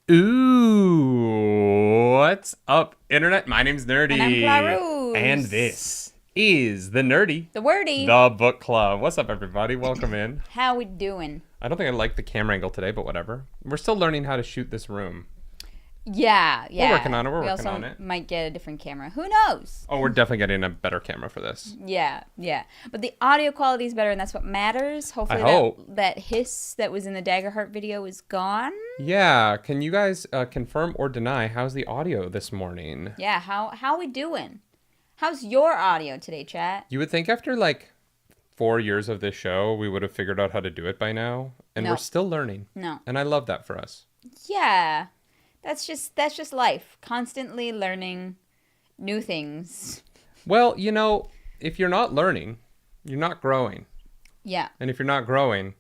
Ooh, what's up, Internet? My name's Nerdy. And I'm Clarus. And this is the Nerdy, the Wordy, the Book Club. What's up, everybody? Welcome in. How we doing? I don't think I like the camera angle today, but whatever. We're still learning how to shoot this room. Yeah. We're working on it. We also might get a different camera. Who knows? Oh, we're definitely getting a better camera for this. Yeah. But the audio quality is better, and that's what matters. Hopefully, I hope. that hiss that was in the Daggerheart video is gone. Yeah. Can you guys confirm or deny how's the audio this morning? Yeah. How we doing? How's your audio today, chat? You would think after like 4 years of this show, we would have figured out how to do it by now, and we're still learning. No. And I love that for us. Yeah. That's just life. Constantly learning new things. Well, you know, if you're not learning, you're not growing. Yeah. And if you're not growing,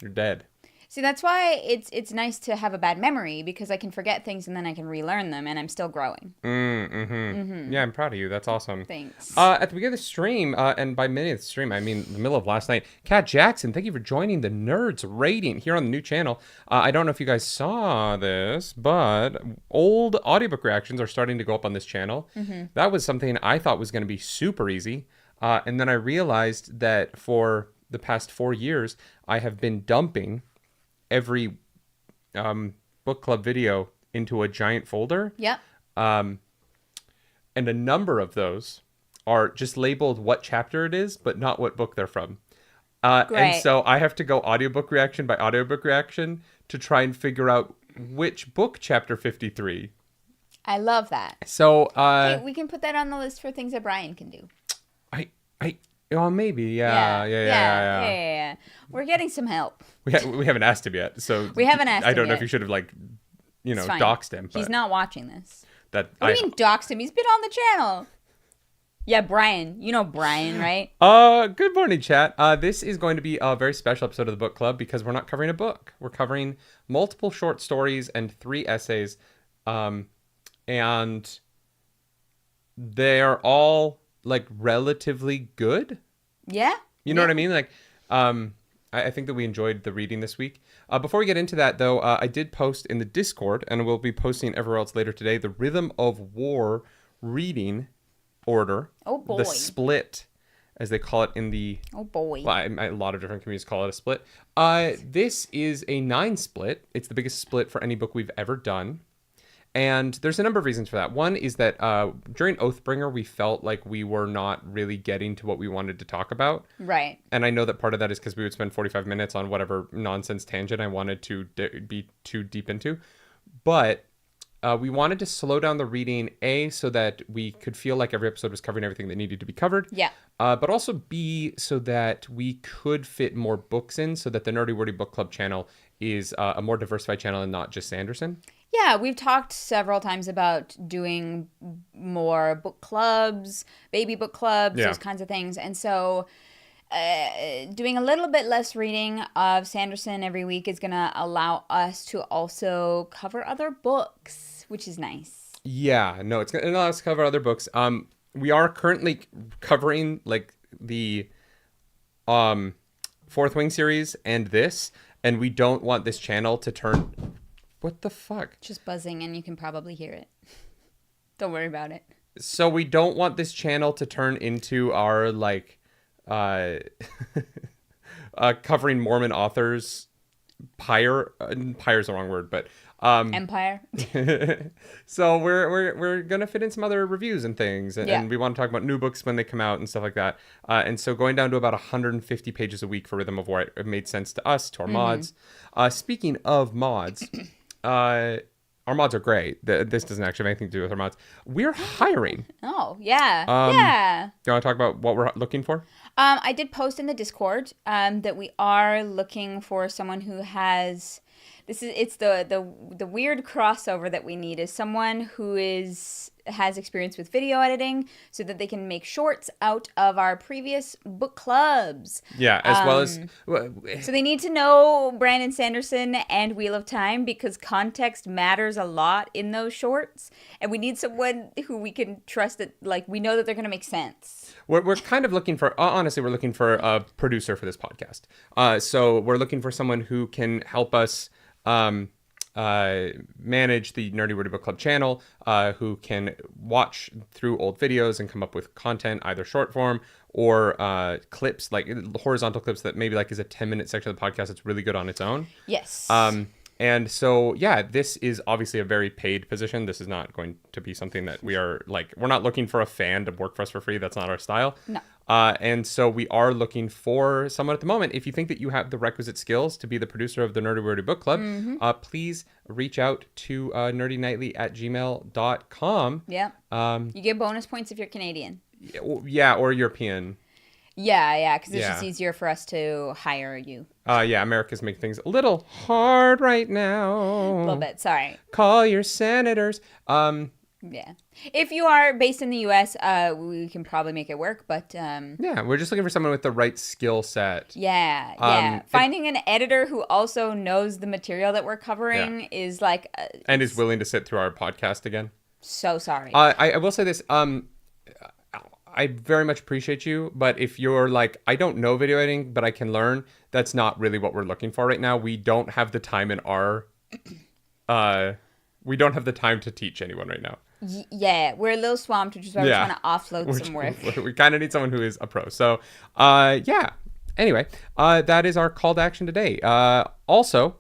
you're dead. See, that's why it's nice to have a bad memory, because I can forget things and then I can relearn them, and I'm still growing. Yeah, I'm proud of you. That's awesome. Thanks. At the beginning of the stream, and by minute of the stream, I mean the middle of last night, Kat Jackson, thank you for joining the Nerds Rating here on the new channel. I don't know if you guys saw this, but old audiobook reactions are starting to go up on this channel. That was something I thought was going to be super easy. And then I realized that for the past 4 years, I have been dumping every book club video into a giant folder. Yep. And a number of those are just labeled what chapter it is, but not what book they're from. And so I have to go audiobook reaction by audiobook reaction to try and figure out which book chapter 53. I love that. So hey, we can put that on the list for things that Brian can do. Maybe. Yeah. We're getting some help. We haven't asked him yet, so we haven't asked him I don't know yet. if you should have doxed him. He's not watching this. What do you mean doxed him? He's been on the channel. Yeah, Brian. You know Brian, right? Good morning, chat. This is going to be a very special episode of the book club because we're not covering a book. We're covering multiple short stories and 3 essays, and they're all like relatively good. Yeah. You know what I mean? Like, I think that we enjoyed the reading this week. Before we get into that, though, I did post in the Discord, and we'll be posting everywhere else later today, the Rhythm of War reading order. Oh, boy. The split, as they call it in the... Oh, boy. Well, a lot of different communities call it a split. This is a 9 split. It's the biggest split for any book we've ever done. And there's a number of reasons for that. One is that during Oathbringer, we felt like we were not really getting to what we wanted to talk about. Right. And I know that part of that is because we would spend 45 minutes on whatever nonsense tangent I wanted to be too deep into. But we wanted to slow down the reading, A, so that we could feel like every episode was covering everything that needed to be covered. Yeah. But also, B, so that we could fit more books in, so that the Nerdy Wordy Book Club channel is a more diversified channel and not just Sanderson. Yeah, we've talked several times about doing more book clubs, baby book clubs, those kinds of things. And so doing a little bit less reading of Sanderson every week is going to allow us to also cover other books, which is nice. Yeah, no, it's going to allow us to cover other books. We are currently covering like the Fourth Wing series and this, and we don't want this channel to turn... What the fuck? Just buzzing, and you can probably hear it. Don't worry about it. So we don't want this channel to turn into our, like, covering Mormon authors pyre. Pyre's the wrong word, but... Empire. So we're going to fit in some other reviews and things, and we want to talk about new books when they come out and stuff like that. And so going down to about 150 pages a week for Rhythm of War, it made sense to us, to our mods. Speaking of mods... our mods are great. This doesn't actually have anything to do with our mods. We're hiring. Oh, yeah. Do you want to talk about what we're looking for? I did post in the Discord that we are looking for someone who has... It's the weird crossover that we need is someone who has experience with video editing so that they can make shorts out of our previous book clubs. Yeah, as well as... So they need to know Brandon Sanderson and Wheel of Time because context matters a lot in those shorts. And we need someone who we can trust that, like, we know that they're going to make sense. We're kind of looking for... honestly, we're looking for a producer for this podcast. So we're looking for someone who can help us... manage the Nerdy Wordy Book Club channel, who can watch through old videos and come up with content, either short form or clips, like horizontal clips that maybe like is a 10-minute section of the podcast that's really good on its own. Yes. And so, yeah, this is obviously a very paid position. This is not going to be something that we are like, we're not looking for a fan to work for us for free. That's not our style. No. And so we are looking for someone at the moment. If you think that you have the requisite skills to be the producer of the Nerdy Wordy Book Club, please reach out to nerdynightly@gmail.com. Yeah. You get bonus points if you're Canadian. Yeah, or European. Yeah, because it's just easier for us to hire you. Yeah, America's making things a little hard right now. A little bit, sorry. Call your senators. Yeah. If you are based in the U.S., we can probably make it work, but... Yeah, we're just looking for someone with the right skill set. Yeah. Finding an editor who also knows the material that we're covering is like... and is willing to sit through our podcast again. So sorry. I will say this. I very much appreciate you, but if you're like, I don't know video editing, but I can learn, that's not really what we're looking for right now. We don't have the time in our... we don't have the time to teach anyone right now. Yeah, we're a little swamped, which is why we're trying to offload some work. We kind of need someone who is a pro. So, yeah. Anyway, that is our call to action today. Also,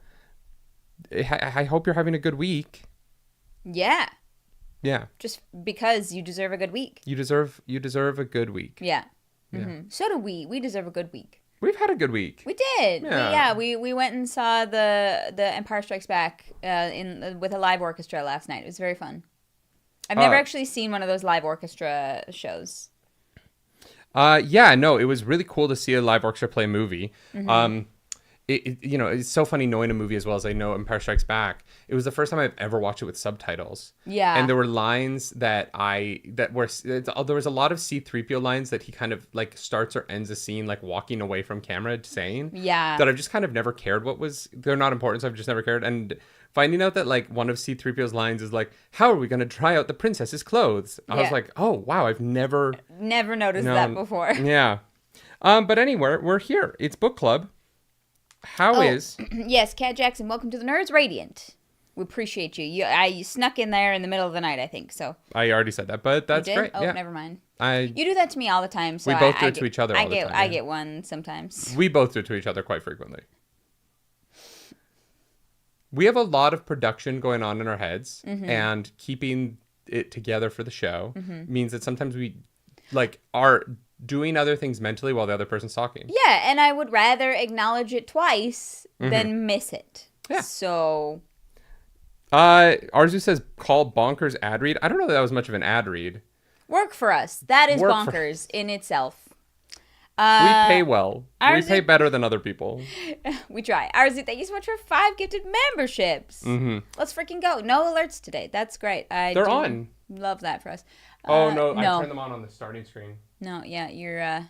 I hope you're having a good week. Yeah. Yeah. Just because you deserve a good week. You deserve a good week. Yeah. Mm-hmm. So do we. We deserve a good week. We've had a good week. We did. Yeah. We went and saw the Empire Strikes Back with a live orchestra last night. It was very fun. I've never actually seen one of those live orchestra shows. Yeah, no, it was really cool to see a live orchestra play a movie. Mm-hmm. It's so funny knowing a movie as well as I know Empire Strikes Back. It was the first time I've ever watched it with subtitles. Yeah. And there were lines there was a lot of C-3PO lines that he kind of like starts or ends a scene like walking away from camera saying. Yeah. That I've just kind of never cared they're not important, so I've just never cared. And finding out that like one of C-3PO's lines is like, how are we going to try out the princess's clothes? I was like, oh, wow, I've never noticed that before. Yeah. But anyway, we're here. It's book club. Yes, Cat Jackson, welcome to the Nerds Radiant. We appreciate you. You snuck in there in the middle of the night, I think. So I already said that, but that's great. Oh, yeah. Never mind. You do that to me all the time. So we both do it to each other all the time. I get one sometimes. We both do it to each other quite frequently. We have a lot of production going on in our heads, and keeping it together for the show means that sometimes we are doing other things mentally while the other person's talking. Yeah, and I would rather acknowledge it twice than miss it. Yeah. So... Arzu says, call bonkers ad read. I don't know that was much of an ad read. Work for us. That is bonkers in itself. We pay well. We pay better than other people. We try. Arzu, thank you so much for 5 gifted memberships. Let's freaking go. No alerts today. That's great. They're on. Love that for us. No, I turned them on the starting screen. No, yeah, you're...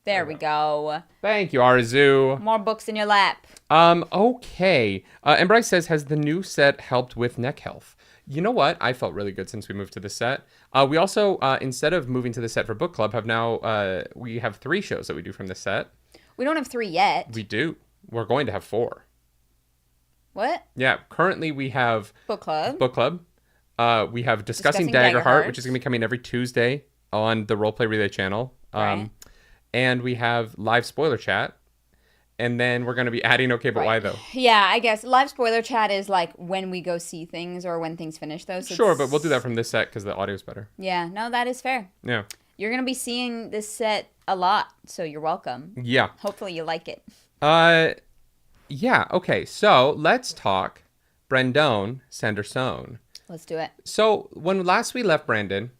There we go. Thank you, Arzu. More books in your lap. Okay. And Bryce says, has the new set helped with neck health? You know what? I felt really good since we moved to the set. We also, instead of moving to the set for book club, we have 3 shows that we do from the set. We don't have 3 yet. We do. We're going to have 4. What? Yeah. Currently, we have book club. We have Discussing Daggerheart, which is going to be coming every Tuesday on the Roleplay Relay channel. Right. And we have live spoiler chat. And then we're going to be adding Okay, But Why, though? Yeah, I guess. Live spoiler chat is like when we go see things or when things finish, though. So sure, but we'll do that from this set because the audio's better. Yeah, no, that is fair. Yeah. You're going to be seeing this set a lot, so you're welcome. Yeah. Hopefully you like it. Yeah, okay. So let's talk Brandon Sanderson. Let's do it. So when last we left Brandon...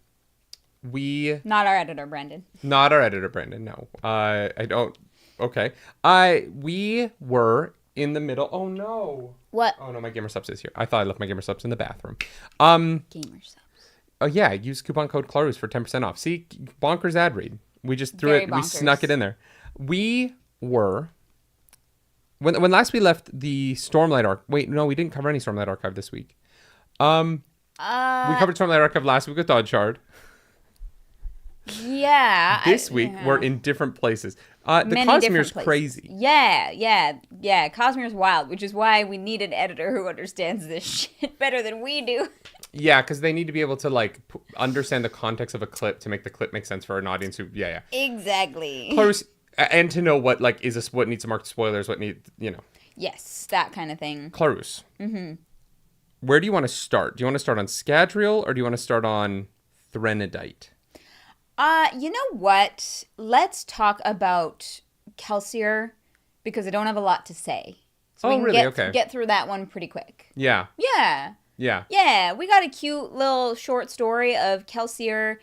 Not our editor, Brandon. Not our editor, Brandon, no. I don't... Okay. We were in the middle... Oh, no. What? Oh, no, my Gamer Subs is here. I thought I left my Gamer Subs in the bathroom. Gamer Subs. Oh, yeah. Use coupon code Clarus for 10% off. See? Bonkers ad read. We just threw it... Bonkers. We snuck it in there. We were... When last we left the Stormlight Archive... Wait, no, we didn't cover any Stormlight Archive this week. We covered Stormlight Archive last week with Dodge Shard. Yeah. This week, we're in different places. The Cosmere's crazy. Yeah. Cosmere's wild, which is why we need an editor who understands this shit better than we do. Yeah, because they need to be able to, like, understand the context of a clip to make the clip make sense for an audience who, Exactly. Clarus, and to know what, like, what needs to mark spoilers, what need, Yes, that kind of thing. Clarus. Mm-hmm. Where do you want to start? Do you want to start on Scadrial, or do you want to start on Threnodite? You know what? Let's talk about Kelsier, because I don't have a lot to say. So we can really? get through that one pretty quick. Yeah. Yeah. Yeah. Yeah, we got a cute little short story of Kelsier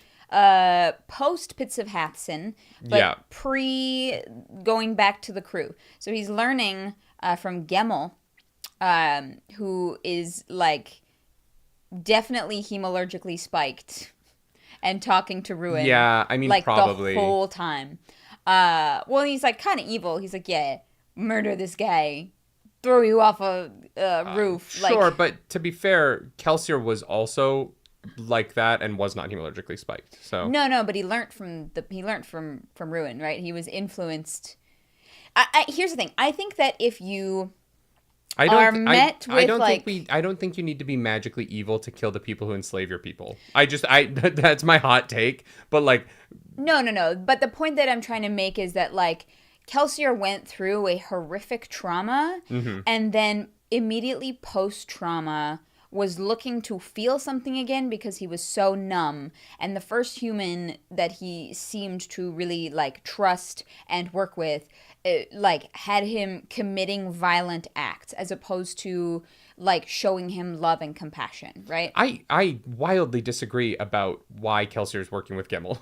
post Pits of Hathsin, but pre going back to the crew. So he's learning from Gemmel, who is like definitely hemalurgically spiked and talking to Ruin. Yeah, I mean, like probably the whole time. Well, he's like kind of evil. He's like, yeah, murder this guy, throw you off a roof. Sure, but to be fair, Kelsier was also like that and was not hemalurgically spiked. So no, but he learned from Ruin, right? He was influenced. Here's the thing. I think that if you I don't think you need to be magically evil to kill the people who enslave your people. That's my hot take. But like, no. But the point that I'm trying to make is that like Kelsier went through a horrific trauma, and then immediately post-trauma was looking to feel something again because he was so numb. And the first human that he seemed to really like trust and work with, like had him committing violent acts as opposed to like showing him love and compassion, right? I wildly disagree about why Kelsier is working with Gemmel.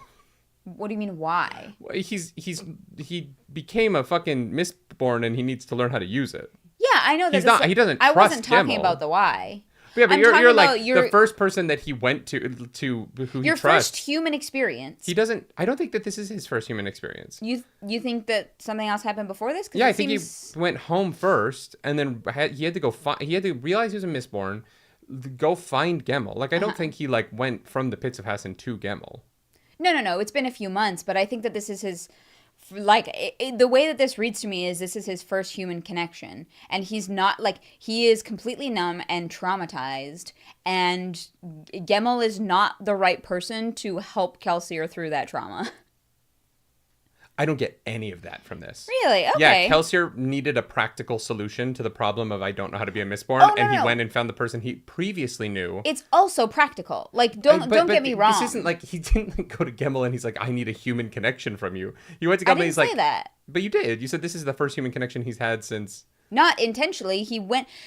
What do you mean, why? He became a fucking Mistborn and he needs to learn how to use it. Yeah, I know that. He doesn't trust I wasn't talking Gemmel. about the why. Yeah, but you're like the first person that he went to who he trusts. Your first human experience. He doesn't. I don't think that this is his first human experience. You think that something else happened before this? Yeah, I think he went home first, and then he had to go he had to realize he was a Mistborn, go find Gemmel. Like I don't think he like went from the Pits of Hathsin to Gemmel. No. It's been a few months, but I think that this is his. Like the way that this reads to me is this is his first human connection, and he's not like he is completely numb and traumatized, and Gemmel is not the right person to help Kelsier through that trauma. I don't get any of that from this. Really? Okay. Yeah, Kelsier needed a practical solution to the problem of I don't know how to be a Mistborn, he went and found the person he previously knew. It's also practical. Like, don't get me wrong. This isn't like he didn't like, go to Gemmel and he's like, I need a human connection from you. You went to Gemmel and he's like, I didn't say that. But you did. You said this is the first human connection he's had since. Not intentionally.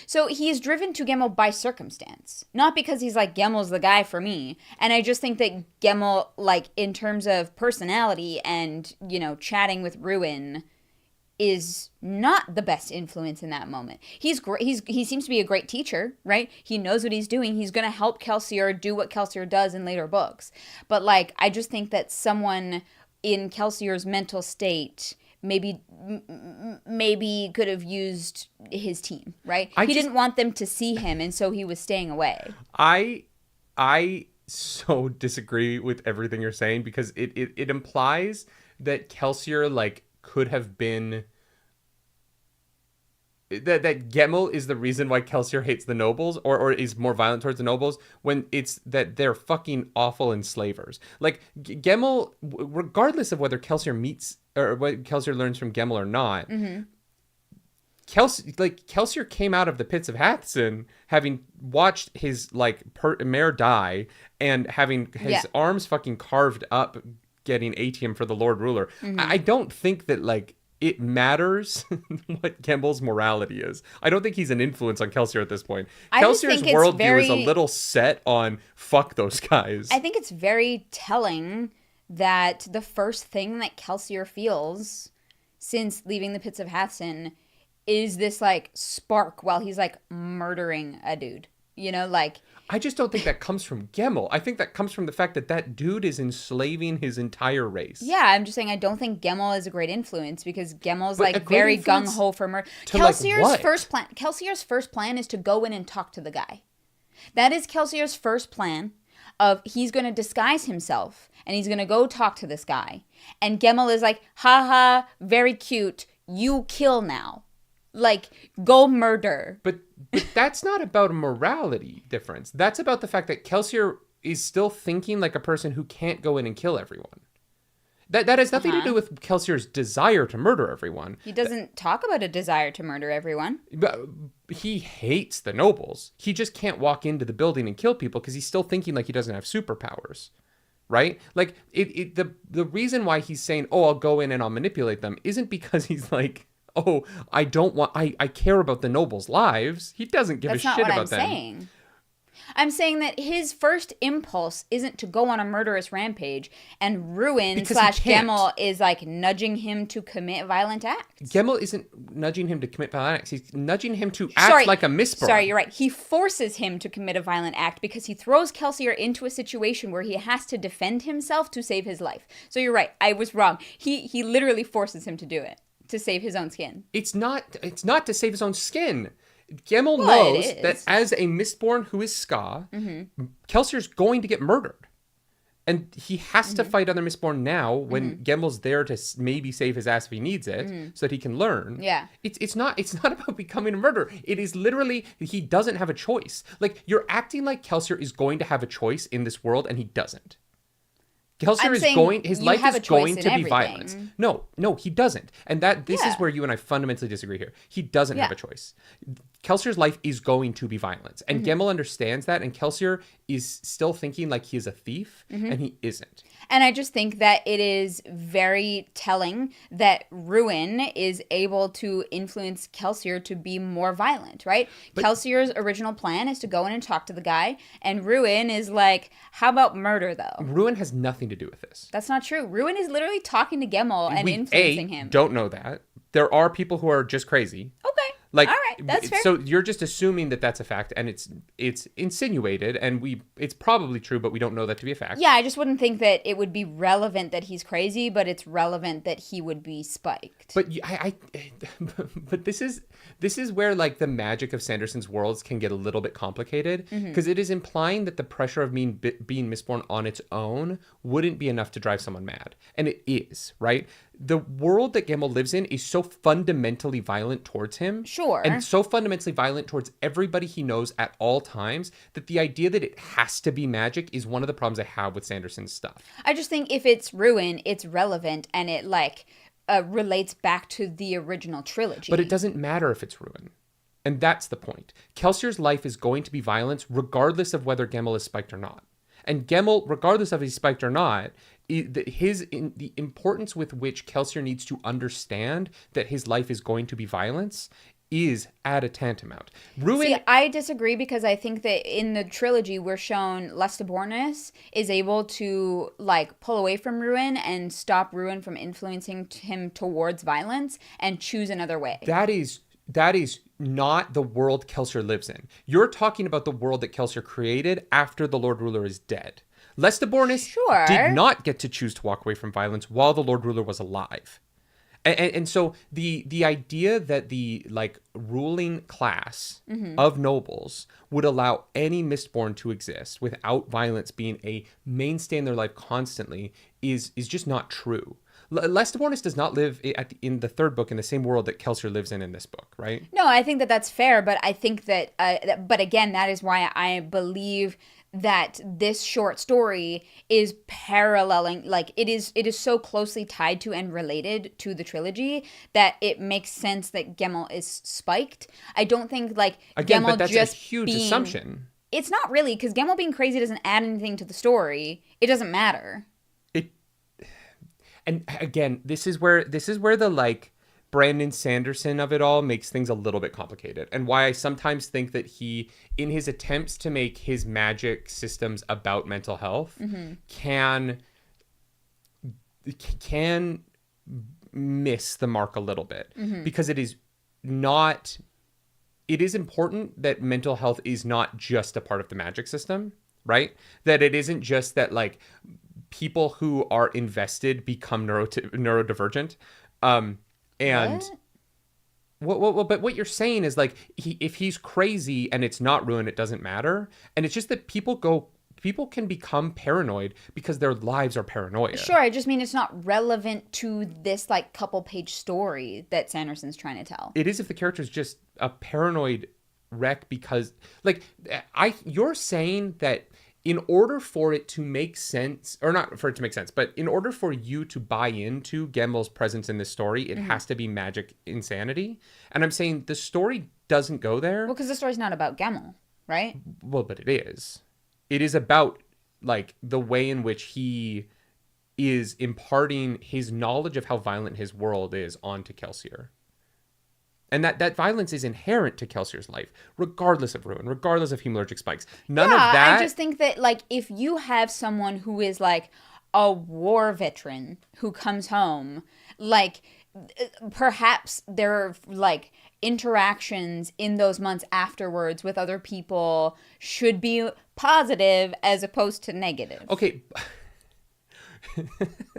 So he is driven to Gemmel by circumstance. Not because he's like, Gemmel's the guy for me. And I just think that Gemmel, like, in terms of personality and, chatting with Ruin, is not the best influence in that moment. He's great. He seems to be a great teacher, right? He knows what he's doing. He's going to help Kelsier do what Kelsier does in later books. But, like, I just think that someone in Kelsier's mental state maybe could have used his team, right? He didn't want them to see him, and so he was staying away. I so disagree with everything you're saying because it implies that Kelsier like could have been that Gemmel is the reason why Kelsier hates the nobles or is more violent towards the nobles when it's that they're fucking awful enslavers. Like Gemmel, regardless of whether Kelsier meets or what Kelsier learns from Gemmel or not, Kelsier came out of the Pits of Hathsin having watched his mare die and having his arms fucking carved up, getting atium for the Lord Ruler. I don't think that it matters what Gemmel's morality is. I don't think he's an influence on Kelsier at this point. Kelsier's worldview is a little set on fuck those guys. I think it's very telling that the first thing that Kelsier feels since leaving the Pits of Hathsin is this spark while he's murdering a dude. I just don't think that comes from Gemmel. I think that comes from the fact that dude is enslaving his entire race. Yeah, I'm just saying I don't think Gemmel is a great influence because Gemmel's very gung-ho for murder. Kelsier's first plan is to go in and talk to the guy. That is Kelsier's first plan. of he's going to disguise himself and he's going to go talk to this guy. And Gemmel is like, haha, very cute. You kill now. Like, go murder. But that's not about a morality difference. That's about the fact that Kelsier is still thinking like a person who can't go in and kill everyone. That has nothing to do with Kelsier's desire to murder everyone. He doesn't talk about a desire to murder everyone. But he hates the nobles. He just can't walk into the building and kill people because he's still thinking like he doesn't have superpowers, right? Like the reason why he's saying, "Oh, I'll go in and I'll manipulate them," isn't because he's like, "Oh, I care about the nobles' lives." He doesn't give a shit about them. That's not what I'm saying. I'm saying that his first impulse isn't to go on a murderous rampage, and Ruin / Gemmel is like nudging him to commit violent acts. Gemmel isn't nudging him to commit violent acts. He's nudging him to act like a Mistborn. Sorry, you're right. He forces him to commit a violent act because he throws Kelsier into a situation where he has to defend himself to save his life. So you're right. I was wrong. He literally forces him to do it to save his own skin. It's not to save his own skin. Gemmel knows that as a Mistborn who is Ska, Kelsier's going to get murdered. And he has to fight other Mistborn now when Gemmel's there to maybe save his ass if he needs it, so that he can learn. Yeah. It's not about becoming a murderer. It is literally, he doesn't have a choice. Like, you're acting like Kelsier is going to have a choice in this world, and he doesn't. Kelsier is going, his life is going to be violence. No, he doesn't. And this is where you and I fundamentally disagree here. He doesn't have a choice. Kelsier's life is going to be violence. And Gemmel understands that, and Kelsier is still thinking like he is a thief, and he isn't. And I just think that it is very telling that Ruin is able to influence Kelsier to be more violent, right? But Kelsier's original plan is to go in and talk to the guy, and Ruin is like, how about murder, though? Ruin has nothing to do with this. That's not true. Ruin is literally talking to Gemmel and influencing him. Don't know that. There are people who are just crazy. Okay. Like, all right, that's fair. So you're just assuming that that's a fact, and it's insinuated, and it's probably true, but we don't know that to be a fact. Yeah, I just wouldn't think that it would be relevant that he's crazy, but it's relevant that he would be spiked. But but this is where like the magic of Sanderson's worlds can get a little bit complicated, because it is implying that the pressure of being Mistborn on its own wouldn't be enough to drive someone mad, and it is, right? The world that Gemmel lives in is so fundamentally violent towards him. Sure. And so fundamentally violent towards everybody he knows at all times that the idea that it has to be magic is one of the problems I have with Sanderson's stuff. I just think if it's Ruin, it's relevant and it like relates back to the original trilogy. But it doesn't matter if it's Ruin. And that's the point. Kelsier's life is going to be violence regardless of whether Gemmel is spiked or not. And Gemmel, regardless of if he's spiked or not, the importance with which Kelsier needs to understand that his life is going to be violence is at a tantamount. See, I disagree because I think that in the trilogy we're shown Lestibornis is able to like pull away from Ruin and stop Ruin from influencing him towards violence and choose another way. That is not the world Kelsier lives in. You're talking about the world that Kelsier created after the Lord Ruler is dead. Lestibornis did not get to choose to walk away from violence while the Lord Ruler was alive. And so the idea that the like ruling class of nobles would allow any Mistborn to exist without violence being a mainstay in their life constantly is just not true. Lestibornis does not live in the third book in the same world that Kelsier lives in this book, right? No, I think that that's fair, but I think that, but again, that is why I believe that this short story is paralleling, like it is so closely tied to and related to the trilogy that it makes sense that Gemmel is spiked. I don't think like again, Gemmel but that's just a huge assumption. It's not really, because Gemmel being crazy doesn't add anything to the story. It doesn't matter. And again, this is where the like Brandon Sanderson of it all makes things a little bit complicated, and why I sometimes think that he, in his attempts to make his magic systems about mental health, can miss the mark a little bit, because it is important that mental health is not just a part of the magic system, right? That it isn't just that like people who are invested become neurodivergent. And but what you're saying is like if he's crazy and it's not Ruin, it doesn't matter. And it's just that people go people can become paranoid because their lives are paranoia. Sure, I just mean it's not relevant to this like couple page story that Sanderson's trying to tell. It is if the character's just a paranoid wreck because, like, you're saying that in order for it to make sense, or not for it to make sense, but in order for you to buy into Gemmell's presence in this story, it has to be magic insanity. And I'm saying the story doesn't go there. Well, because the story's not about Gemmell, right? Well, but it is. It is about, like, the way in which he is imparting his knowledge of how violent his world is onto Kelsier. And that violence is inherent to Kelsier's life, regardless of ruin, regardless of hemalurgic spikes. None of that... I just think that, like, if you have someone who is, like, a war veteran who comes home, like, perhaps there are, like, interactions in those months afterwards with other people should be positive as opposed to negative. Okay.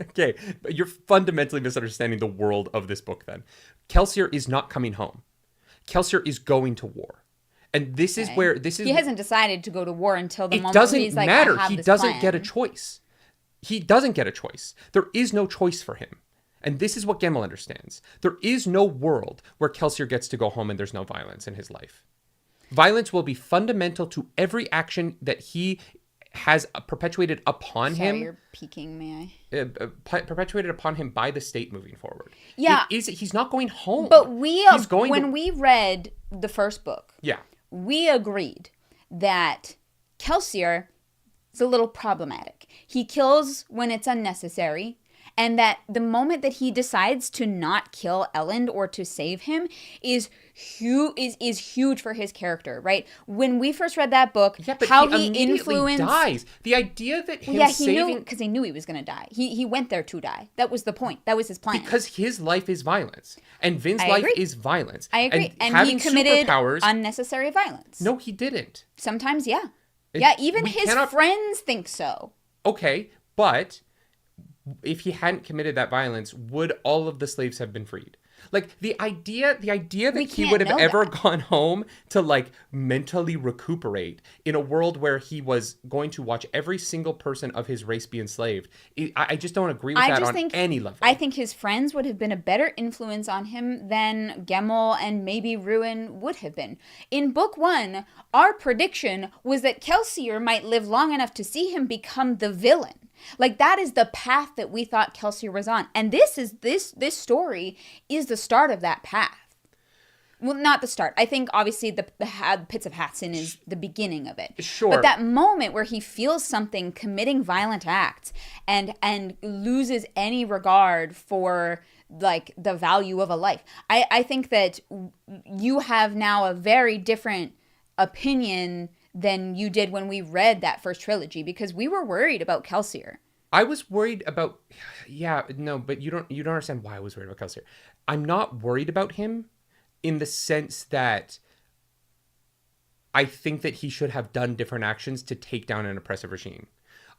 Okay, but you're fundamentally misunderstanding the world of this book then. Kelsier is not coming home. Kelsier is going to war. And this is where he hasn't decided to go to war until the moment doesn't where he's like, matter. I have He this doesn't plan. get a choice. He doesn't get a choice. There is no choice for him. And this is what Gemmell understands. There is no world where Kelsier gets to go home and there's no violence in his life. Violence will be fundamental to every action that he has perpetuated upon him. You're peeking, may I? Perpetuated upon him by the state moving forward. Yeah. He's not going home. But when we read the first book, we agreed that Kelsier is a little problematic. He kills when it's unnecessary. And that the moment that he decides to not kill Elend or to save him is huge for his character, right? When we first read that book, how he influenced dies. The idea that him saving because he knew he was going to die. He went there to die. That was the point. That was his plan. Because his life is violence, and Vin's life is violence. I agree. And he committed unnecessary violence. No, he didn't. Sometimes, yeah. Even his friends think so. Okay, but if he hadn't committed that violence, would all of the slaves have been freed? Like, the idea that he would have ever gone home to, like, mentally recuperate in a world where he was going to watch every single person of his race be enslaved, I just don't agree with that on any level. I think his friends would have been a better influence on him than Gemmell and maybe Ruin would have been. In book 1, our prediction was that Kelsier might live long enough to see him become the villain. Like, that is the path that we thought Kelsier was on. And this story is the start of that path. Well, not the start. I think, obviously, the Pits of Hatsin is the beginning of it. Sure. But that moment where he feels something committing violent acts and loses any regard for, like, the value of a life. I think that you have now a very different opinion than you did when we read that first trilogy, because we were worried about Kelsier. I was worried about, but you don't understand why I was worried about Kelsier. I'm not worried about him in the sense that I think that he should have done different actions to take down an oppressive regime.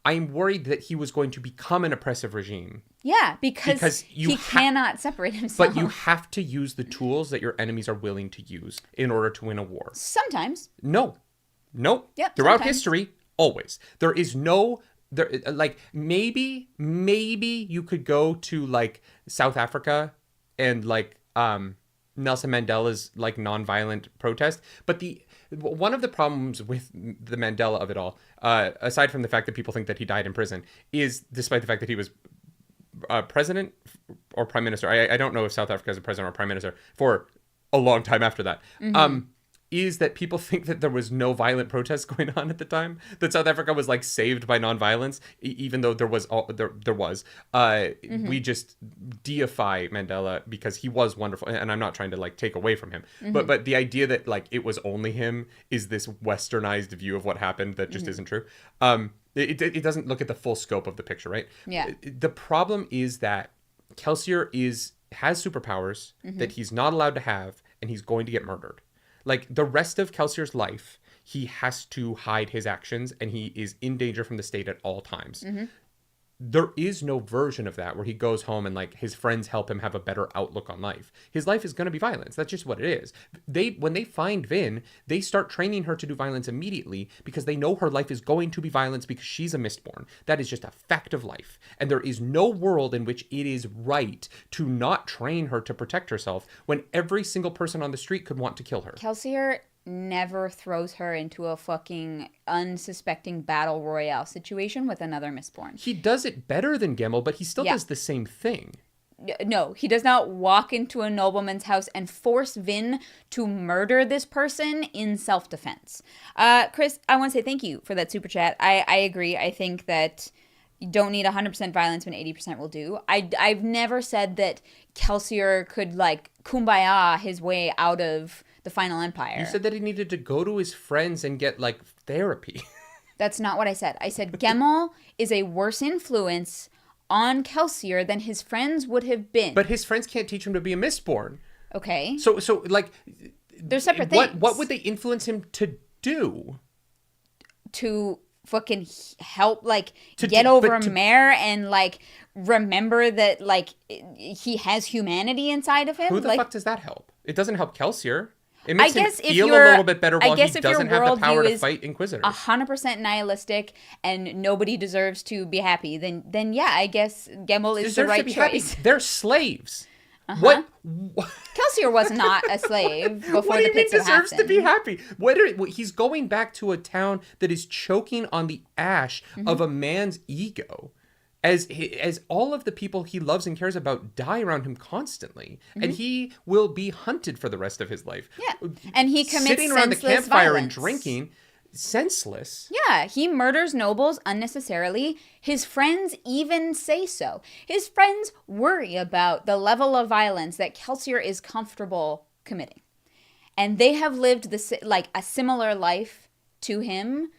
I'm worried that he was going to become an oppressive regime. Yeah, because he cannot separate himself. But you have to use the tools that your enemies are willing to use in order to win a war. Sometimes. No. Yep, throughout sometimes. history, always. There is like, maybe you could go to, like, South Africa and, like, Nelson Mandela's, like, nonviolent protest. But one of the problems with the Mandela of it all, aside from the fact that people think that he died in prison, is despite the fact that he was president or prime minister. I don't know if South Africa is a president or prime minister for a long time after that. Mm-hmm. Is that people think that there was no violent protests going on at the time, that South Africa was, like, saved by nonviolence, even though there was. Mm-hmm. We just deify Mandela because he was wonderful, and I'm not trying to, like, take away from him, mm-hmm. but the idea that, like, it was only him is this westernized view of what happened that just mm-hmm. isn't true. It doesn't look at the full scope of the picture, right? Yeah. The problem is that Kelsier has superpowers mm-hmm. that he's not allowed to have, and he's going to get murdered. Like, the rest of Kelsier's life, he has to hide his actions, and he is in danger from the state at all times. Mm-hmm. there is no version of that where he goes home and like his friends help him have a better outlook on life. His life is going to be violence. That's just what it is. When they find Vin, they start training her to do violence immediately because they know her life is going to be violence because she's a Mistborn. That is just a fact of life. And there is no world in which it is right to not train her to protect herself when every single person on the street could want to kill her. Kelsier never throws her into a fucking unsuspecting battle royale situation with another Mistborn. He does it better than Gemmel, but he still does the same thing. No, he does not walk into a nobleman's house and force Vin to murder this person in self-defense. Chris, I want to say thank you for that super chat. I agree. I think that you don't need 100% violence when 80% will do. I've never said that Kelsier could, like, kumbaya his way out of the Final Empire. You said that he needed to go to his friends and get, like, therapy. That's not what I said. I said Gemmel is a worse influence on Kelsier than his friends would have been. But his friends can't teach him to be a Mistborn. Okay. So like... They're separate things. What would they influence him to do? To fucking help, like, get over Mare and, like, remember that, like, he has humanity inside of him. Who the like, fuck does that help? It doesn't help Kelsier. It makes him feel a little bit better while he doesn't have the power to fight Inquisitors. 100% nihilistic and nobody deserves to be happy. Then yeah, I guess Gemmel is the right choice. They're slaves. Uh-huh. Kelsier was not a slave before the Pits of Hatson. Deserves to be happy? He's going back to a town that is choking on the ash of a man's ego. As all of the people he loves and cares about die around him constantly, and he will be hunted for the rest of his life. Yeah, and he commits sitting around the campfire violence. and drinking, senseless. Yeah, he murders nobles unnecessarily. His friends even say so. His friends worry about the level of violence that Kelsier is comfortable committing, and they have lived a similar life to him.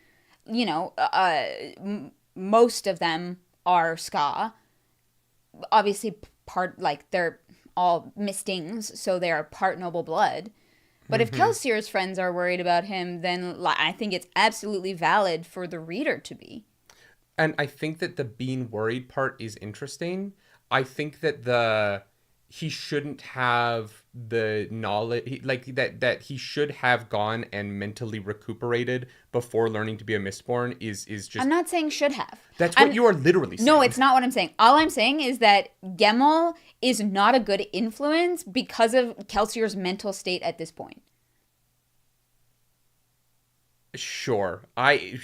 You know, most of them are Ska. Obviously, they're all Mistings, so they are part noble blood. But if Kelsier's friends are worried about him, then I think it's absolutely valid for the reader to be. And I think that the being worried part is interesting. I think that he shouldn't have the knowledge, that he should have gone and mentally recuperated before learning to be a Mistborn is just... I'm not saying should have. That's what you are literally saying. No, it's not what I'm saying. All I'm saying is that Gemmel is not a good influence because of Kelsier's mental state at this point. Sure. I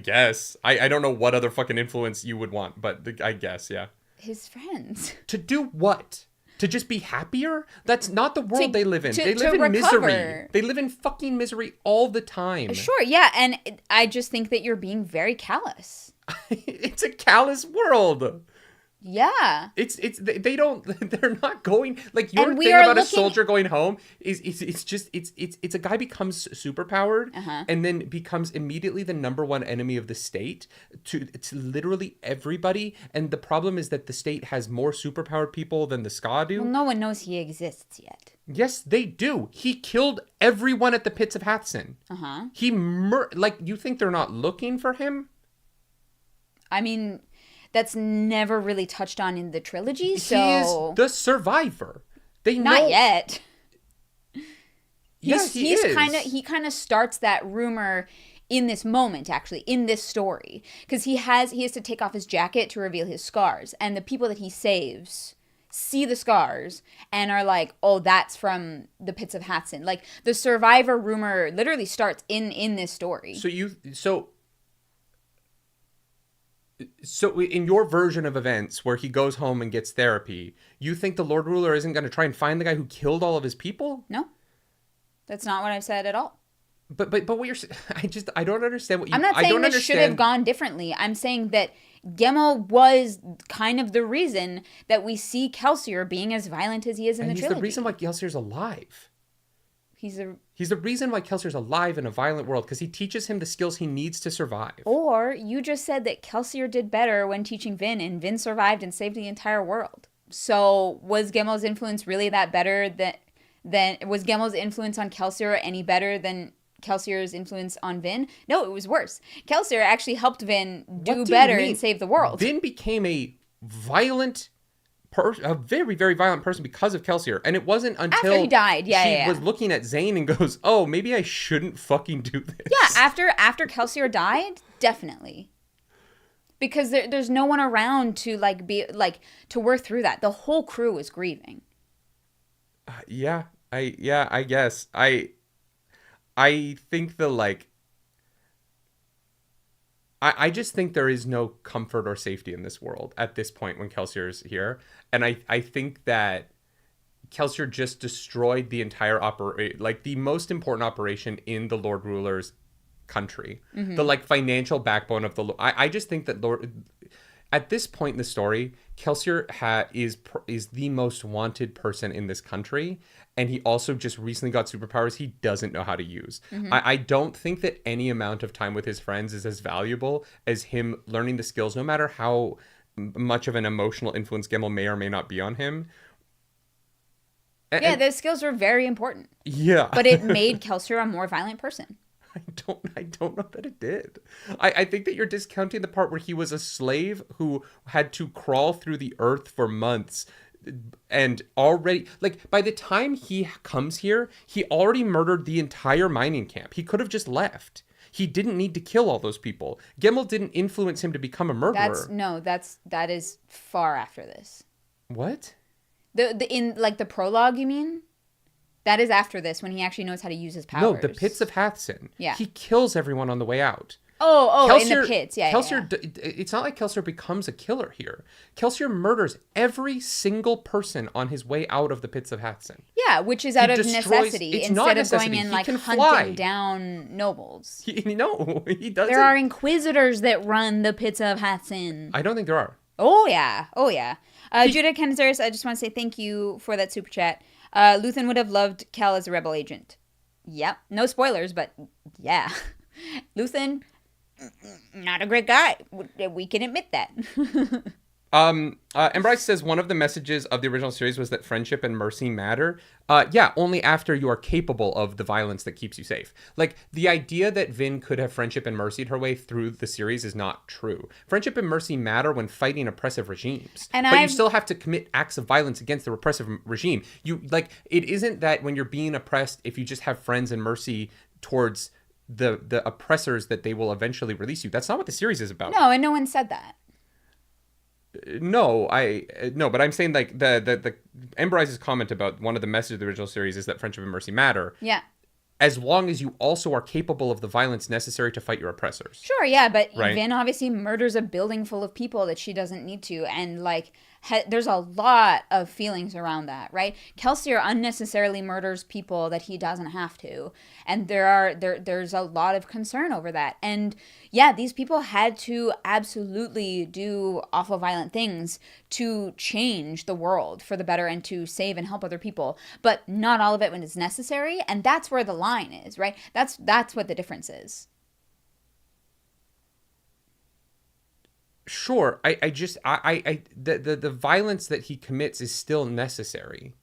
guess. I don't know what other fucking influence you would want, but I guess, yeah. His friends. To do what? To just be happier? That's not the world they live in. They live in misery. They live in fucking misery all the time. Sure, yeah, and I just think that you're being very callous. It's a callous world. Yeah. They're not going, like, your thing about a soldier going home is it's a guy becomes superpowered and then becomes immediately the number one enemy of the state to literally everybody. And the problem is that the state has more superpowered people than the Ska do. Well, no one knows he exists yet. Yes, they do. He killed everyone at the Pits of Hatson. He you think they're not looking for him? I mean, that's never really touched on in the trilogy, so... He is the survivor. They know... Not yet. Yes, he is. He kind of starts that rumor in this moment, actually, in this story. Because he has to take off his jacket to reveal his scars. And the people that he saves see the scars and are like, oh, that's from the Pits of Hatson. Like, the survivor rumor literally starts in this story. So in your version of events where he goes home and gets therapy, you think the Lord Ruler isn't going to try and find the guy who killed all of his people? No. That's not what I've said at all. But what you're I don't understand what you... I'm not saying this should have gone differently. I'm saying that Gemmel was kind of the reason that we see Kelsier being as violent as he is in the trilogy. He's the reason why Kelsier's alive. He's the reason why Kelsier's alive in a violent world, because he teaches him the skills he needs to survive. Or you just said that Kelsier did better when teaching Vin, and Vin survived and saved the entire world. So was Gemmel's influence really that better than was Gemmel's influence on Kelsier any better than Kelsier's influence on Vin. No, it was worse. Kelsier actually helped Vin do do better you mean? and save the world. Vin became a very, very violent person because of Kelsier. And it wasn't until after he died, she was looking at Zane and goes, oh, maybe I shouldn't fucking do this. Yeah, after Kelsier died, definitely. Because there's no one around to to work through that. The whole crew was grieving. I guess. I think I just think there is no comfort or safety in this world at this point when Kelsier's here. And I think that Kelsier just destroyed the entire the most important operation in the Lord Ruler's country. Mm-hmm. The financial backbone of the I just think that at this point in the story, Kelsier is the most wanted person in this country, and he also just recently got superpowers he doesn't know how to use. Mm-hmm. I don't think that any amount of time with his friends is as valuable as him learning the skills, no matter how much of an emotional influence Gemmel may or may not be on him. Those skills were very important. Yeah. But it made Kelsier a more violent person. I don't know that it did. I think that you're discounting the part where he was a slave who had to crawl through the earth for months, and already, by the time he comes here, he already murdered the entire mining camp. He could have just left. He didn't need to kill all those people. Gemmel didn't influence him to become a murderer. That is far after this. What? In the prologue, you mean? That is after this, when he actually knows how to use his powers. No, the pits of Hathsin. Yeah. He kills everyone on the way out. Kelsier, in the pits. Yeah, Kelsier, yeah. It's not like Kelsier becomes a killer here. Kelsier murders every single person on his way out of the pits of Hathsin. Yeah, which is out of necessity. Instead of going in, hunting down nobles. He doesn't. There are inquisitors that run the pits of Hathsin. I don't think there are. Oh, yeah. Judah Kenizaris, I just want to say thank you for that super chat. Luthen would have loved Kel as a rebel agent. Yep. No spoilers, but yeah. Luthen, not a great guy. We can admit that. Embryce says one of the messages of the original series was that friendship and mercy matter. Yeah, only after you are capable of the violence that keeps you safe. The idea that Vin could have friendship and mercied her way through the series is not true. Friendship and mercy matter when fighting oppressive regimes. But you still have to commit acts of violence against the repressive regime. It isn't that when you're being oppressed, if you just have friends and mercy towards the oppressors, that they will eventually release you. That's not what the series is about. No, and no one said that. No, but I'm saying the Embryce's comment about one of the messages of the original series is that friendship and mercy matter. Yeah. As long as you also are capable of the violence necessary to fight your oppressors. Sure, yeah, but Vin obviously murders a building full of people that she doesn't need to, and there's a lot of feelings around that, right? Kelsier unnecessarily murders people that he doesn't have to, and there's a lot of concern over that. And yeah, these people had to absolutely do awful violent things to change the world for the better and to save and help other people, but not all of it when it's necessary, and that's where the line is, right? That's what the difference is. Sure, the violence that he commits is still necessary.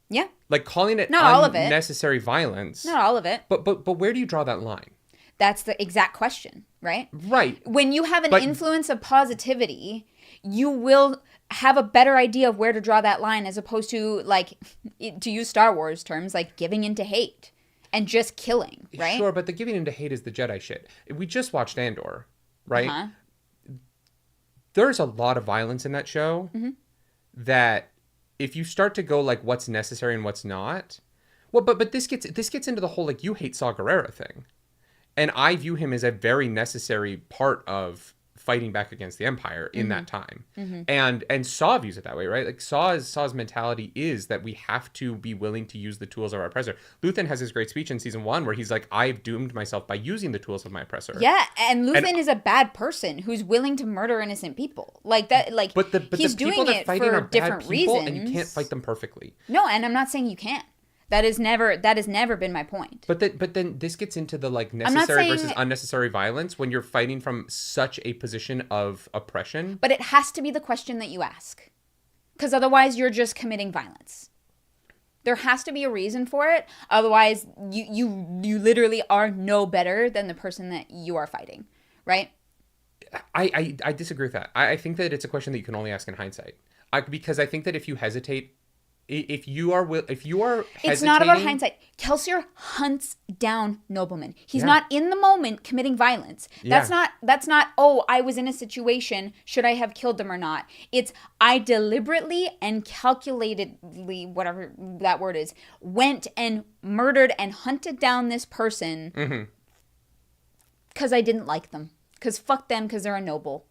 Yeah. Calling it not all of it. Unnecessary violence. Not all of it. But where do you draw that line? That's the exact question, right? Right. When you have an influence of positivity, you will have a better idea of where to draw that line, as opposed to, to use Star Wars terms, giving into hate and just killing, right? Sure, but the giving into hate is the Jedi shit. We just watched Andor, right? Uh-huh. There's a lot of violence in that show that if you start to go what's necessary and what's not, well, but this gets into the whole you hate Saw Gerrera thing, and I view him as a very necessary part of fighting back against the Empire in that time, and Saw views it that way, right? Saw's mentality is that we have to be willing to use the tools of our oppressor. Luthen has his great speech in season 1 where he's I've doomed myself by using the tools of my oppressor. Yeah, and Luthen is a bad person who's willing to murder innocent people that. But he's doing people it for different reasons, and you can't fight them perfectly. No, and I'm not saying you can't. That has never been my point. But then this gets into the necessary versus unnecessary violence when you're fighting from such a position of oppression. But it has to be the question that you ask, because otherwise you're just committing violence. There has to be a reason for it. Otherwise, you literally are no better than the person that you are fighting, right? I disagree with that. I think that it's a question that you can only ask in hindsight. Because I think that if you hesitate, if you are hesitating, it's not about hindsight. Kelsier hunts down noblemen. He's not in the moment committing violence. That's not, oh, I was in a situation, should I have killed them or not? It's, I deliberately and calculatedly, whatever that word is, went and murdered and hunted down this person because I didn't like them. Because fuck them, because they're a noble.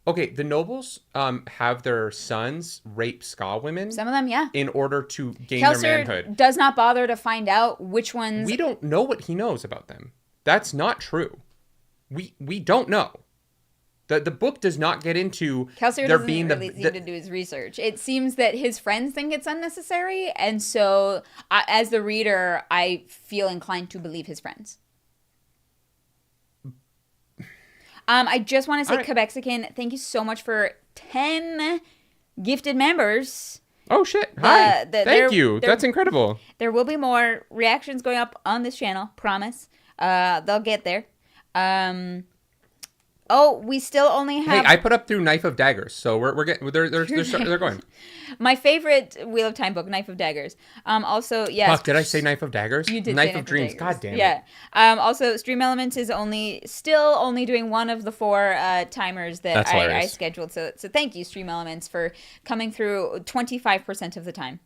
Okay, the nobles have their sons rape ska women. Some of them, yeah. In order to gain Kelsier their manhood. Does not bother to find out which ones. We don't know what he knows about them. That's not true. We don't know. The book does not get into Kelsier doesn't really seem to do his research. It seems that his friends think it's unnecessary, and so as the reader, I feel inclined to believe his friends. I just want to say, Quebexican, thank you so much for 10 gifted members. Oh, shit. Hi. Thank you. That's incredible. There will be more reactions going up on this channel. Promise. They'll get there. We still only have... Hey, I put up through Knife of Daggers, so we're getting... They're going. My favorite Wheel of Time book, Knife of Daggers. Also, yes. Fuck, did I say Knife of Daggers? You did. Knife of Dreams. God damn it. Yeah. Also, Stream Elements is still only doing one of the 4 timers that I scheduled. So thank you, Stream Elements, for coming through 25% of the time.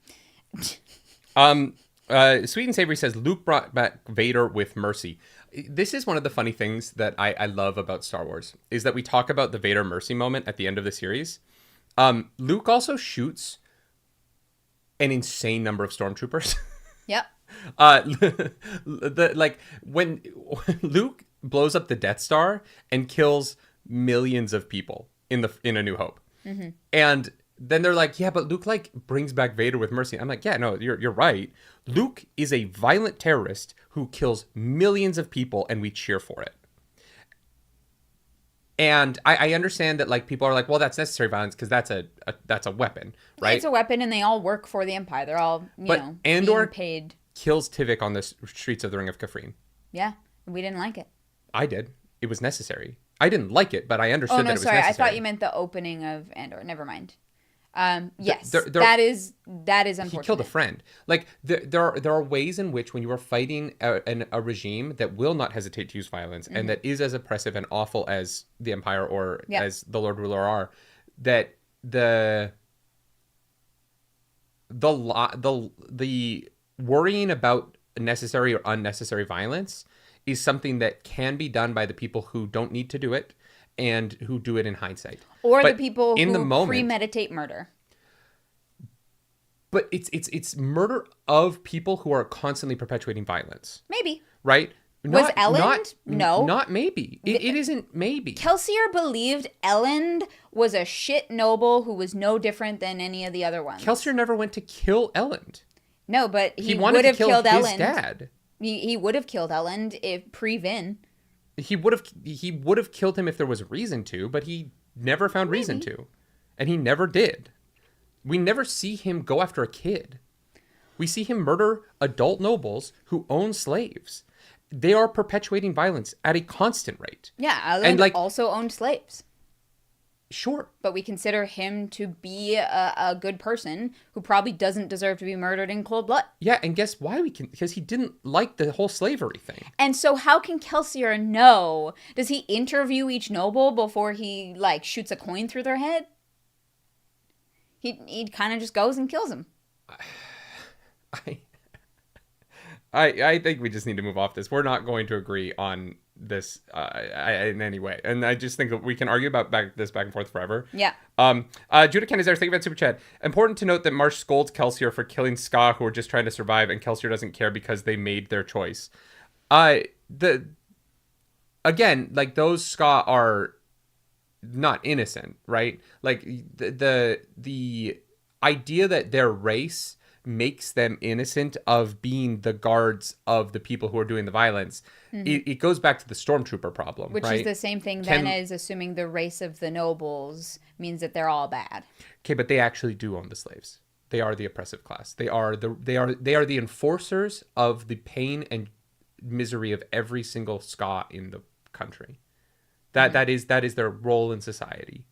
Sweet and Savory says, Luke brought back Vader with mercy. This is one of the funny things that I love about Star Wars, is that we talk about the Vader mercy moment at the end of the series. Luke also shoots an insane number of stormtroopers. Yep. When Luke blows up the Death Star and kills millions of people in A New Hope. Mm-hmm. And then they're like, yeah, but Luke brings back Vader with mercy. I'm like, yeah, no, you're right. Luke is a violent terrorist who kills millions of people, and we cheer for it. And I understand that people are like, well, that's necessary violence because that's a weapon, right? It's a weapon, and they all work for the Empire. They're all being paid. Kills Tivik on the streets of the Ring of Kafrene. Yeah, we didn't like it. I did. It was necessary. I didn't like it, but I understood that it was necessary. I thought you meant the opening of Andor. Never mind. Yes, that is unfortunate. He killed a friend. There are ways in which when you are fighting a regime that will not hesitate to use violence and that is as oppressive and awful as the Empire or as the Lord Ruler are, that the worrying about necessary or unnecessary violence is something that can be done by the people who don't need to do it and who do it in hindsight. Or the people who premeditate murder. But it's murder of people who are constantly perpetuating violence. Maybe. Right? Was Elend? No. Not maybe. It isn't maybe. Kelsier believed Elend was a shit noble who was no different than any of the other ones. Kelsier never went to kill Elend. No, but he would have killed Elend. His dad. He would have killed Elend if pre-Vin. He would have killed him if there was a reason to, but he never found reason to. And he never did. We never see him go after a kid. We see him murder adult nobles who own slaves. They are perpetuating violence at a constant rate. Yeah, Elend also owned slaves. Sure. But we consider him to be a good person who probably doesn't deserve to be murdered in cold blood. Yeah, and guess why because he didn't like the whole slavery thing. And so how can Kelsier know? Does he interview each noble before he shoots a coin through their head? He kind of just goes and kills them. I think we just need to move off this. We're not going to agree on this in any way, and I just think that we can argue about this back and forth forever. Yeah. Judah Ken is there. Thank you for that super chat. Important to note that Marsh scolds Kelsier for killing Ska, who are just trying to survive, and Kelsier doesn't care because they made their choice. Those Ska are not innocent, right? The idea that their race makes them innocent of being the guards of the people who are doing the violence. Mm-hmm. It goes back to the stormtrooper problem, which is the same thing as assuming the race of the nobles means that they're all bad. Okay, but they actually do own the slaves. They are the oppressive class. They are the enforcers of the pain and misery of every single Ska in the country. That is their role in society.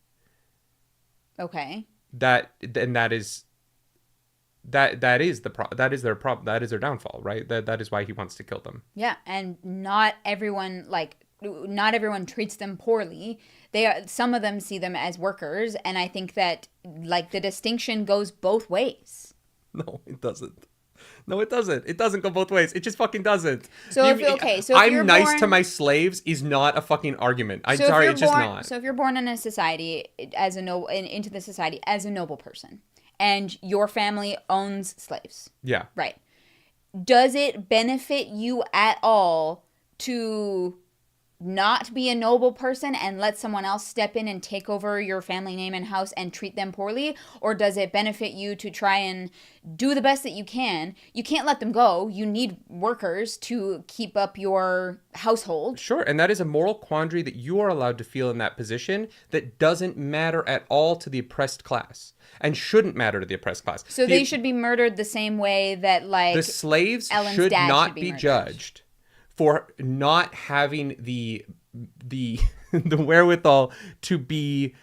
Okay. That is their downfall, right? That is why he wants to kill them. Yeah, and not everyone treats them poorly. Some of them see them as workers, and I think that like the distinction goes both ways. No, it doesn't. No, it doesn't. It doesn't go both ways. It just fucking doesn't. So if I'm nice to my slaves is not a fucking argument. I'm sorry, it's just not. So if you're born in a society into the society as a noble person, and your family owns slaves. Yeah. Right. Does it benefit you at all to not be a noble person and let someone else step in and take over your family name and house and treat them poorly? Or does it benefit you to try and do the best that you can? You can't let them go. You need workers to keep up your household. Sure, and that is a moral quandary that you are allowed to feel in that position that doesn't matter at all to the oppressed class and shouldn't matter to the oppressed class. So they should be murdered the same way that like the slaves Ellen's should dad not should be murdered. Judged for not having the the wherewithal to be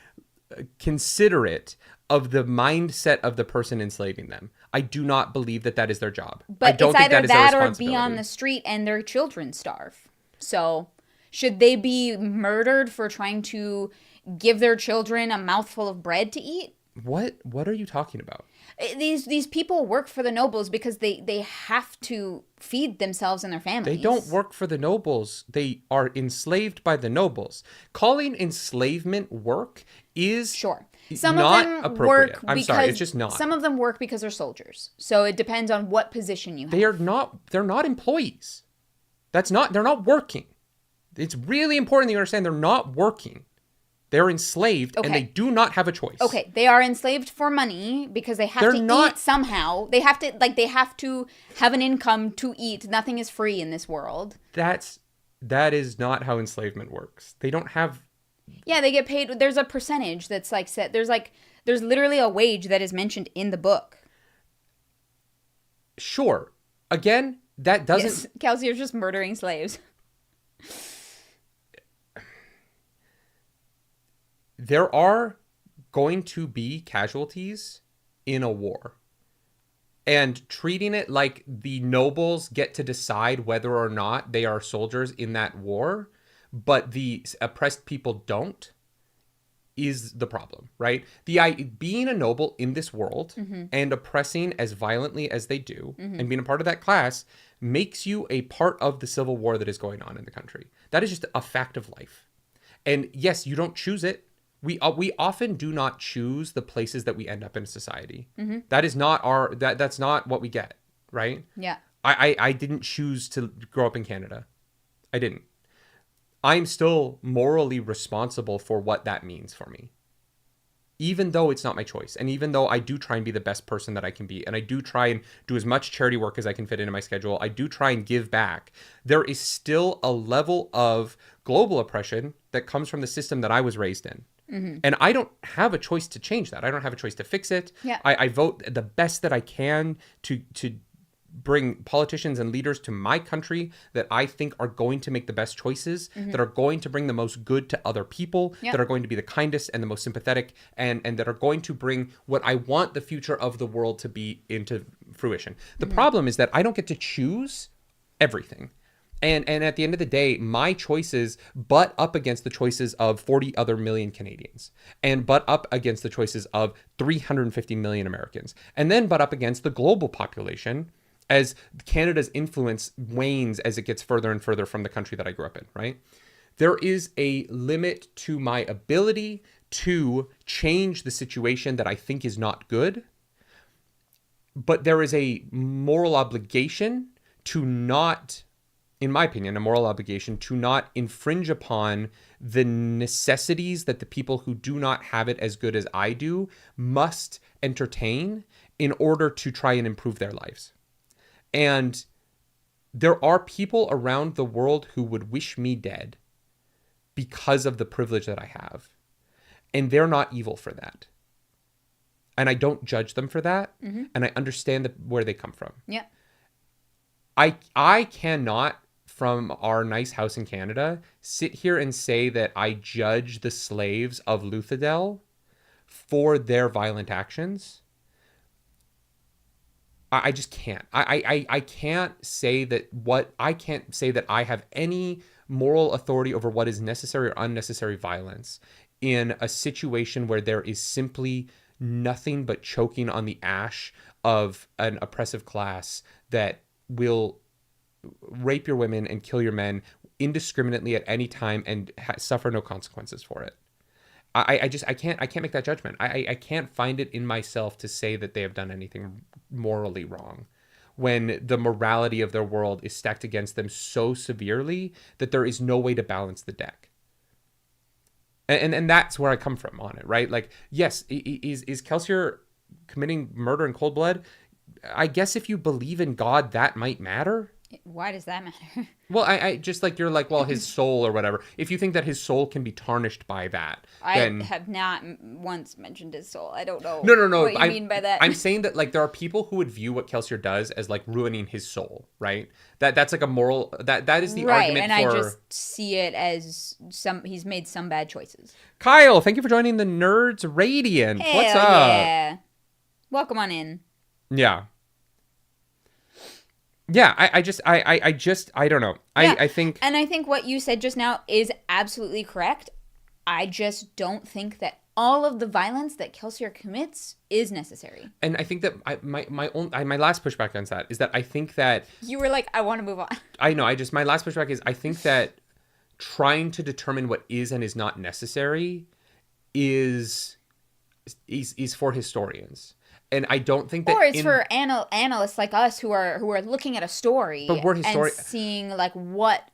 considerate of the mindset of the person enslaving them. I do not believe that is their job. But I don't it's think either that or be on the street and their children starve. So should they be murdered for trying to give their children a mouthful of bread to eat? What are you talking about? These people work for the nobles because they have to feed themselves and their families. They don't work for the nobles. They are enslaved by the nobles. Calling enslavement work is sure. Some not of them appropriate. I'm sorry, it's just not. Some of them work because they're soldiers. So it depends on what position you have. They're not employees. They're not working. It's really important that you understand they're not working. They're enslaved, and they do not have a choice. Okay, they are enslaved for money because they have eat somehow. They have to have an income to eat. Nothing is free in this world. That is not how enslavement works. They don't have. Yeah, they get paid. There's a percentage that's like set. There's literally a wage that is mentioned in the book. Sure. Again, that doesn't. Yes, Kelsier's just murdering slaves. There are going to be casualties in a war. And treating it like the nobles get to decide whether or not they are soldiers in that war, but the oppressed people don't, is the problem, right? Being a noble in this world and oppressing as violently as they do and being a part of that class makes you a part of the civil war that is going on in the country. That is just a fact of life. And yes, you don't choose it. We often do not choose the places that we end up in society. That is not that's not what we get, right? Yeah. I didn't choose to grow up in Canada. I didn't. I'm still morally responsible for what that means for me. Even though it's not my choice. And even though I do try and be the best person that I can be. And I do try and do as much charity work as I can fit into my schedule. I do try and give back. There is still a level of global oppression that comes from the system that I was raised in. And I don't have a choice to change that. I don't have a choice to fix it. Yeah. I vote the best that I can to bring politicians and leaders to my country that I think are going to make the best choices, that are going to bring the most good to other people, that are going to be the kindest and the most sympathetic, and that are going to bring what I want the future of the world to be into fruition. The problem is that I don't get to choose everything. And at the end of the day, my choices butt up against the choices of 40 other million Canadians, and butt up against the choices of 350 million Americans, and then butt up against the global population as Canada's influence wanes as it gets further and further from the country that I grew up in, right? There is a limit to my ability to change the situation that I think is not good, but there is a moral obligation to not, in my opinion, a moral obligation to not infringe upon the necessities that the people who do not have it as good as I do must entertain in order to try and improve their lives. And there are people around the world who would wish me dead because of the privilege that I have. And they're not evil for that. and I don't judge them for that, and I understand where they come from. Yeah. I cannot, from our nice house in Canada, sit here and say that I judge the slaves of Luthadel for their violent actions. I just can't. I can't say that I can't say that I have any moral authority over what is necessary or unnecessary violence in a situation where there is simply nothing but choking on the ash of an oppressive class that will rape your women and kill your men indiscriminately at any time and suffer no consequences for it. I can't make that judgment. I can't find it in myself to say that they have done anything morally wrong when the morality of their world is stacked against them so severely that there is no way to balance the deck. And that's where I come from on it, right? Like, yes, is Kelsier committing murder in cold blood? I guess if you believe in God, that might matter. Why does that matter? Well, I just like, you're like, well, his soul or whatever. If you think that his soul can be tarnished by that, then... I have not once mentioned his soul. I don't know No. what you mean by that. I'm saying that, like, there are people who would view what Kelsier does as, like, ruining his soul, right? That's like a moral... That is the argument and for... I just see it as he's made some bad choices. Kyle, thank you for joining the Nerds Radiant. Hell What's up? Yeah. Welcome on in. Yeah. Yeah, I don't know. Yeah. I think... And I think what you said just now is absolutely correct. I just don't think that all of the violence that Kelsier commits is necessary. And I think that my last pushback against that is that I think that... You were like, I want to move on. I know, my last pushback is I think that trying to determine what is and is not necessary is for historians. And I don't think that... Or it's for analysts like us who are looking at a story and seeing like what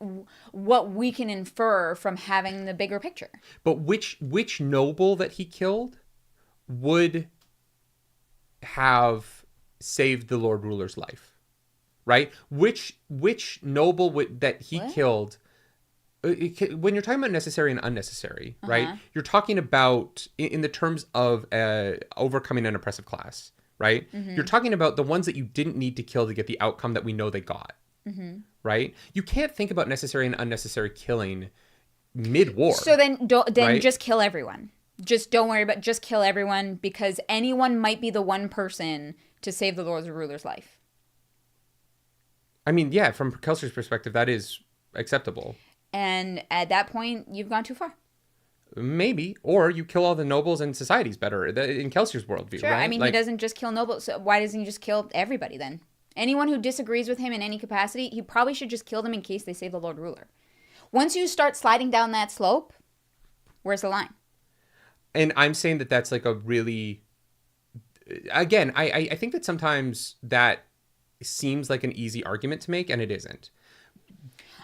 we can infer from having the bigger picture. But which noble that he killed would have saved the Lord Ruler's life, right? Which noble that he killed... When you're talking about necessary and unnecessary, right? You're talking about in the terms of overcoming an oppressive class, right? You're talking about the ones that you didn't need to kill to get the outcome that we know they got, right? You can't think about necessary and unnecessary killing mid-war. So then right? Just kill everyone. Just don't worry about just kill everyone because anyone might be the one person to save the Lord Ruler's life. I mean, yeah, from Kelsier's perspective, that is acceptable. And at that point, you've gone too far. Maybe. Or you kill all the nobles and society's better in Kelsier's worldview, sure. right? I mean, he doesn't just kill nobles. So why doesn't he just kill everybody then? Anyone who disagrees with him in any capacity, he probably should just kill them in case they save the Lord Ruler. Once you start sliding down that slope, where's the line? And I'm saying that that's like a really... Again, I think that sometimes that seems like an easy argument to make, and it isn't.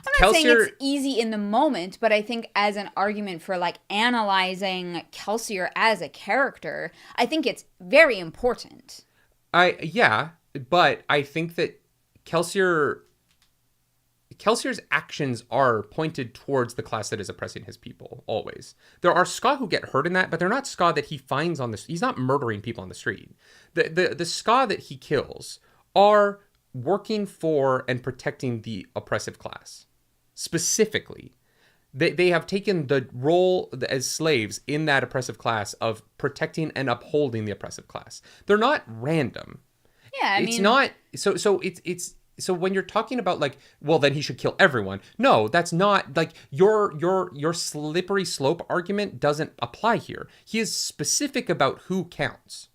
I'm not saying it's easy in the moment, but I think as an argument for like analyzing Kelsier as a character, I think it's very important. Yeah, but I think that Kelsier's actions are pointed towards the class that is oppressing his people, always. There are Ska who get hurt in that, but they're not Ska that he finds on the... He's not murdering people on the street. The Ska that he kills are working for and protecting the oppressive class. Specifically, they have taken the role as slaves in that oppressive class of protecting and upholding the oppressive class. They're not random. Yeah, it's not. So it's so when you're talking about like, well, then he should kill everyone. No, that's not like your slippery slope argument doesn't apply here. He is specific about who counts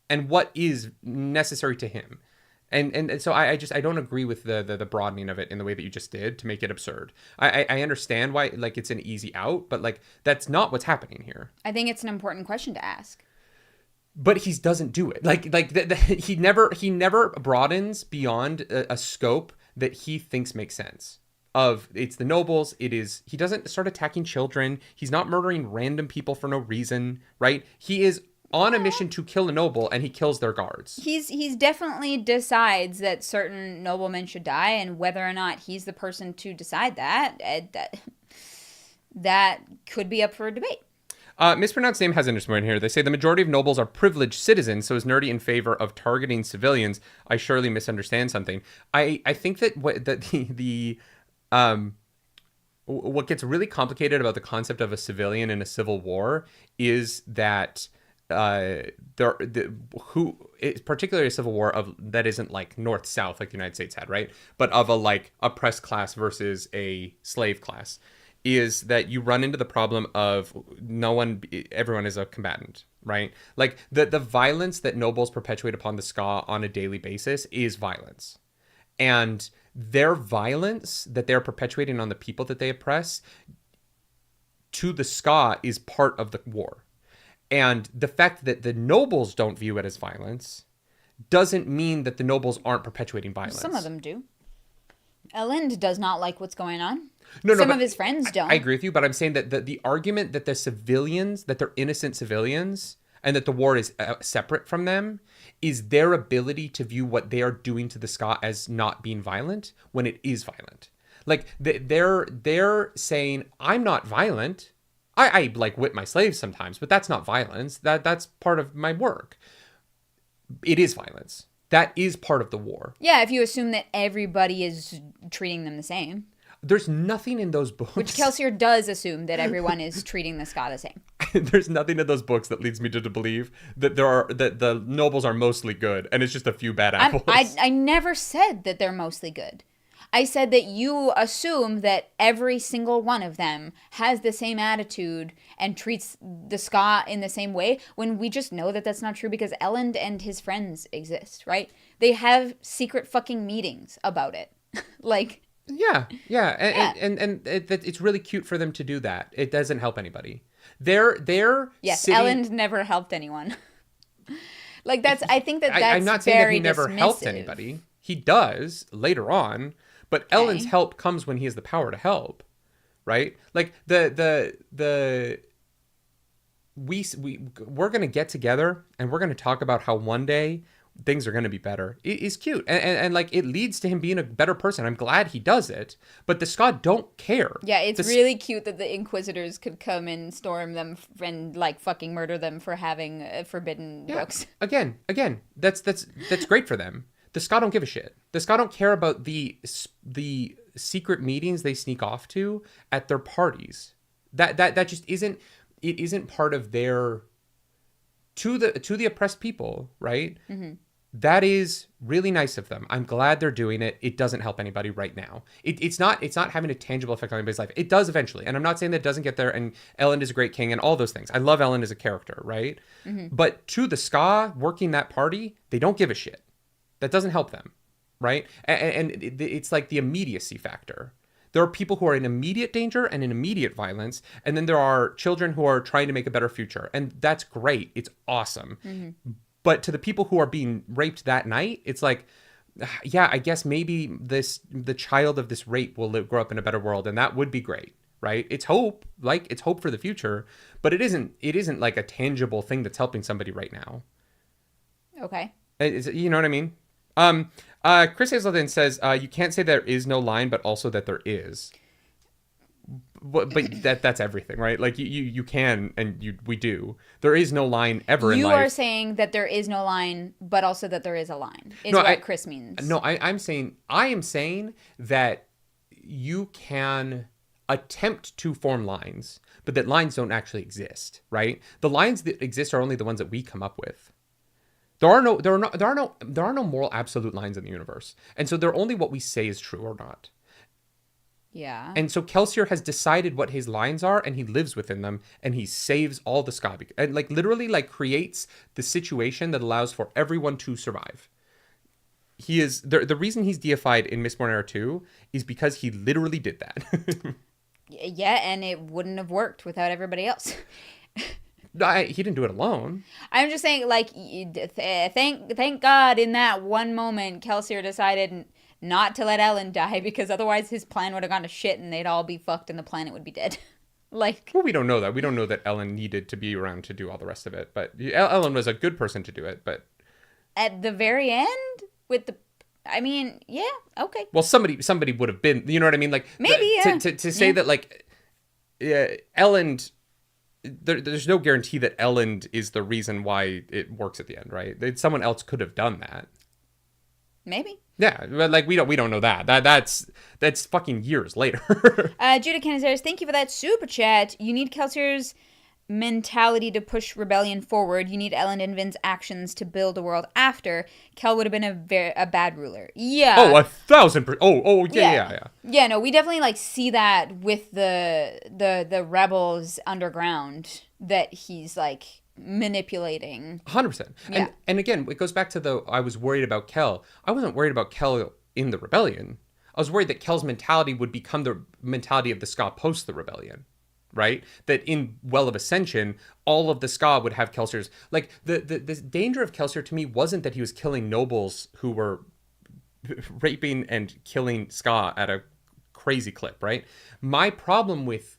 and what is necessary to him. And so I don't agree with the broadening of it in the way that you just did to make it absurd. I understand why like it's an easy out, but like that's not what's happening here. I think it's an important question to ask. But he doesn't do it. He never broadens beyond a scope that he thinks makes sense. It's the nobles. He doesn't start attacking children. He's not murdering random people for no reason, right? He is on a mission to kill a noble, and he kills their guards. He's definitely decides that certain noblemen should die, and whether or not he's the person to decide that could be up for debate. Mispronounced name has an interesting one here. They say the majority of nobles are privileged citizens, so is Nerdy in favor of targeting civilians? I surely misunderstand something. I think that what gets really complicated about the concept of a civilian in a civil war is that particularly a civil war that isn't like north-south like the United States had, right? But of a like oppressed class versus a slave class, is that you run into the problem of everyone is a combatant, right? Like the violence that nobles perpetuate upon the ska on a daily basis is violence. And their violence that they're perpetuating on the people that they oppress to the ska is part of the war. And the fact that the nobles don't view it as violence doesn't mean that the nobles aren't perpetuating violence. Some of them do. Elend does not like what's going on. No, Some of his friends don't. I agree with you, but I'm saying that the argument that the civilians, that they're innocent civilians, and that the war is separate from them, is their ability to view what they are doing to the ska as not being violent when it is violent. Like they're saying, I'm not violent. I like whip my slaves sometimes, but that's not violence. That's part of my work. It is violence. That is part of the war. Yeah, if you assume that everybody is treating them the same. There's nothing in those books. Which Kelsier does assume that everyone is treating the ska the same. There's nothing in those books that leads me to believe that that the nobles are mostly good and it's just a few bad apples. I never said that they're mostly good. I said that you assume that every single one of them has the same attitude and treats the ska in the same way, when we just know that that's not true because Elend and his friends exist, right? They have secret fucking meetings about it. Like... Yeah. And it's really cute for them to do that. It doesn't help anybody. Yes, sitting... Elend never helped anyone. Like I think that's I'm not saying that he never dismissive. helped anybody. He does later on, but okay. Elend's help comes when he has the power to help, right? Like we're gonna get together and we're gonna talk about how one day things are going to be better. It's cute. And like, it leads to him being a better person. I'm glad he does it. But the ska don't care. Yeah, it's really cute that the Inquisitors could come and storm them and like fucking murder them for having forbidden books. Again, that's great for them. The ska don't give a shit. The ska don't care about the secret meetings they sneak off to at their parties. That just isn't part of their to the oppressed people, right? Mm-hmm. That is really nice of them. I'm glad they're doing it. It doesn't help anybody right now. It's not having a tangible effect on anybody's life. It does eventually. And I'm not saying that it doesn't get there, and Elend is a great king and all those things. I love Elend as a character, right? Mm-hmm. But to the ska working that party, they don't give a shit. That doesn't help them, right? And it's like the immediacy factor. There are people who are in immediate danger and in immediate violence, and then there are children who are trying to make a better future. And that's great. It's awesome. Mm-hmm. But to the people who are being raped that night, it's like, yeah, I guess maybe the child of this rape will grow up in a better world, and that would be great, right? It's hope for the future, but it isn't like a tangible thing that's helping somebody right now. Okay. You know what I mean? Chris Hazelden says, you can't say there is no line, but also that there is. But that's everything, right? Like you can, and we do. There is no line ever in life. You are saying that there is no line, but also that there is a line, what Chris means. No, I am saying that you can attempt to form lines, but that lines don't actually exist, right? The lines that exist are only the ones that we come up with. There are no moral absolute lines in the universe. And so they're only what we say is true or not. Yeah. And so Kelsier has decided what his lines are, and he lives within them, and he saves all the ska, and like literally like creates the situation that allows for everyone to survive. He is the reason he's deified in Mistborn Era 2 is because he literally did that. Yeah, and it wouldn't have worked without everybody else. He didn't do it alone. I'm just saying, like, thank God in that one moment, Kelsier decided not to let Elend die, because otherwise his plan would have gone to shit and they'd all be fucked and the planet would be dead. Like, well, we don't know that. We don't know that Elend needed to be around to do all the rest of it. But Elend was a good person to do it. But at the very end, yeah, okay. Well, somebody would have been. You know what I mean? Like, maybe to say that, like, Elend. there's no guarantee that Elend is the reason why it works at the end, right? Someone else could have done that. Maybe. Yeah, but like we don't know that. That's fucking years later. Judah Canizares, thank you for that super chat. You need Kelsier's mentality to push rebellion forward. You need Elend and Vin's actions to build a world after. Kel would have been a bad ruler. Yeah. Oh, 1,000%. Yeah. Yeah, no, we definitely like see that with the rebels underground that he's like manipulating. 100%. Yeah. And again, it goes back to I was worried about Kel. I wasn't worried about Kel in the rebellion. I was worried that Kel's mentality would become the mentality of the Ska post the rebellion. Right? That in Well of Ascension, all of the Ska would have Kelsier's... Like, the danger of Kelsier to me wasn't that he was killing nobles who were raping and killing Ska at a crazy clip, right? My problem with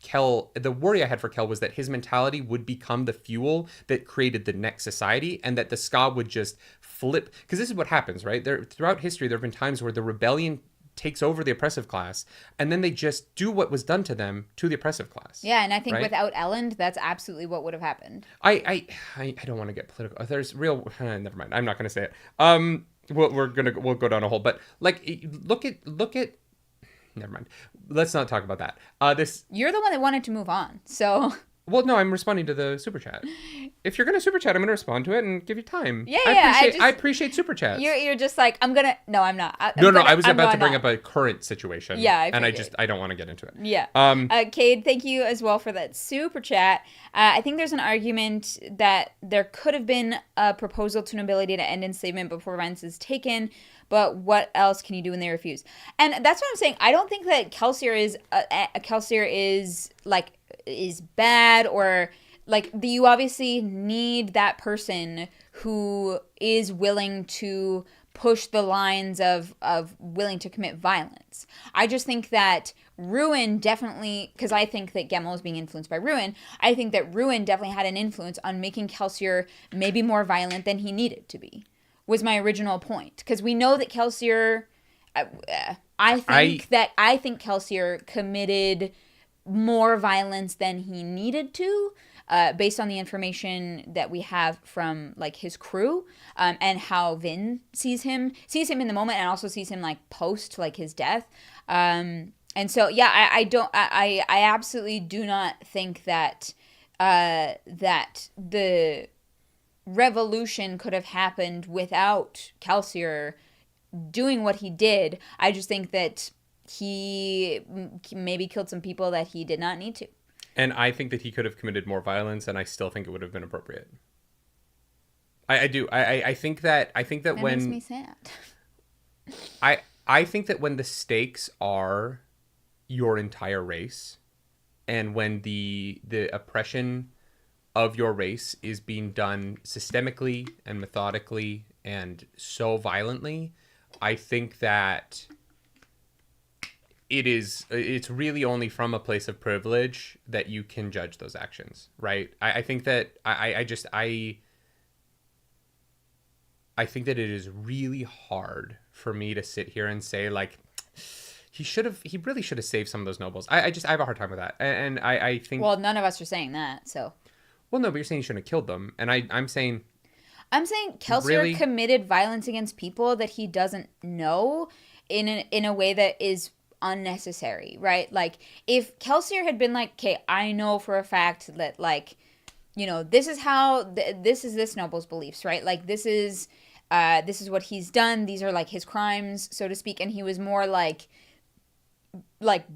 Kel, the worry I had for Kel was that his mentality would become the fuel that created the next society, and that the Ska would just flip. Because this is what happens, right? Throughout history, there have been times where the rebellion takes over the oppressive class, and then they just do what was done to them to the oppressive class. Yeah, and I think without Elend, that's absolutely what would have happened. I don't want to get political. There's real... never mind. I'm not going to say it. We'll go down a hole. But like, look at. Never mind. Let's not talk about that. You're the one that wanted to move on, so. Well, no, I'm responding to the super chat. If you're going to super chat, I'm going to respond to it and give you time. Yeah, I appreciate super chats. You're just like, I'm going to... No, I'm not. I was about to bring up a current situation. Yeah, I don't want to get into it. Yeah. Cade, thank you as well for that super chat. I think there's an argument that there could have been a proposal to nobility to end enslavement before violence is taken, but what else can you do when they refuse? And that's what I'm saying. I don't think that Kelsier is bad, or like you obviously need that person who is willing to push the lines of willing to commit violence. I just think that Ruin definitely, because I think that Gemmel is being influenced by Ruin, I think that Ruin definitely had an influence on making Kelsier maybe more violent than he needed to be, was my original point. Because we know that Kelsier, I think Kelsier committed more violence than he needed to, based on the information that we have from like his crew, and how Vin sees him in the moment, and also sees him like post like his death. And so yeah, I absolutely do not think that that the revolution could have happened without Kelsier doing what he did. I just think that he maybe killed some people that he did not need to. And I think that he could have committed more violence, and I still think it would have been appropriate. I do. I think that that when... makes me sad. I think that when the stakes are your entire race, and when the oppression of your race is being done systemically and methodically and so violently, I think that it's really only from a place of privilege that you can judge those actions, right? I think that I think that it is really hard for me to sit here and say like he really should have saved some of those nobles. I have a hard time with that, and I think, well, none of us are saying that, so. Well, no, but you're saying he shouldn't have killed them, and I'm saying Kelsier really committed violence against people that he doesn't know in a way that is unnecessary, right? Like, if Kelsier had been like, okay, I know for a fact that, like, you know, this is how this is this noble's beliefs, right? Like, this is what he's done, these are like his crimes, so to speak, and he was more like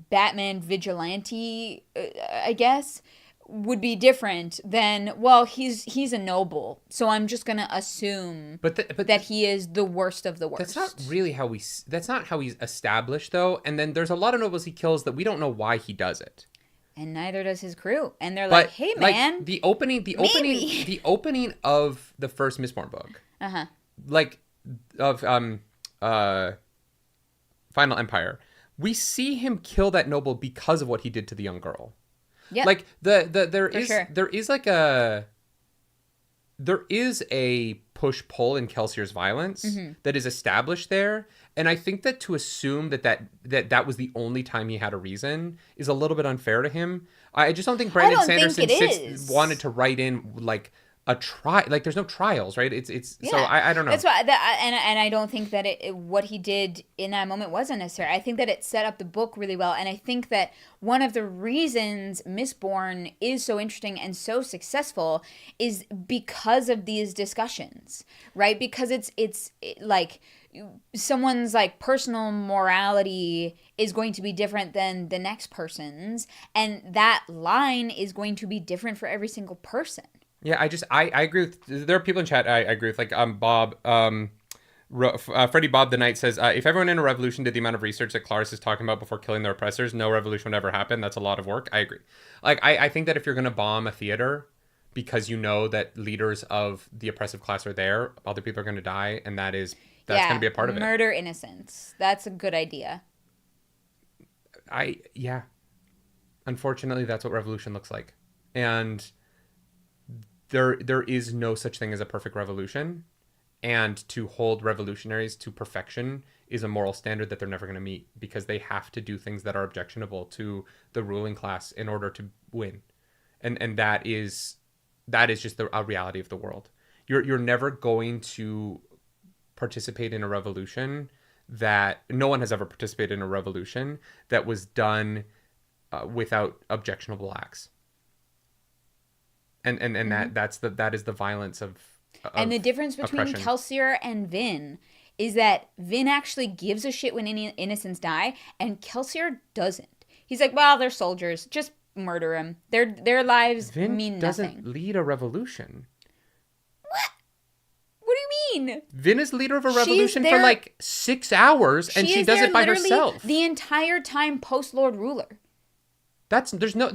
Batman vigilante, I guess, would be different than, well, he's a noble, so I'm just gonna assume that he is the worst of the worst. That's not really that's not how he's established, though. And then there's a lot of nobles he kills that we don't know why he does it, and neither does his crew. And they're like, hey man, like, the opening of the first Mistborn book, like of Final Empire, we see him kill that noble because of what he did to the young girl. Yeah. Like there is like there is a push-pull in Kelsier's violence that is established there. And I think that to assume that was the only time he had a reason is a little bit unfair to him. I just don't think Brandon Sanderson wanted to write in like a trial. Like there's no trials, right? So I don't know. That's why and I don't think that what he did in that moment wasn't necessary. I think that it set up the book really well, and I think that one of the reasons Mistborn is so interesting and so successful is because of these discussions, right? Because it's like someone's like personal morality is going to be different than the next person's, and that line is going to be different for every single person. Yeah, I agree with, there are people in chat I agree with, like Bob, Freddie Bob the Knight says, if everyone in a revolution did the amount of research that Clarice is talking about before killing their oppressors, no revolution would ever happen. That's a lot of work. I agree. Like, I think that if you're going to bomb a theater because you know that leaders of the oppressive class are there, other people are going to die, and that's going to be a part of it. Murder innocents. That's a good idea. Unfortunately, that's what revolution looks like. And there is no such thing as a perfect revolution. And to hold revolutionaries to perfection is a moral standard that they're never going to meet, because they have to do things that are objectionable to the ruling class in order to win. And that is just a reality of the world. You're never going to participate in a revolution that no one has ever participated in a revolution that was done without objectionable acts. And that is the violence of and the difference between oppression. Kelsier and Vin is that Vin actually gives a shit when any innocents die, and Kelsier doesn't. He's like, well, they're soldiers, just murder them. Their lives mean nothing. Vin doesn't lead a revolution. What do you mean? Vin is leader of a revolution for like 6 hours, and she does it by herself. The entire time post Lord Ruler. There's no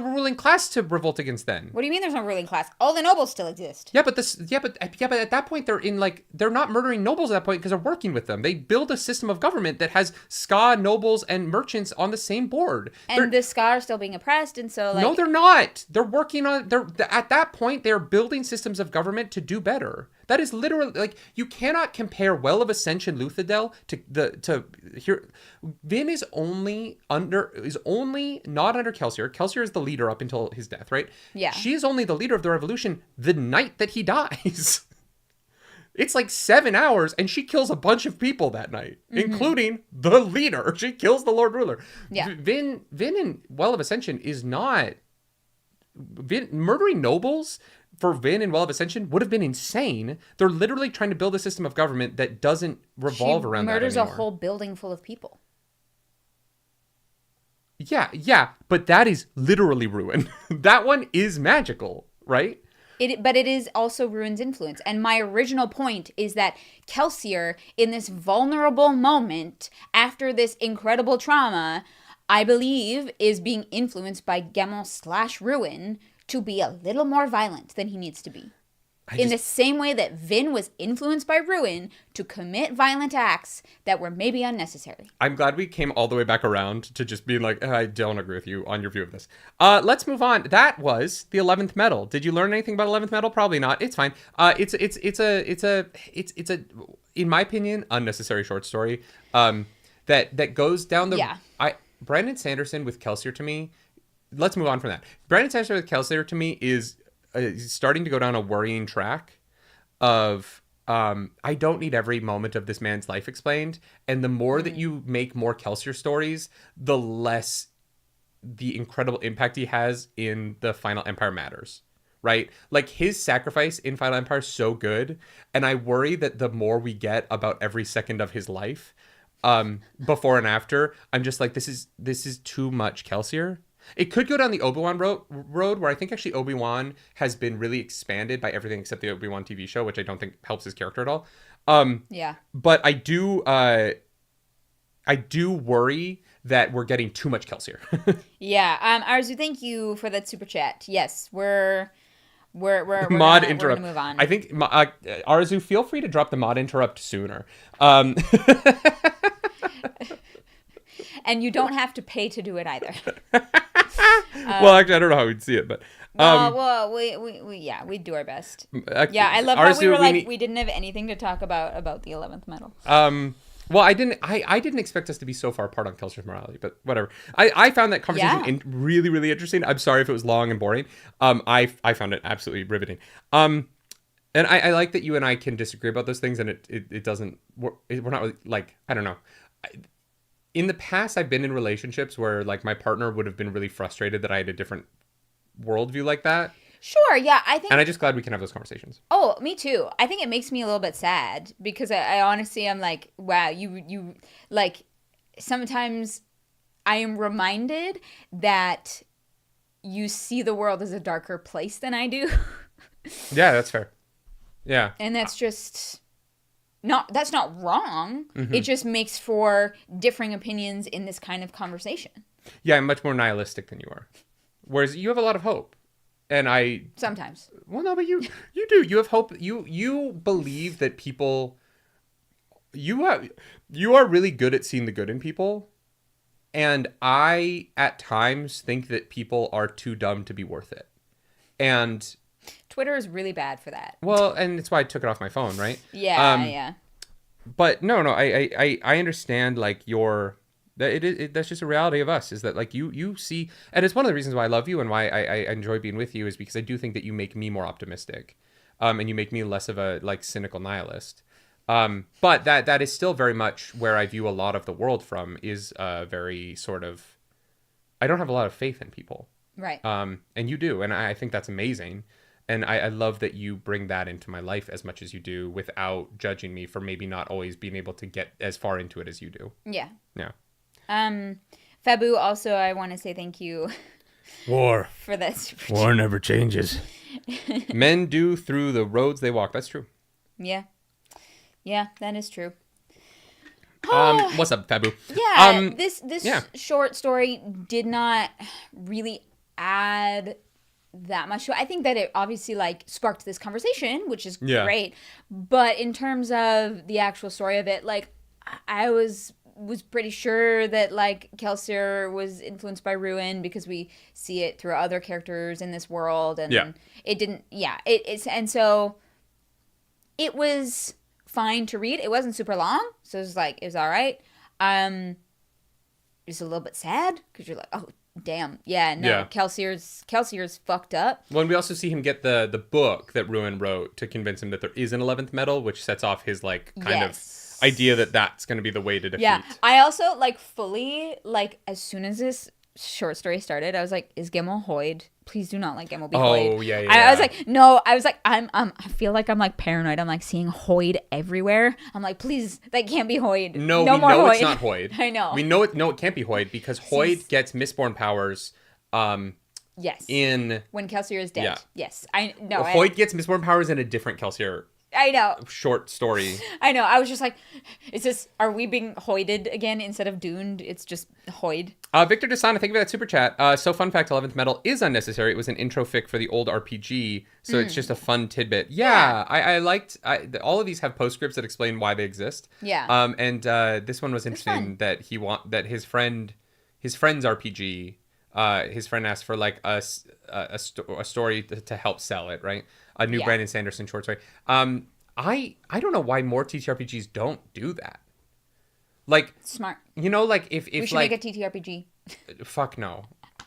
ruling class to revolt against then. What do you mean there's no ruling class? All the nobles still exist. But at that point they're not murdering nobles at that point because they're working with them. They build a system of government that has ska nobles and merchants on the same board. And the ska are still being oppressed, and so like... No, they're not. They're working on at that point they're building systems of government to do better. That is literally, like, you cannot compare Well of Ascension Luthadel to here. Vin is only not under Kelsier. Kelsier is the leader up until his death, right? Yeah. She is only the leader of the revolution the night that he dies. It's like 7 hours, and she kills a bunch of people that night, including the leader. She kills the Lord Ruler. Yeah. Vin in Well of Ascension is not... murdering nobles for Vin and Well of Ascension would have been insane. They're literally trying to build a system of government that doesn't revolve around that anymore. She murders a whole building full of people. Yeah, but that is literally ruin. That one is magical, right? But it is also Ruin's influence. And my original point is that Kelsier, in this vulnerable moment, after this incredible trauma, I believe is being influenced by Gemmel/Ruin to be a little more violent than he needs to be. In the same way that Vin was influenced by Ruin to commit violent acts that were maybe unnecessary. I'm glad we came all the way back around to just being like, I don't agree with you on your view of this. Let's move on. That was the 11th Metal. Did you learn anything about 11th Metal? Probably not. It's fine. It's a in my opinion, unnecessary short story. That goes down the... Yeah. Brandon Sanderson with Kelsier to me... Let's move on from that. Brandon Sanderson with Kelsier to me is starting to go down a worrying track of I don't need every moment of this man's life explained. And the more that you make more Kelsier stories, the less the incredible impact he has in the Final Empire matters. Right? Like, his sacrifice in Final Empire is so good. And I worry that the more we get about every second of his life, before and after, I'm just like, this is too much Kelsier. It could go down the Obi-Wan road, where I think actually Obi-Wan has been really expanded by everything except the Obi-Wan TV show, which I don't think helps his character at all. Yeah. But I do worry that we're getting too much Kelsier. Yeah. Arzu, thank you for that super chat. Yes, we're mod gonna, interrupt. We're gonna move on. I think Arzu, feel free to drop the mod interrupt sooner. And you don't have to pay to do it either. Well, actually, I don't know how we'd see it, but Well, we do our best. Yeah, I love how we were like, we didn't have anything to talk about the 11th Metal. Well, I didn't expect us to be so far apart on Kelsier's morality, but whatever. I found that conversation really, really interesting. I'm sorry if it was long and boring. I found it absolutely riveting. And I like that you and I can disagree about those things, and it doesn't, we're not really, like, I don't know. In the past, I've been in relationships where, like, my partner would have been really frustrated that I had a different worldview like that. Sure, yeah, I think... And I'm just glad we can have those conversations. Oh, me too. I think it makes me a little bit sad, because I honestly am like, wow, you like, sometimes I am reminded that you see the world as a darker place than I do. Yeah, that's fair. Yeah. And that's just... that's not wrong. Mm-hmm. It just makes for differing opinions in this kind of conversation. Yeah, I'm much more nihilistic than you are. Whereas you have a lot of hope. And I... Sometimes. Well, no, but you do. You have hope. You believe that people... You are really good at seeing the good in people. And I, at times, think that people are too dumb to be worth it. And... Twitter is really bad for that. Well, and it's why I took it off my phone, right? Yeah. But no, I understand, like, that's just a reality of us, is that, like, you see, and it's one of the reasons why I love you and why I enjoy being with you, is because I do think that you make me more optimistic, and you make me less of a, like, cynical nihilist. But that is still very much where I view a lot of the world from, is very sort of, I don't have a lot of faith in people. Right. And you do, and I think that's amazing. And I love that you bring that into my life as much as you do, without judging me for maybe not always being able to get as far into it as you do. Yeah. Yeah. Fabu, also, I want to say thank you. War. For that. War never changes. Men do through the roads they walk. That's true. Yeah. Yeah, that is true. What's up, Fabu? Yeah, this short story did not really add that much to it. I think that it obviously, like, sparked this conversation, which is great. But in terms of the actual story of it, like, I was pretty sure that, like, Kelsier was influenced by Ruin, because we see it through other characters in this world, and it didn't. Yeah, and so it was fine to read. It wasn't super long, so it was all right. It's a little bit sad, because you're like, oh, damn. Yeah, no, yeah. Kelsier's fucked up. Well, and we also see him get the book that Ruin wrote to convince him that there is an 11th Metal, which sets off his, like, kind of idea that that's going to be the way to defeat. Yeah, I also, like, fully, like, as soon as this short story started, I was like, is Gemmel Hoid? Please do not let Gemmel be Hoid. Oh, yeah. I was like, no. I was like, I feel like I'm, like, paranoid. I'm, like, seeing Hoid everywhere. I'm like, please, that can't be Hoid. No, we know Hoid. It's not Hoid. I know. We know it. No, it can't be Hoid, because Hoid gets Mistborn powers. Yes. When Kelsier is dead. Yeah. Yes. I know. Hoid gets Mistborn powers in a different Kelsier. I know. Short story. I know. I was just like, are we being Hoided again instead of Duned? It's just Hoid. Victor Desana, thank you for that super chat. So fun fact, 11th Metal is unnecessary. It was an intro fic for the old RPG, so it's just a fun tidbit. Yeah. I liked, all of these have postscripts that explain why they exist. Yeah. And this one was interesting that his friend's RPG, his friend asked for, like, a story to help sell it, right? A new Brandon Sanderson short story. I don't know why more TTRPGs don't do that. Like, smart. You know, like, if we should like, make a TTRPG. Fuck no.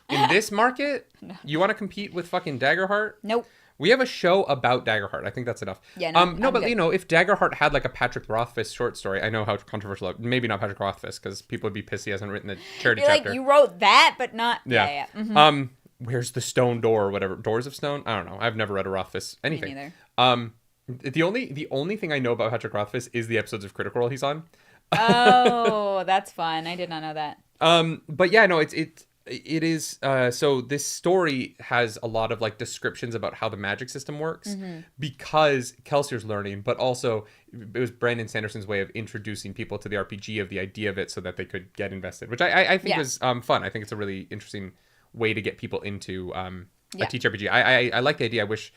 In this market, no. You want to compete with fucking Daggerheart? Nope. We have a show about Daggerheart. I think that's enough. Yeah. No, but good. You know, if Daggerheart had, like, a Patrick Rothfuss short story, I know how controversial. Maybe not Patrick Rothfuss, because people would be pissed he hasn't written the charity chapter. Like, you wrote that, but not. Yeah. Mm-hmm. Where's the stone door or whatever? Doors of Stone? I don't know. I've never read a Rothfuss anything. Me neither. The only thing I know about Patrick Rothfuss is the episodes of Critical Role he's on. Oh, that's fun. I did not know that. But yeah, no, it is. So this story has a lot of, like, descriptions about how the magic system works, because Kelsier's learning, but also it was Brandon Sanderson's way of introducing people to the RPG, of the idea of it, so that they could get invested, which I think was fun. I think it's a really interesting way to get people into a TTRPG. I like the idea. I wish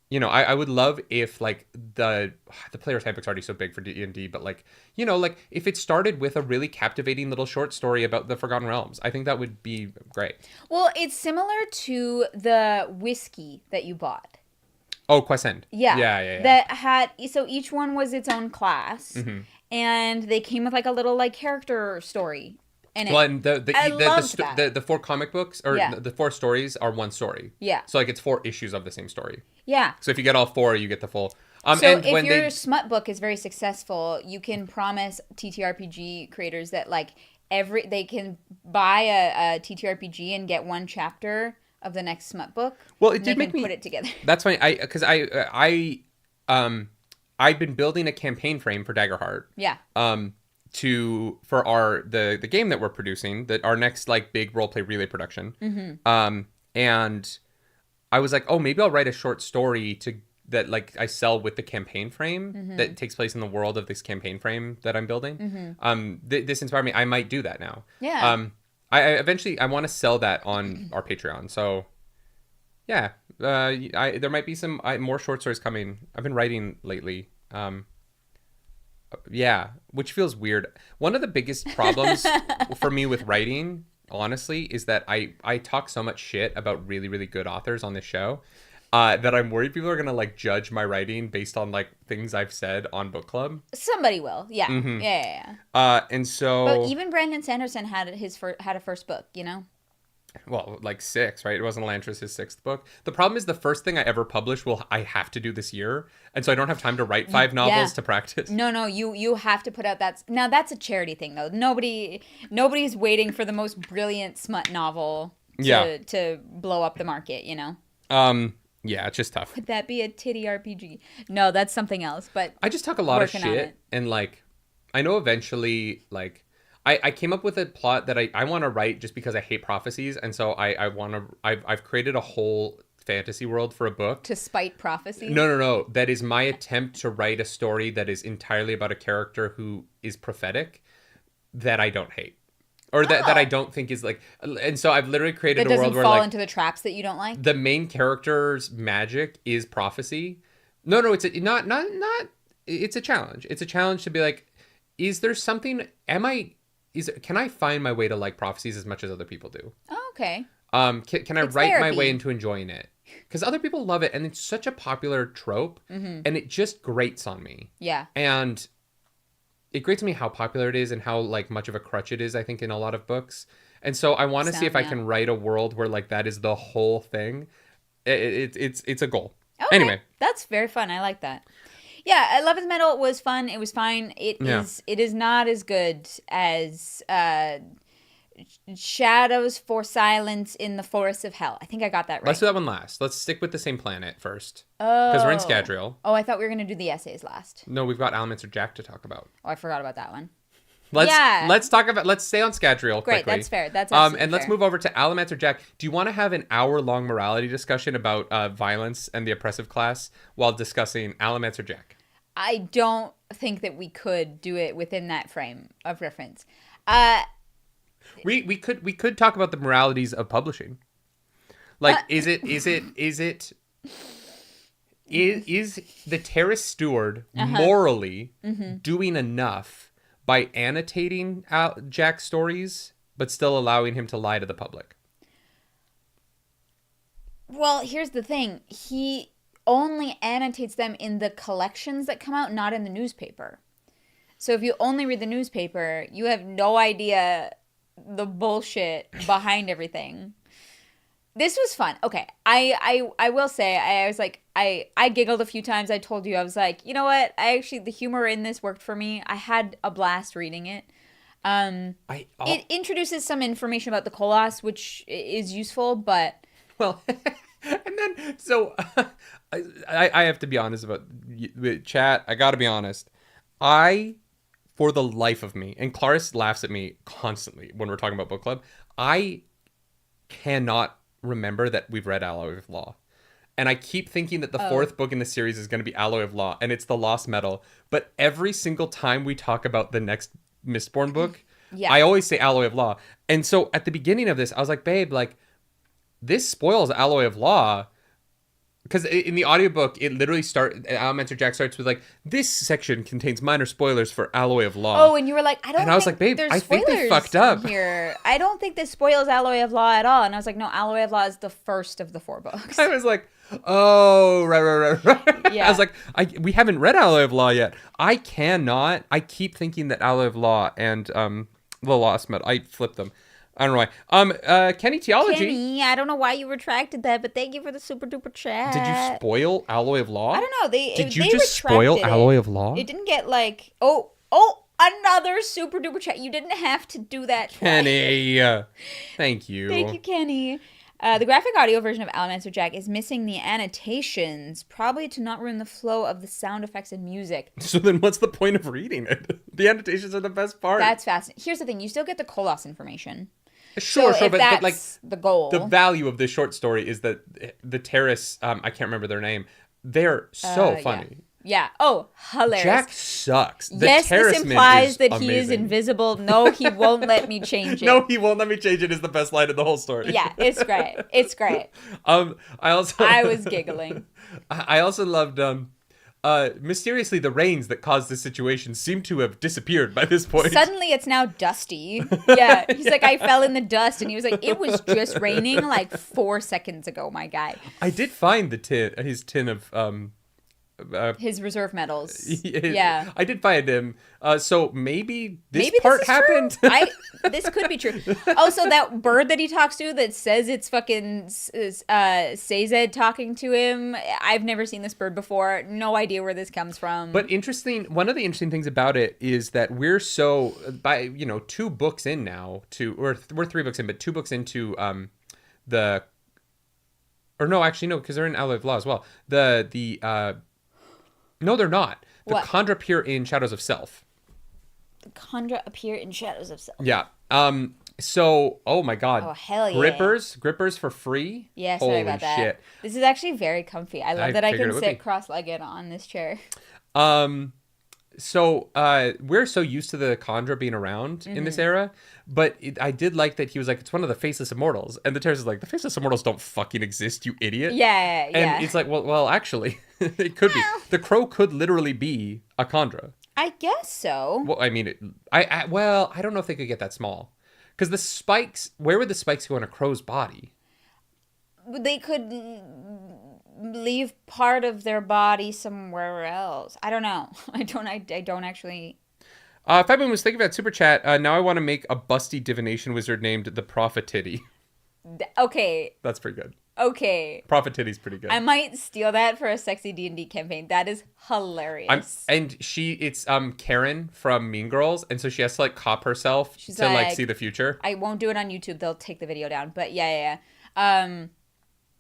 you know, I would love if like the player's handbook's already so big for D&D, but like, you know, like if it started with a really captivating little short story about the Forgotten Realms, I think that would be great. Well, it's similar to the whiskey that you bought. Oh, Quest End. Yeah. That had, so each one was its own class, and they came with like a little like character story. And well, and the 4 comic books or Yeah. the 4 stories are one story. Yeah. So like it's 4 issues of the same story. Yeah. So if you get all 4, you get the full. So and if when your smut book is very successful, you can promise TTRPG creators that like they can buy a TTRPG and get 1 chapter of the next smut book. Well, it did make me put it together. That's funny. I've been building a campaign frame for Daggerheart. Yeah. For the game that we're producing, that our next like big roleplay relay production. And I was like, oh, maybe I'll write a short story that like I sell with the campaign frame that takes place in the world of this campaign frame that I'm building. This inspired me. I might do that now. Yeah. I eventually I want to sell that on our Patreon. So yeah, there might be some more short stories coming. I've been writing lately. Yeah, which feels weird. One of the biggest problems for me with writing, honestly, is that I talk so much shit about really, really good authors on this show that I'm worried people are going to like judge my writing based on like things I've said on book club. Somebody will. Yeah. Yeah. And so... But even Brandon Sanderson had a first book, you know? Well, like 6, right? It wasn't Elantris, his 6th book. The problem is the first thing I ever publish I have to do this year. And so I don't have time to write 5 novels to practice. No, you have to put out now that's a charity thing though. Nobody's waiting for the most brilliant smut novel to blow up the market, you know? Yeah, it's just tough. Would that be a titty RPG? No, that's something else, but I just talk a lot of shit and like I know eventually like I came up with a plot that I want to write just because I hate prophecies, and so I've created a whole fantasy world for a book. To spite prophecies? No. That is my attempt to write a story that is entirely about a character who is prophetic that I don't hate. Or that I don't think is like... And so I've literally created a world where like... That doesn't fall into the traps that you don't like? The main character's magic is prophecy. No, it's not... It's a challenge. It's a challenge to be like, is there something... Can I find my way to like prophecies as much as other people do? Oh, okay. Can I write my way into enjoying it? Because other people love it, and it's such a popular trope, and it just grates on me. Yeah. And it grates on me how popular it is and how like much of a crutch it is, I think, in a lot of books. And so I want to see if I can write a world where like that is the whole thing. It's a goal. Okay. Anyway. That's very fun. I like that. Yeah, Eleventh Metal was fun. It was fine. It is not as good as Shadows for Silence in the Forests of Hell. I think I got that right. Let's do that one last. Let's stick with the same planet first. Oh. Because we're in Scadrial. Oh, I thought we were going to do the essays last. No, we've got Allomancer Jak to talk about. Oh, I forgot about that one. Let's stay on Scadrial quickly. Great, that's fair. That's absolutely and let's move over to Allomancer Jak. Do you want to have an hour-long morality discussion about violence and the oppressive class while discussing Allomancer Jak? I don't think that we could do it within that frame of reference. We could talk about the moralities of publishing. Like, is the Terrace Steward morally doing enough by annotating Jack's stories, but still allowing him to lie to the public? Well, here's the thing. He only annotates them in the collections that come out, not in the newspaper. So if you only read the newspaper, you have no idea the bullshit behind everything. This was fun. Okay, I will say, I was like, I giggled a few times. I told you, I was like, you know what? The humor in this worked for me. I had a blast reading it. It introduces some information about the Koloss, which is useful, but... Well, and then, so, I have to be honest about chat. I gotta be honest. For the life of me, and Clarice laughs at me constantly when we're talking about book club, I cannot remember that we've read Alloy of Law. And I keep thinking that the 4th book in the series is going to be Alloy of Law, and it's the Lost Metal. But every single time we talk about the next Mistborn book, I always say Alloy of Law. And so at the beginning of this, I was like, babe, like, this spoils Alloy of Law, because in the audiobook, it literally Allomancer Jak starts with like, this section contains minor spoilers for Alloy of Law. Oh, and you were like, I was like, babe, I think they fucked up here. I don't think this spoils Alloy of Law at all. And I was like, no, Alloy of Law is the first of the 4 books. I was like, oh, right. Yeah. I was like, we haven't read Alloy of Law yet. I keep thinking that Alloy of Law and The Lost Metal, I flipped them. I don't know why. Kenny Theology. Kenny, I don't know why you retracted that, but thank you for the super duper chat. Did you spoil Alloy of Law? I don't know. Did you just spoil Alloy of Law? It didn't get like, another super duper chat. You didn't have to do that. Kenny. Thank you. Thank you, Kenny. The graphic audio version of Allomancer Jak is missing the annotations, probably to not ruin the flow of the sound effects and music. So then what's the point of reading it? The annotations are the best part. That's fascinating. Here's the thing. You still get the Kolos information. Sure, but that's like the goal. The value of this short story is that the terrorists, I can't remember their name, they're so funny. Yeah. Oh, hilarious. Jak sucks. Yes, this implies that he is invisible. No, he won't let me change it. No, he won't let me change it is the best line of the whole story. Yeah, it's great. It's great. I was giggling. I also loved mysteriously the rains that caused this situation seem to have disappeared by this point. Suddenly it's now dusty. Yeah. He's like, I fell in the dust, and he was like, it was just raining like 4 seconds ago, my guy. I did find his tin of his reserve metals. Yeah. I did find him. So maybe this part happened. This could be true. Also, that bird that he talks to that says it's fucking Sazed talking to him. I've never seen this bird before. No idea where this comes from. But one of the interesting things about it is that we're so, by 2 books in now we're 3 books in, but 2 books into because they're in Alloy of Law as well. No, they're not. The Khandra appear in Shadows of Self. The Khandra appear in Shadows of Self. Yeah. So, oh my God. Oh, hell yeah. Grippers for free? Yeah, sorry about that. Shit. This is actually very comfy. I love that I can sit cross-legged on this chair. So we're so used to the Khandra being around in this era, but I did like that he was like, it's one of the faceless immortals, and the Terrace is like, the faceless immortals don't fucking exist, you idiot. Yeah. And it's like, well, actually, it could be. The crow could literally be a Khandra. I guess so. Well, I mean, I don't know if they could get that small, because the spikes. Where would the spikes go in a crow's body? They could leave part of their body somewhere else. I don't know. I don't actually. Fabian was thinking about Super Chat. Now I want to make a busty divination wizard named the Prophet Titty. Okay. That's pretty good. Okay. Prophet Titty's pretty good. I might steal that for a sexy D&D campaign. That is hilarious. It's Karen from Mean Girls, and so she has to like cop herself to like see the future. I won't do it on YouTube. They'll take the video down. But yeah. Oh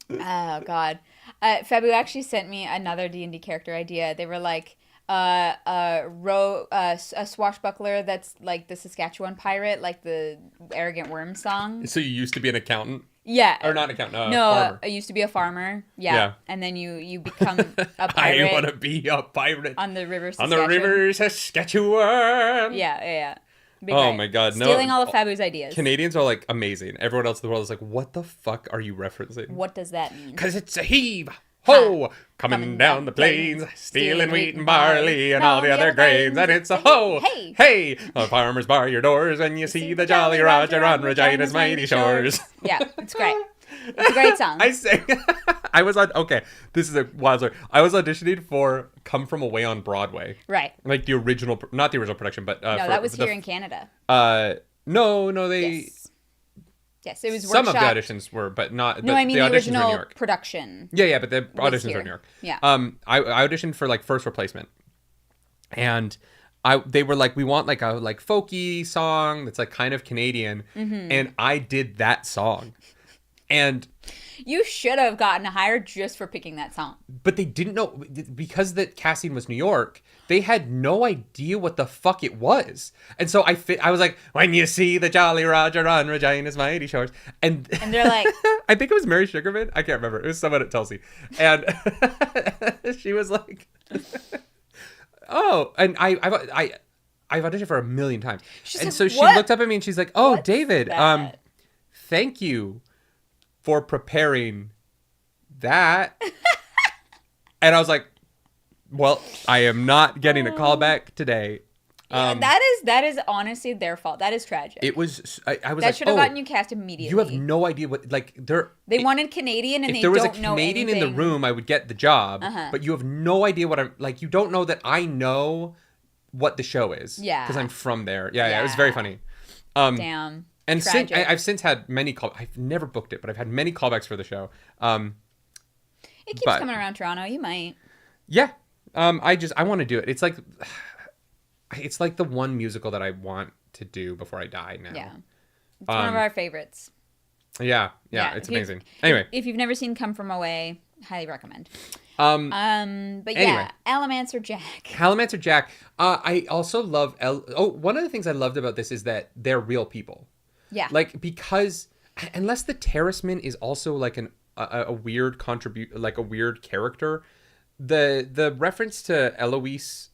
God. Fabu actually sent me another D&D character idea. They were like a swashbuckler that's like the Saskatchewan pirate, like the Arrogant Worm song. So you used to be an accountant? Yeah. Or not an accountant, no, farmer. I used to be a farmer. Yeah. And then you become a pirate. I want to be a pirate. On the river Saskatchewan. On the river Saskatchewan. Yeah. Big oh my God, no. Stealing all of Fabu's ideas. Canadians are like amazing. Everyone else in the world is like, what the fuck are you referencing? What does that mean? Because it's a heave. Ho! Coming down the plains, stealing wheat and barley and all the other grains. And it's a ho! Hey! A farmer's bar your doors and you see the Jolly Roger on Regina's mighty shores. Yeah, it's great. It's a great song. This is a wild story. I was auditioning for Come From Away on Broadway. Right. Like the original, not the original production, but... no, that was here in Canada. No, they... Yes, it was some workshop. of the auditions were, but not. No, I mean the original New York. production. Yeah, but the auditions were in New York. Yeah. I auditioned for like first replacement, and they were like, we want like a folky song that's like kind of Canadian, and I did that song, and you should have gotten hired just for picking that song. But they didn't know because the casting was New York. They had no idea what the fuck it was. And so I was like, when you see the Jolly Roger on Regina's mighty shores. And they're like... I think it was Mary Sugarman. I can't remember. It was someone at Telsey. And she was like... oh, and I've auditioned for 1 million times. So she looked up at me and she's like, oh, what's David, thank you for preparing that. And I was like, well, I am not getting a callback today. Yeah, that is honestly their fault. That is tragic. It was. I was that like, should have gotten you cast immediately. You have no idea what They wanted Canadian, and if they there was don't a know Canadian anything. in the room, I would get the job. But you have no idea what I'm like. You don't know that I know what the show is. Yeah, because I'm from there. Yeah. It was very funny. Damn. And I've since had many I've never booked it, but I've had many callbacks for the show. It keeps coming around Toronto. You might. Yeah. I want to do it. It's like the one musical that I want to do before I die now. Yeah. It's one of our favorites. Yeah, it's amazing. Anyway. If you've never seen Come From Away, highly recommend. But anyway. yeah, Allomancer Jak. Allomancer Jak. I also love one of the things I loved about this is that they're real people. Yeah. Like, because unless the Terraceman is also like a weird like a weird character, the reference to Eloise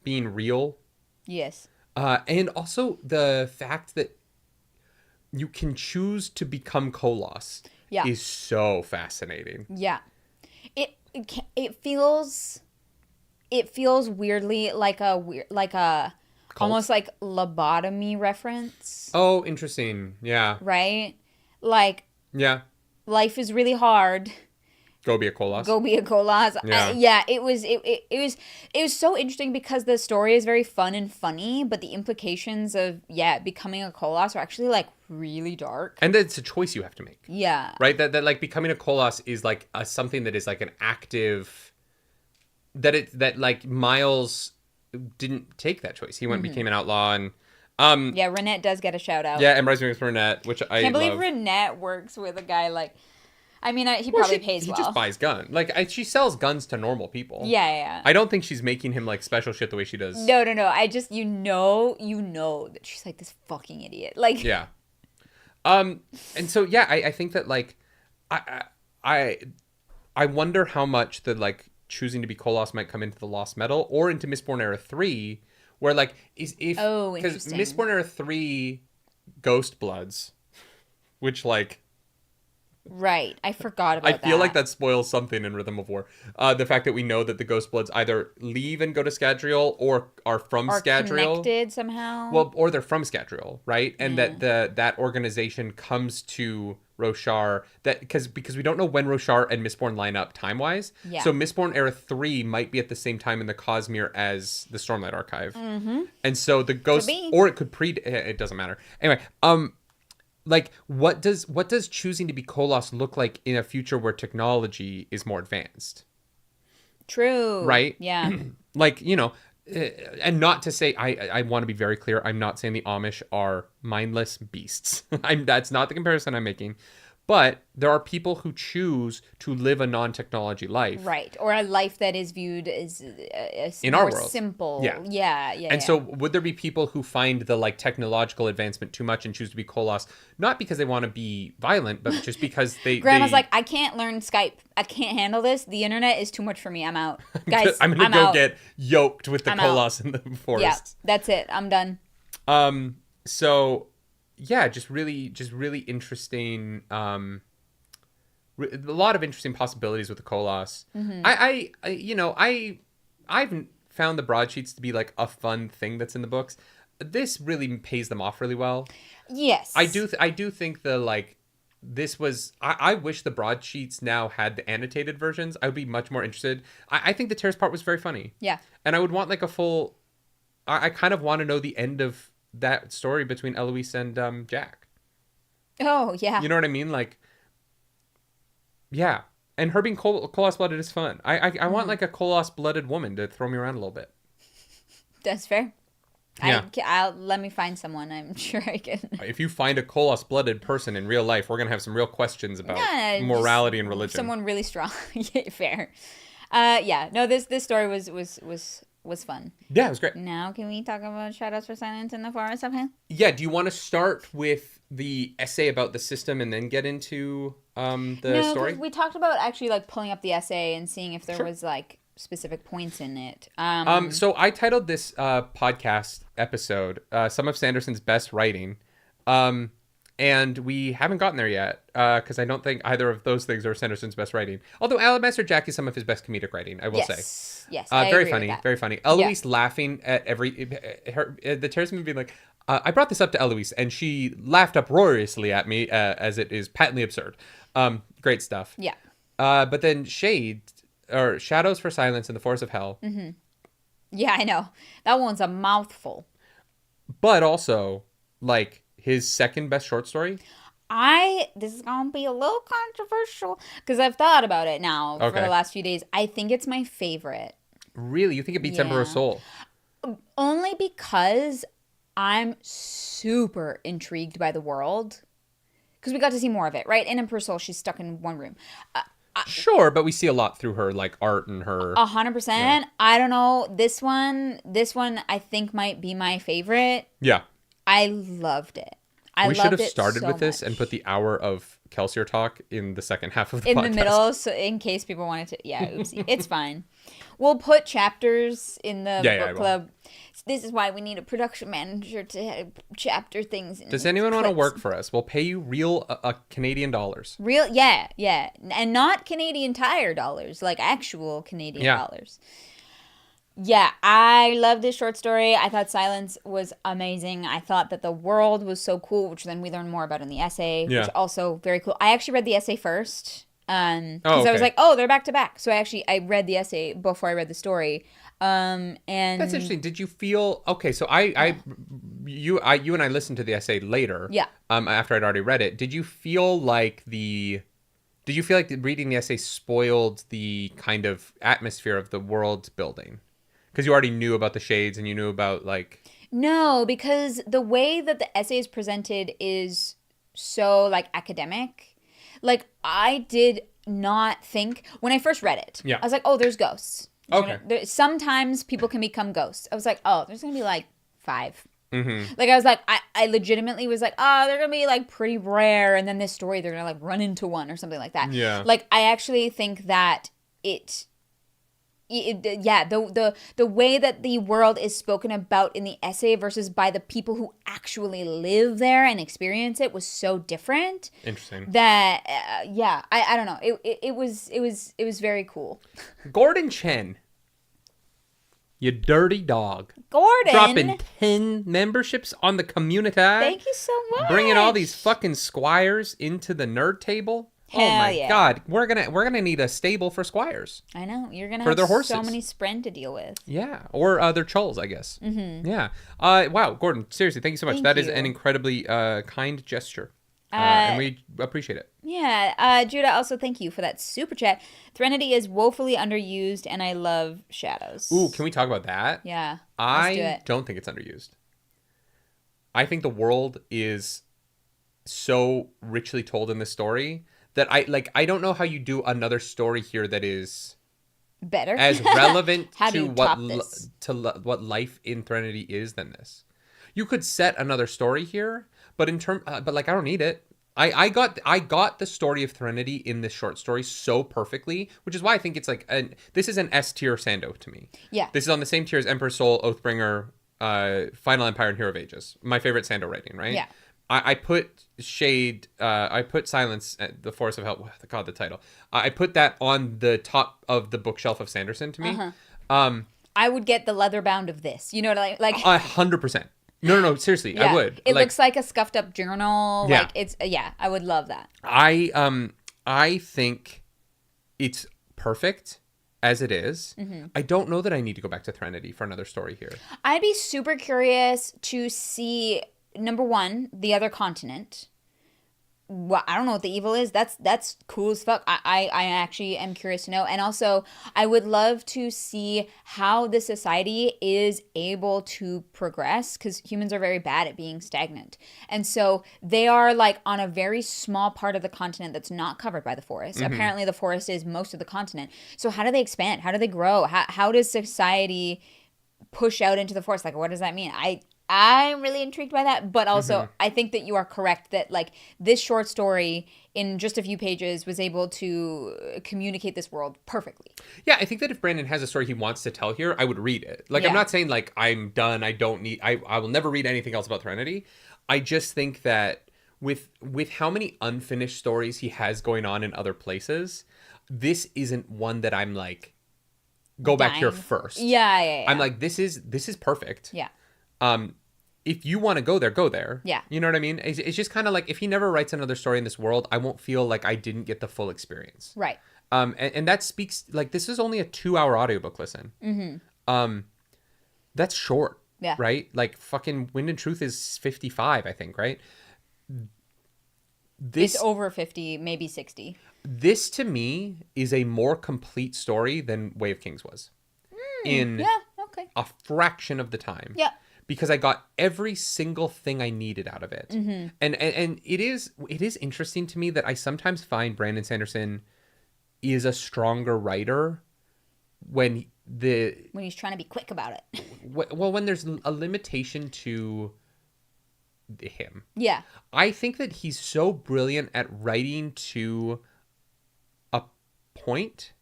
being real. Yes. And also the fact that you can choose to become Koloss is so fascinating. Yeah. It feels weirdly like a Cult? almost like lobotomy reference. Oh, interesting. Yeah. Right? Like, yeah. Life is really hard. Go be a Koloss. Go be a Koloss. Yeah. It was so interesting because the story is very fun and funny, but the implications of becoming a Koloss are actually like really dark. And it's a choice you have to make. Yeah. Right? That like becoming a Koloss is like something that is like an active that like Miles didn't take that choice. He went and became an outlaw and Renette does get a shout out. Yeah, and Rising with Renette, which I can't believe love. Renette works with a guy like. I mean, he probably pays well. He just buys guns. Like, she sells guns to normal people. Yeah. I don't think she's making him, like, special shit the way she does. No. I just, you know that she's, like, this fucking idiot. Like... Yeah. And so, yeah, I think that, like, I wonder how much the, like, choosing to be Koloss might come into the Lost Metal or into Mistborn Era 3, where, like, interesting. Because Mistborn Era 3 Ghost Bloods, which, like... Right. I forgot about that. I feel like that spoils something in Rhythm of War. The fact that we know that the Ghost Bloods either leave and go to Scadrial or are from Scadrial. Connected somehow. Well, or they're from Scadrial, right? And that that organization comes to Roshar because we don't know when Roshar and Mistborn line up time-wise. Yeah. So Mistborn Era 3 might be at the same time in the Cosmere as the Stormlight Archive. Mm-hmm. And so the Ghost... Or it could it doesn't matter. Anyway, like, what does choosing to be Koloss look like in a future where technology is more advanced? True. Right? Yeah. Like, you know, and not to say, I want to be very clear, I'm not saying the Amish are mindless beasts. That's not the comparison I'm making. But there are people who choose to live a non-technology life. Right. Or a life that is viewed as in more our world. Simple. Yeah. And so would there be people who find the like technological advancement too much and choose to be Koloss, not because they want to be violent, but just because Grandma's like, I can't learn Skype. I can't handle this. The internet is too much for me. I'm out. Guys, I'm going to go get yoked with the Koloss in the forest. Yeah, that's it. I'm done. So... yeah, just really interesting. A lot of interesting possibilities with the Koloss. Mm-hmm. I've found the broadsheets to be like a fun thing that's in the books. This really pays them off really well. Yes, I do think the like this was. I wish the broadsheets now had the annotated versions. I would be much more interested. I think the Terrace part was very funny. Yeah, and I would want like a full. I kind of want to know the end of that story between Eloise and Jak. Oh, yeah. You know what I mean? Like, yeah. And her being Koloss-blooded is fun. I want like a Koloss-blooded woman to throw me around a little bit. That's fair. Yeah. I'll let me find someone. I'm sure I can. If you find a Koloss-blooded person in real life, we're going to have some real questions about morality and religion. Someone really strong. Yeah, fair. Yeah. No, this story was fun. Yeah, it was great. Now, can we talk about Shadows for Silence in the Forest of Hell? Yeah, do you want to start with the essay about the system and then get into the story? No, we talked about actually like pulling up the essay and seeing if there was like specific points in it. So I titled this podcast episode "Some of Sanderson's Best Writing," and And we haven't gotten there yet because I don't think either of those things are Sanderson's best writing. Although Allomancer Jak is some of his best comedic writing, I will say. Yes, very funny, very funny. Eloise laughing at the terrorism being like, I brought this up to Eloise, and she laughed uproariously at me as it is patently absurd. Great stuff. Yeah. But then Shadows for Silence in the Forest of Hell. Mm-hmm. Yeah, I know. That one's a mouthful. But also, like, his second best short story. This is going to be a little controversial because I've thought about it now for the last few days. I think it's my favorite. Really? You think it beats Emperor's Soul? Only because I'm super intrigued by the world. Because we got to see more of it, right? In Emperor's Soul, she's stuck in one room. Sure, but we see a lot through her, like, art and her... 100%. Yeah. I don't know. This one, I think might be my favorite. Yeah. I loved it. We should have started with this and put the hour of Kelsier talk in the second half of the podcast. In the middle, so in case people wanted to... Yeah, oopsie. It's fine. We'll put chapters in the book club. This is why we need a production manager to chapter things. Does anyone want to work for us? We'll pay you real Canadian dollars. Real, yeah. And not Canadian Tire dollars, like actual Canadian dollars. Yeah, I love this short story. I thought Silence was amazing. I thought that the world was so cool, which then we learn more about in the essay, which also very cool. I actually read the essay first because I was like, oh, they're back to back. So I read the essay before I read the story. And that's interesting. Did you feel so? You and I listened to the essay later. Yeah. After I'd already read it, did you feel like reading the essay spoiled the kind of atmosphere of the world building? Because you already knew about the shades and you knew about like... No, because the way that the essay is presented is so like academic. Like I did not think when I first read it. Yeah. I was like, oh, there's ghosts. Sometimes people can become ghosts. I was like, oh, there's going to be like 5. Mm-hmm. Like I was like, I legitimately was like, oh, they're going to be like pretty rare. And then this story, they're going to like run into one or something like that. Yeah. Like I actually think that the way that the world is spoken about in the essay versus by the people who actually live there and experience it was so different. Interesting. That I don't know. It was very cool. Gordon Chen, you dirty dog. Gordon dropping 10 memberships on the community. Thank you so much. Bringing all these fucking squires into the nerd table. Hell oh my god, we're gonna need a stable for squires. I know you're gonna have so many spren to deal with. Yeah, or their chulls, I guess. Mm-hmm. Yeah. Wow, Gordon, seriously, thank you so much. That is an incredibly kind gesture, and we appreciate it. Yeah, Judah, also thank you for that super chat. Threnody is woefully underused, and I love Shadows. Ooh, can we talk about that? Yeah, I don't think it's underused. I think the world is so richly told in this story that I don't know how you do another story here that is better, as relevant to what life in Threnody is than this. You could set another story here, but I don't need it. I got the story of Threnody in this short story so perfectly, which is why I think it's like this is an S tier Sando to me. Yeah, this is on the same tier as Emperor's Soul, Oathbringer, Final Empire, and Hero of Ages. My favorite Sando writing, right? Yeah. I put Shade, I put Silence, the Forest of Hell, God, the title. I put that on the top of the bookshelf of Sanderson to me. Uh-huh. I would get the leather bound of this. You know, like 100%. No, seriously, yeah. I would. It looks like a scuffed up journal. Yeah. Like it's I would love that. I think it's perfect as it is. Mm-hmm. I don't know that I need to go back to Threnody for another story here. I'd be super curious to see, number one, the other continent. Well, I don't know what the evil is. That's cool as fuck. I actually am curious to know. And also, I would love to see how the society is able to progress, because humans are very bad at being stagnant. And so they are like on a very small part of the continent that's not covered by the forest. Mm-hmm. Apparently the forest is most of the continent. So how do they expand? How do they grow? How does society push out into the forest? Like, what does that mean? I'm really intrigued by that, but also I think that you are correct that like this short story in just a few pages was able to communicate this world perfectly. Yeah, I think that if Brandon has a story he wants to tell here, I would read it. Like, I'm not saying like I'm done. I will never read anything else about Threnody. I just think that with how many unfinished stories he has going on in other places, this isn't one that I'm like, go back here first. Yeah. I'm like, this is perfect. Yeah. If you want to go there, go there. Yeah. You know what I mean? It's just kind of like, if he never writes another story in this world, I won't feel like I didn't get the full experience. Right. And that speaks, like, this is only a 2-hour audiobook listen. Mm-hmm. That's short. Yeah. Right? Like, fucking Wind and Truth is 55, I think, right? It's over 50, maybe 60. This, to me, is a more complete story than Way of Kings was. Yeah, okay. A fraction of the time. Yeah. Because I got every single thing I needed out of it. Mm-hmm. And it is interesting to me that I sometimes find Brandon Sanderson is a stronger writer when he's trying to be quick about it. Well, when there's a limitation to him. Yeah. I think that he's so brilliant at writing to a point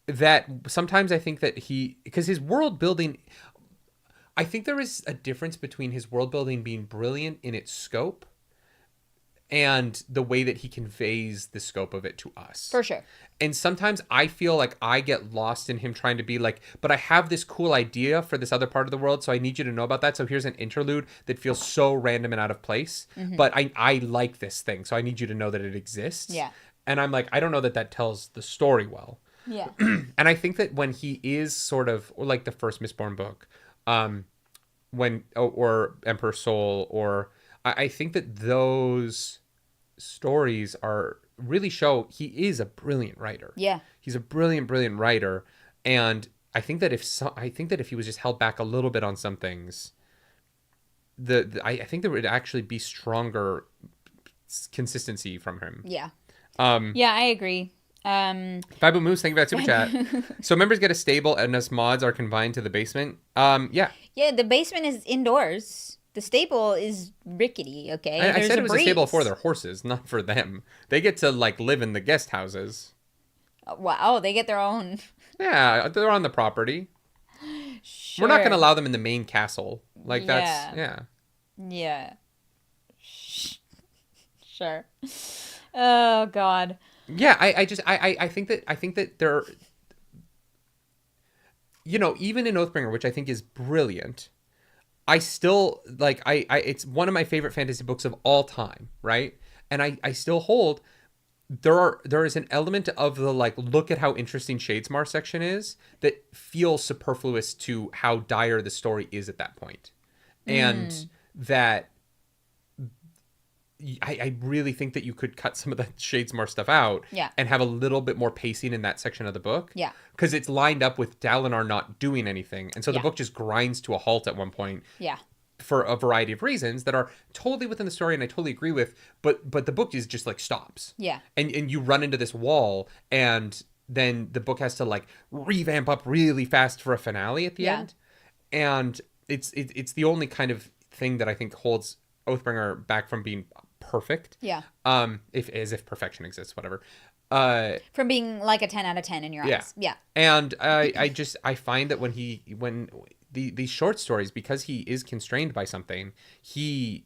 that sometimes I think that because his world building, I think there is a difference between his world building being brilliant in its scope and the way that he conveys the scope of it to us. For sure. And sometimes I feel like I get lost in him trying to be like, but I have this cool idea for this other part of the world, so I need you to know about that. So here's an interlude that feels so random and out of place, but I like this thing, so I need you to know that it exists. Yeah. And I'm like, I don't know that tells the story well. Yeah. And I think that when he is sort of, or like the first Mistborn book, or Emperor Soul, or I think that those stories really show he is a brilliant writer. Yeah. He's a brilliant writer. And I think that if he was just held back a little bit on some things, I think there would actually be stronger consistency from him. Yeah. Yeah, I agree. Bible Moose, thank you for that super chat. So members get a stable and us mods are confined to the basement. Yeah. Yeah, the basement is indoors. The stable is rickety, okay? I said it was a stable for their horses, not for them. They get to, like, live in the guest houses. Wow, they get their own. Yeah, they're on the property. Sure. We're not going to allow them in the main castle. Like, that's, yeah. Yeah. Sure. Oh, God. Yeah, I think that they're, you know, even in Oathbringer, which I think is brilliant, I still, like, it's one of my favorite fantasy books of all time, right? And I still hold, there is an element of the, like, look at how interesting Shadesmar section is that feels superfluous to how dire the story is at that point. And that I really think that you could cut some of the Shadesmar stuff out and have a little bit more pacing in that section of the book. Yeah. Because it's lined up with Dalinar not doing anything. And so the book just grinds to a halt at one point. Yeah. For a variety of reasons that are totally within the story and I totally agree with. But the book is just like stops. Yeah. And you run into this wall and then the book has to like revamp up really fast for a finale at the end. And it's the only kind of thing that I think holds Oathbringer back from being perfect. Yeah. If perfection exists, whatever. From being like a 10 out of 10 in your eyes. Yeah. And I find that when these short stories, because he is constrained by something, he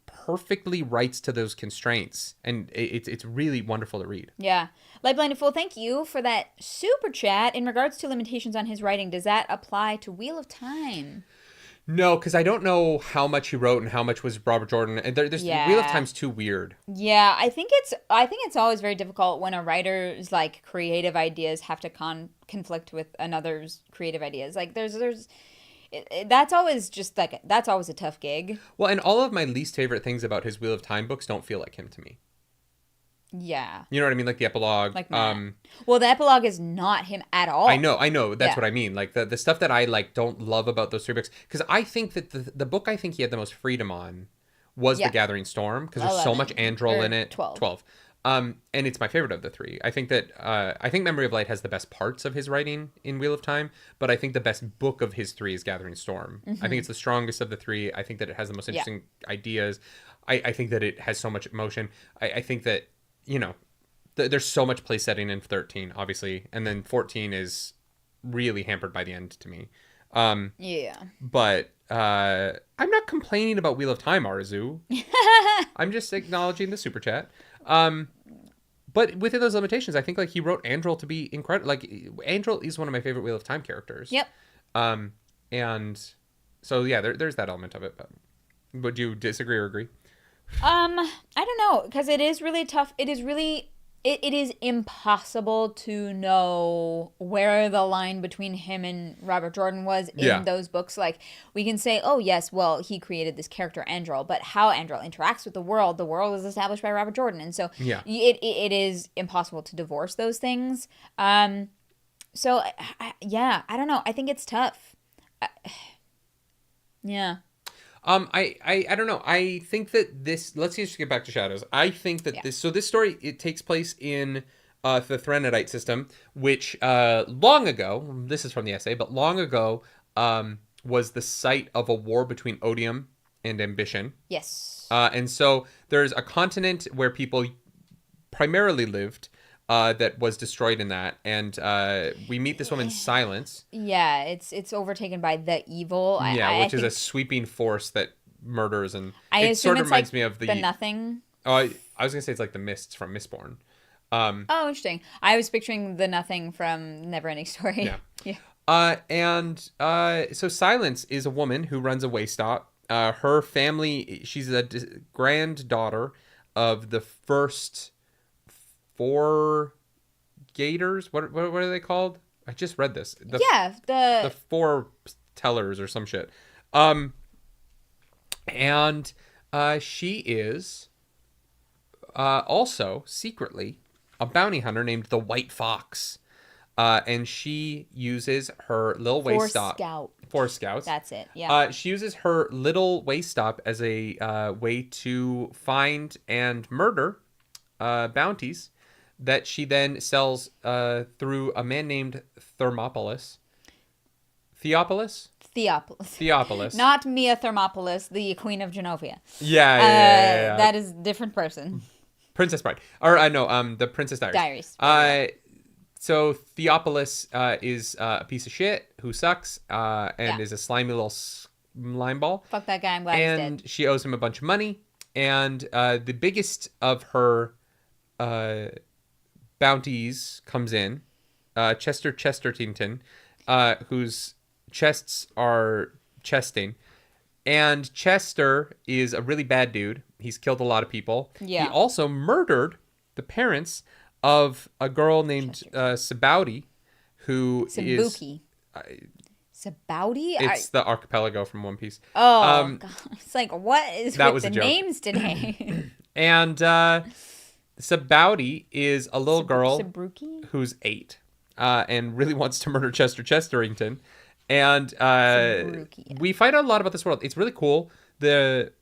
perfectly writes to those constraints, and it's really wonderful to read. Yeah. Light Blinded Fool, thank you for that super chat. In regards to limitations on his writing, does that apply to Wheel of Time? No, because I don't know how much he wrote and how much was Robert Jordan. Wheel of Time's too weird. Yeah, I think it's always very difficult when a writer's like creative ideas have to conflict with another's creative ideas. Like that's always a tough gig. Well, and all of my least favorite things about his Wheel of Time books don't feel like him to me. Yeah. You know what I mean? Like the epilogue. Like well, the epilogue is not him at all. I know. That's what I mean. Like the stuff that I like don't love about those three books. Because I think that the book I think he had the most freedom on was The Gathering Storm. Because there's so much Androl in it. 12. And it's my favorite of the three. I think that Memory of Light has the best parts of his writing in Wheel of Time, but I think the best book of his three is Gathering Storm. Mm-hmm. I think it's the strongest of the three. I think that it has the most interesting ideas. I think that it has so much emotion. I think that, you know, there's so much place setting in 13, obviously, and then 14 is really hampered by the end to me. Yeah. But I'm not complaining about Wheel of Time, Arzu. I'm just acknowledging the super chat. But within those limitations, I think like he wrote Andrel to be incredible. Like Andrel is one of my favorite Wheel of Time characters. Yep. And so yeah, there's that element of it. But would you disagree or agree? I don't know, because it is really tough. It is really it is impossible to know where the line between him and Robert Jordan was in those books. Like, we can say, oh yes, well, he created this character Andrel, but how Andrel interacts with the world was established by Robert Jordan, and so it is impossible to divorce those things. So I don't know. I think it's tough. Yeah. I don't know. I think that this, let's just get back to Shadows. I think that this story, it takes place in the Threnodite system, which long ago, this is from the essay, but long ago was the site of a war between odium and ambition. Yes. And so there's a continent where people primarily lived that was destroyed in that, and we meet this woman Silence. Yeah, it's overtaken by the evil. Which is a sweeping force that murders, and it sort of reminds me of the Nothing. Oh, I was gonna say it's like the Mists from Mistborn. Oh, interesting. I was picturing the Nothing from Neverending Story. Yeah. So Silence is a woman who runs a way stop. Her family, she's a granddaughter of the first 4 Gators. What are they called? I just read this. The 4 Tellers or some shit. And she is also secretly a bounty hunter named the White Fox. And she uses her little waist stop. Four Scouts. That's it. Yeah. She uses her little waist stop as a way to find and murder bounties that she then sells through a man named Thermopolis. Theopolis? Theopolis. Not Mia Thermopolis, the Queen of Genovia. Yeah. That is a different person. Princess Bride. Or, the Princess Diaries. So Theopolis is a piece of shit who sucks and is a slimy little slime ball. Fuck that guy, I'm glad he's dead. And she owes him a bunch of money. And the biggest of her bounties comes in. Chester Chestertington, whose chests are chesting. And Chester is a really bad dude. He's killed a lot of people. Yeah. He also murdered the parents of a girl named Sabouti, who Sabuki. is... Sabouti? It's the archipelago from One Piece. Oh, God. It's like, what is with the names today? And Sabouti is a little girl who's 8 and really wants to murder Chester Chestertington. And we find out a lot about this world. It's really cool. The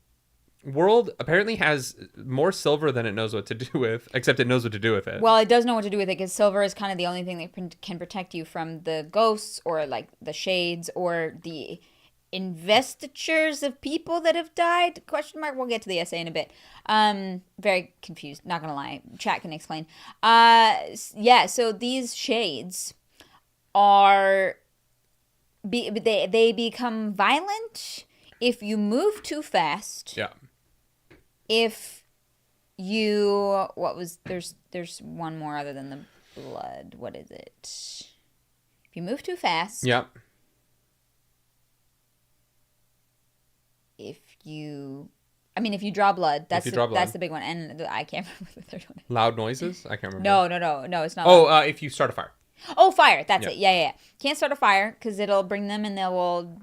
world apparently has more silver than it knows what to do with, except it knows what to do with it. Well, it does know what to do with it, because silver is kind of the only thing that can protect you from the ghosts or like the shades or the investitures of people that have died. Question mark. We'll get to the essay in a bit. Very confused, not gonna lie. Chat can explain. So these shades are they become violent if you move too fast. Yeah. If you there's one more other than the blood. What is it? If you move too fast. Yeah. If you draw blood, that's the big one, and I can't remember the third one. Loud noises? I can't remember. No, it's not. Oh, if you start a fire. Oh, fire! That's it. Yeah. Can't start a fire because it'll bring them and they will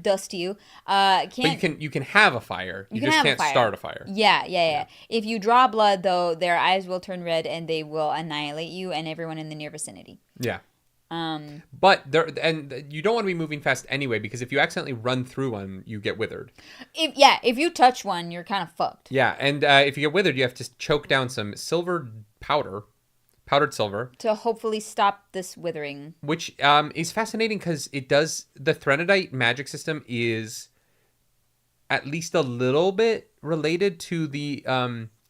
dust you. But you can have a fire. You just can't start a fire. Yeah. If you draw blood, though, their eyes will turn red and they will annihilate you and everyone in the near vicinity. Yeah. But you don't want to be moving fast anyway, because if you accidentally run through one, you get withered. If you touch one, you're kind of fucked. Yeah, and if you get withered, you have to choke down some silver powdered silver, to hopefully stop this withering. Which is fascinating because the Threnodite magic system is at least a little bit related to the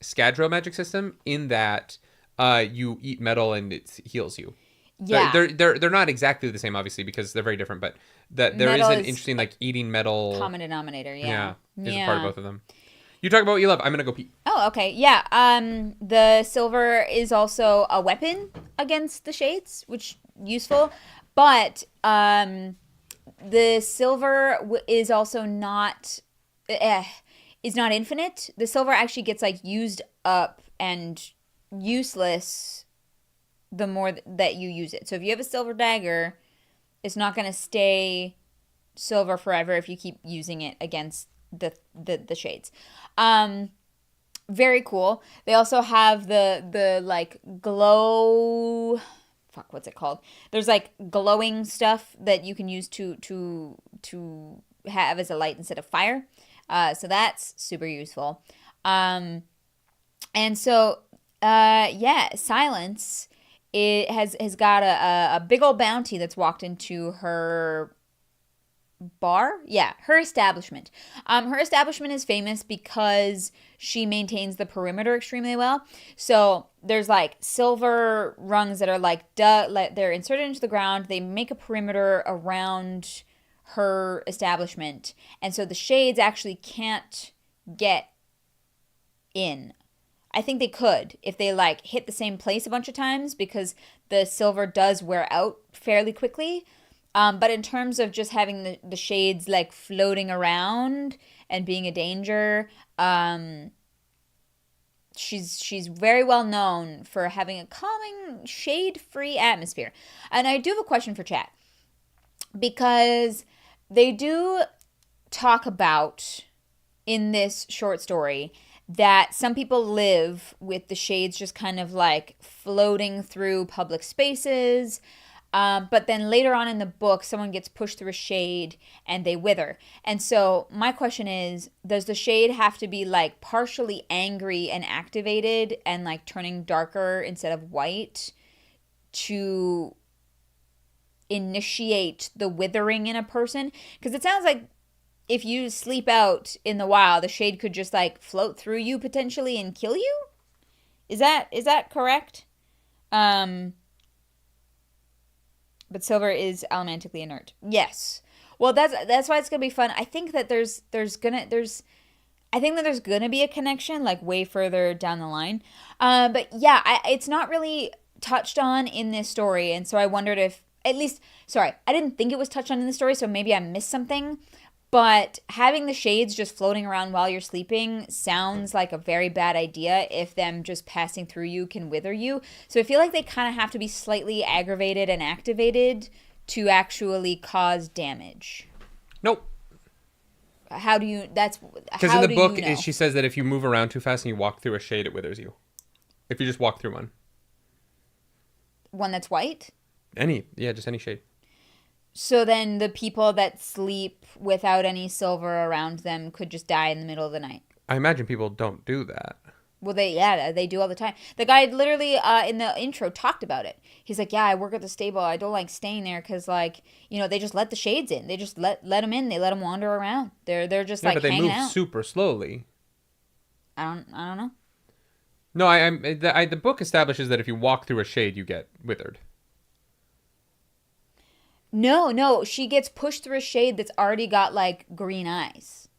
Scadro magic system in that you eat metal and it heals you. Yeah, they're not exactly the same, obviously, because they're very different. But that there is Metal an is interesting like eating metal. common denominator. Yeah. Is a part of both of them. You talk about what you love. I'm gonna go pee. Oh, okay. Yeah. The silver is also a weapon against the shades, which useful. But the silver is also not is not infinite. The silver actually gets like used up and useless the more that you use it. So if you have a silver dagger, it's not going to stay silver forever if you keep using it against the shades. Very cool. They also have the like glow. Fuck, what's it called? There's like glowing stuff that you can use to have as a light instead of fire. So that's super useful. And so Silence, it has got a big old bounty that's walked into her bar. Yeah, her establishment. Her establishment is famous because she maintains the perimeter extremely well. So there's like silver rungs that are like they're inserted into the ground. They make a perimeter around her establishment, and so the shades actually can't get in. I think they could if they like hit the same place a bunch of times, because the silver does wear out fairly quickly. But in terms of just having the shades like floating around and being a danger, she's very well known for having a calming, shade-free atmosphere. And I do have a question for chat, because they do talk about in this short story that some people live with the shades just kind of like floating through public spaces. But then later on in the book, someone gets pushed through a shade and they wither. And so my question is, does the shade have to be like partially angry and activated and like turning darker instead of white to initiate the withering in a person? Because it sounds like if you sleep out in the wild, the shade could just like float through you potentially and kill you. Is that correct? But silver is elementically inert. Yes. Well, that's why it's gonna be fun. I think that there's gonna be a connection like way further down the line. But yeah, it's not really touched on in this story, and so I wondered if I didn't think it was touched on in the story, so maybe I missed something. But having the shades just floating around while you're sleeping sounds like a very bad idea if them just passing through you can wither you. So I feel like they kind of have to be slightly aggravated and activated to actually cause damage. Nope. How do you... That's... Because in the book, she says that if you move around too fast and you walk through a shade, it withers you. If you just walk through one. One that's white? Just any shade. So then the people that sleep without any silver around them could just die in the middle of the night. I imagine people don't do that. Well, they do all the time. The guy literally in the intro talked about it. He's like, yeah, I work at the stable. I don't like staying there because, like, you know, they just let the shades in. They just let them in. They let them wander around. They're just like hanging out. But they move super slowly. I don't know. No, the book establishes that if you walk through a shade, you get withered. No, she gets pushed through a shade that's already got like green eyes.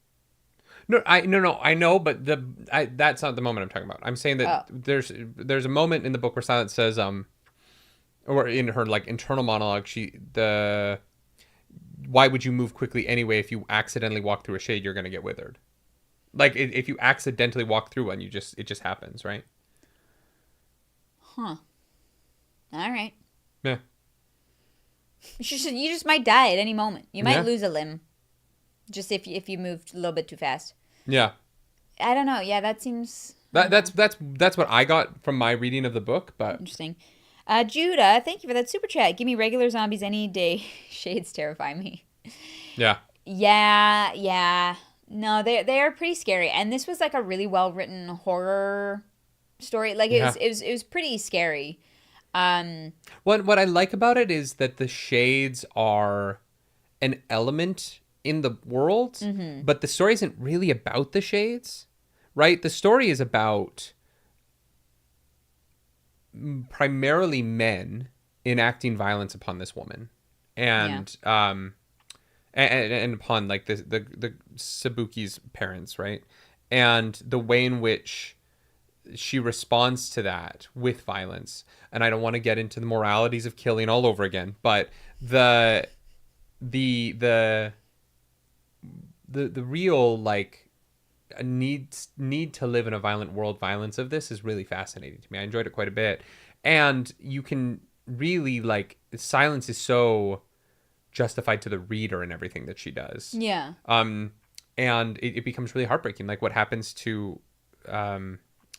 No, I know, but that's not the moment I'm talking about. I'm saying that there's a moment in the book where Silence says, or in her like internal monologue, why would you move quickly anyway? If you accidentally walk through a shade, you're gonna get withered. Like if you accidentally walk through one, it just happens, right? Huh. All right. Yeah. You just might die at any moment. You might lose a limb, just if you moved a little bit too fast. Yeah. I don't know. Yeah, that seems. That's what I got from my reading of the book. But interesting. Judah, thank you for that super chat. Give me regular zombies any day. Shades terrify me. Yeah. Yeah. No, they are pretty scary, and this was like a really well written horror story. Like it was pretty scary. What I like about it is that the shades are an element in the world, but the story isn't really about the shades, right? The story is about primarily men enacting violence upon this woman. And and upon like the Sabuki's parents, right? And the way in which she responds to that with violence. And I don't want to get into the moralities of killing all over again, but the real like need to live in a violent world violence of this is really fascinating to me. I enjoyed it quite a bit. And you can really like silence is so justified to the reader and everything that she does. Yeah. And it becomes really heartbreaking. Like what happens to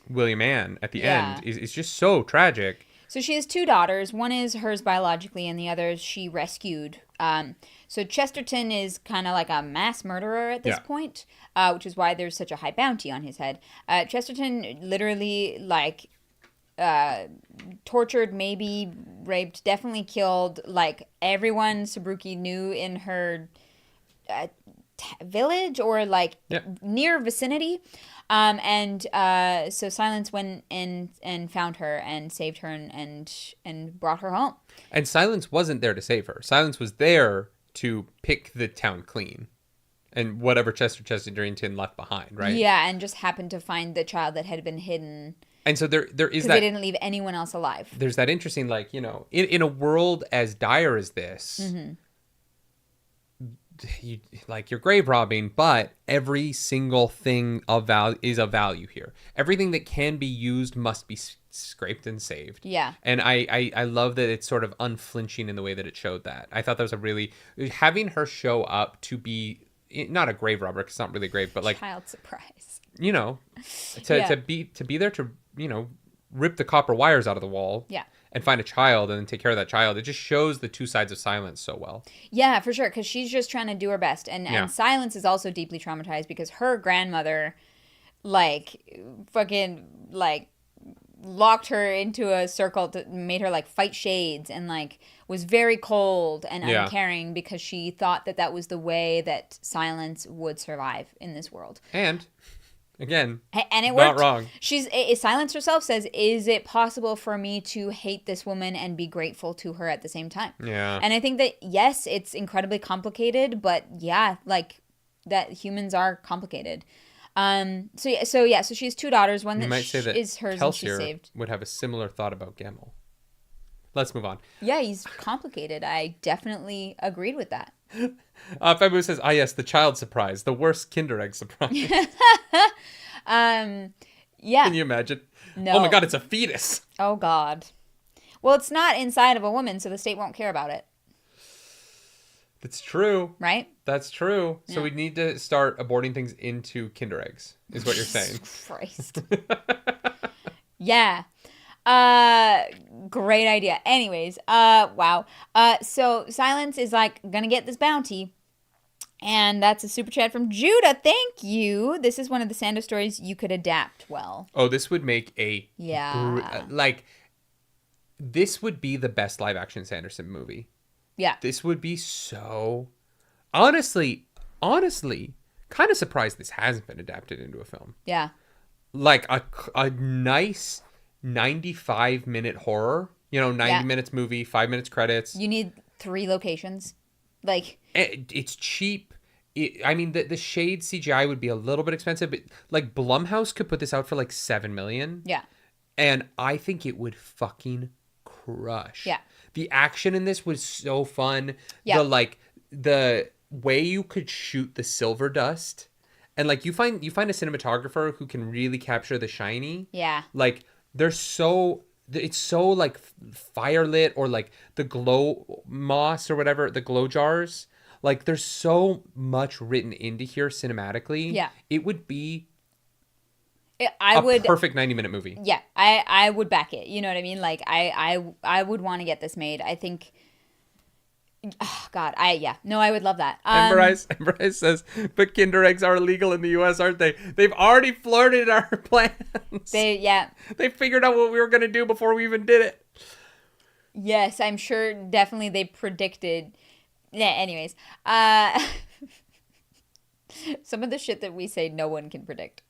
William Ann at the end is just so tragic. So she has 2 daughters. One is hers biologically, and the other she rescued. So Chesterton is kind of like a mass murderer at this point, which is why there's such a high bounty on his head. Chesterton literally like tortured, maybe raped, definitely killed like everyone Sabruki knew in her village or like near vicinity. So Silence went in and found her and saved her and brought her home. And Silence wasn't there to save her. Silence was there to pick the town clean and whatever Chesterton left behind, right? Yeah, and just happened to find the child that had been hidden. And so there is that. Because they didn't leave anyone else alive. There's that interesting, like, you know, in a world as dire as this, you're grave robbing, but every single thing of value is of value here. Everything that can be used must be scraped and saved. Yeah. And I love that it's sort of unflinching in the way that it showed that. I thought that was a really, having her show up to be not a grave robber, because it's not really grave, but like child surprise. You know, to be there to, you know, rip the copper wires out of the wall. Yeah. And find a child and then take care of that child. It just shows the 2 sides of Silence so well. Yeah, for sure. Because she's just trying to do her best. And Silence is also deeply traumatized because her grandmother, like, fucking, like, locked her into a circle, made her, like, fight shades and, like, was very cold and uncaring because she thought that was the way that Silence would survive in this world. And... Again, and it not worked. Wrong. Silence herself says, is it possible for me to hate this woman and be grateful to her at the same time? Yeah. And I think that, yes, it's incredibly complicated, but yeah, like that humans are complicated. So she has 2 daughters. One that is hers and she saved. Would have a similar thought about Gemmel. Let's move on. Yeah, he's complicated. I definitely agreed with that. Fabu says, yes, the child surprise, the worst Kinder Egg surprise. Yeah. Can you imagine? No. Oh my God, it's a fetus. Oh God. Well, it's not inside of a woman, so the state won't care about it. That's true. Right? That's true. Yeah. So we need to start aborting things into Kinder Eggs, is what you're saying. Christ. Yeah. Great idea. Anyways, wow. So Silence is like gonna get this bounty, and that's a super chat from Judah. Thank you. This is one of the Sando stories you could adapt well. Oh, this would make a this would be the best live action Sanderson movie. Yeah. This would be so honestly, kind of surprised this hasn't been adapted into a film. Yeah. Like a nice 95-minute horror, 90 minutes movie, 5 minutes credits. You need 3 locations. Like it's cheap. The shade CGI would be a little bit expensive, but like Blumhouse could put this out for like $7 million. Yeah. And I think it would fucking crush. Yeah. The action in this was so fun. Yeah. The way you could shoot the silver dust, and like you find a cinematographer who can really capture the shiny. Yeah. Like it's so like firelit, or like the glow moss or whatever, the glow jars. Like there's so much written into here cinematically. Yeah. It would be perfect 90-minute movie. Yeah, I would back it. You know what I mean? Like I would want to get this made. I think. Oh, God, I would love that. Ember Eyes says, but Kinder Eggs are illegal in the U.S., aren't they? They've already flirted our plans. They figured out what we were going to do before we even did it. Yes, I'm sure definitely they predicted. Yeah, anyways. Some of the shit that we say no one can predict.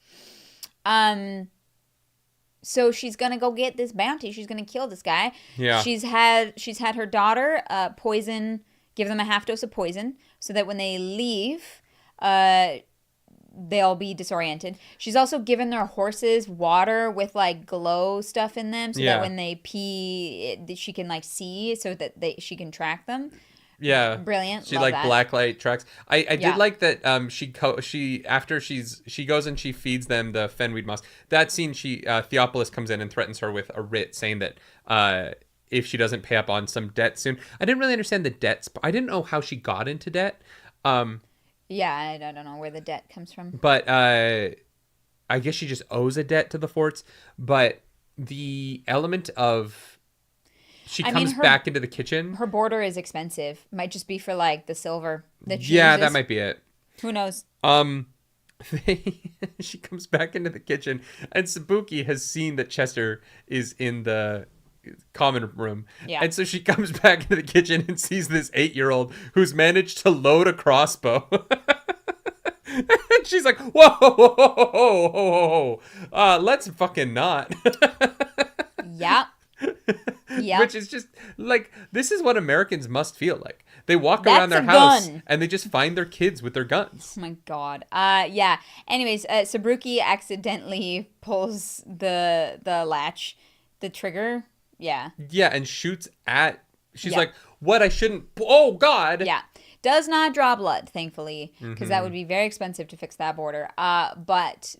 So she's gonna go get this bounty. She's gonna kill this guy. Yeah. She's had her daughter poison give them a half dose of poison so that when they leave, they'll be disoriented. She's also given their horses water with like glow stuff in them so that when they pee, she can like see so that she can track them. Yeah, brilliant. She Love like that. blacklight tracks. I did like that. She after she goes and she feeds them the fenweed moss. That scene, Theopolis comes in and threatens her with a writ, saying that if she doesn't pay up on some debt soon. I didn't really understand the debts. I didn't know how she got into debt. Yeah, I don't know where the debt comes from. But I guess she just owes a debt to the forts. But the element of she comes back into the kitchen. Her border is expensive. Might just be for like the silver that she uses. that might be it. Who knows? She comes back into the kitchen, and Sabuki has seen that Chester is in the common room. Yeah. And so she comes back into the kitchen and sees this 8-year-old who's managed to load a crossbow. And she's like, whoa, let's fucking not. Yeah. Yeah. Which is just like, this is what Americans must feel like. They walk around their house and they just find their kids with their guns. Oh my God. Yeah. Anyways, Sabruki accidentally pulls the latch, the trigger. Yeah. Yeah, and shoots at. She's like, what? I shouldn't. Oh God. Yeah. Does not draw blood, thankfully, because that would be very expensive to fix that border. But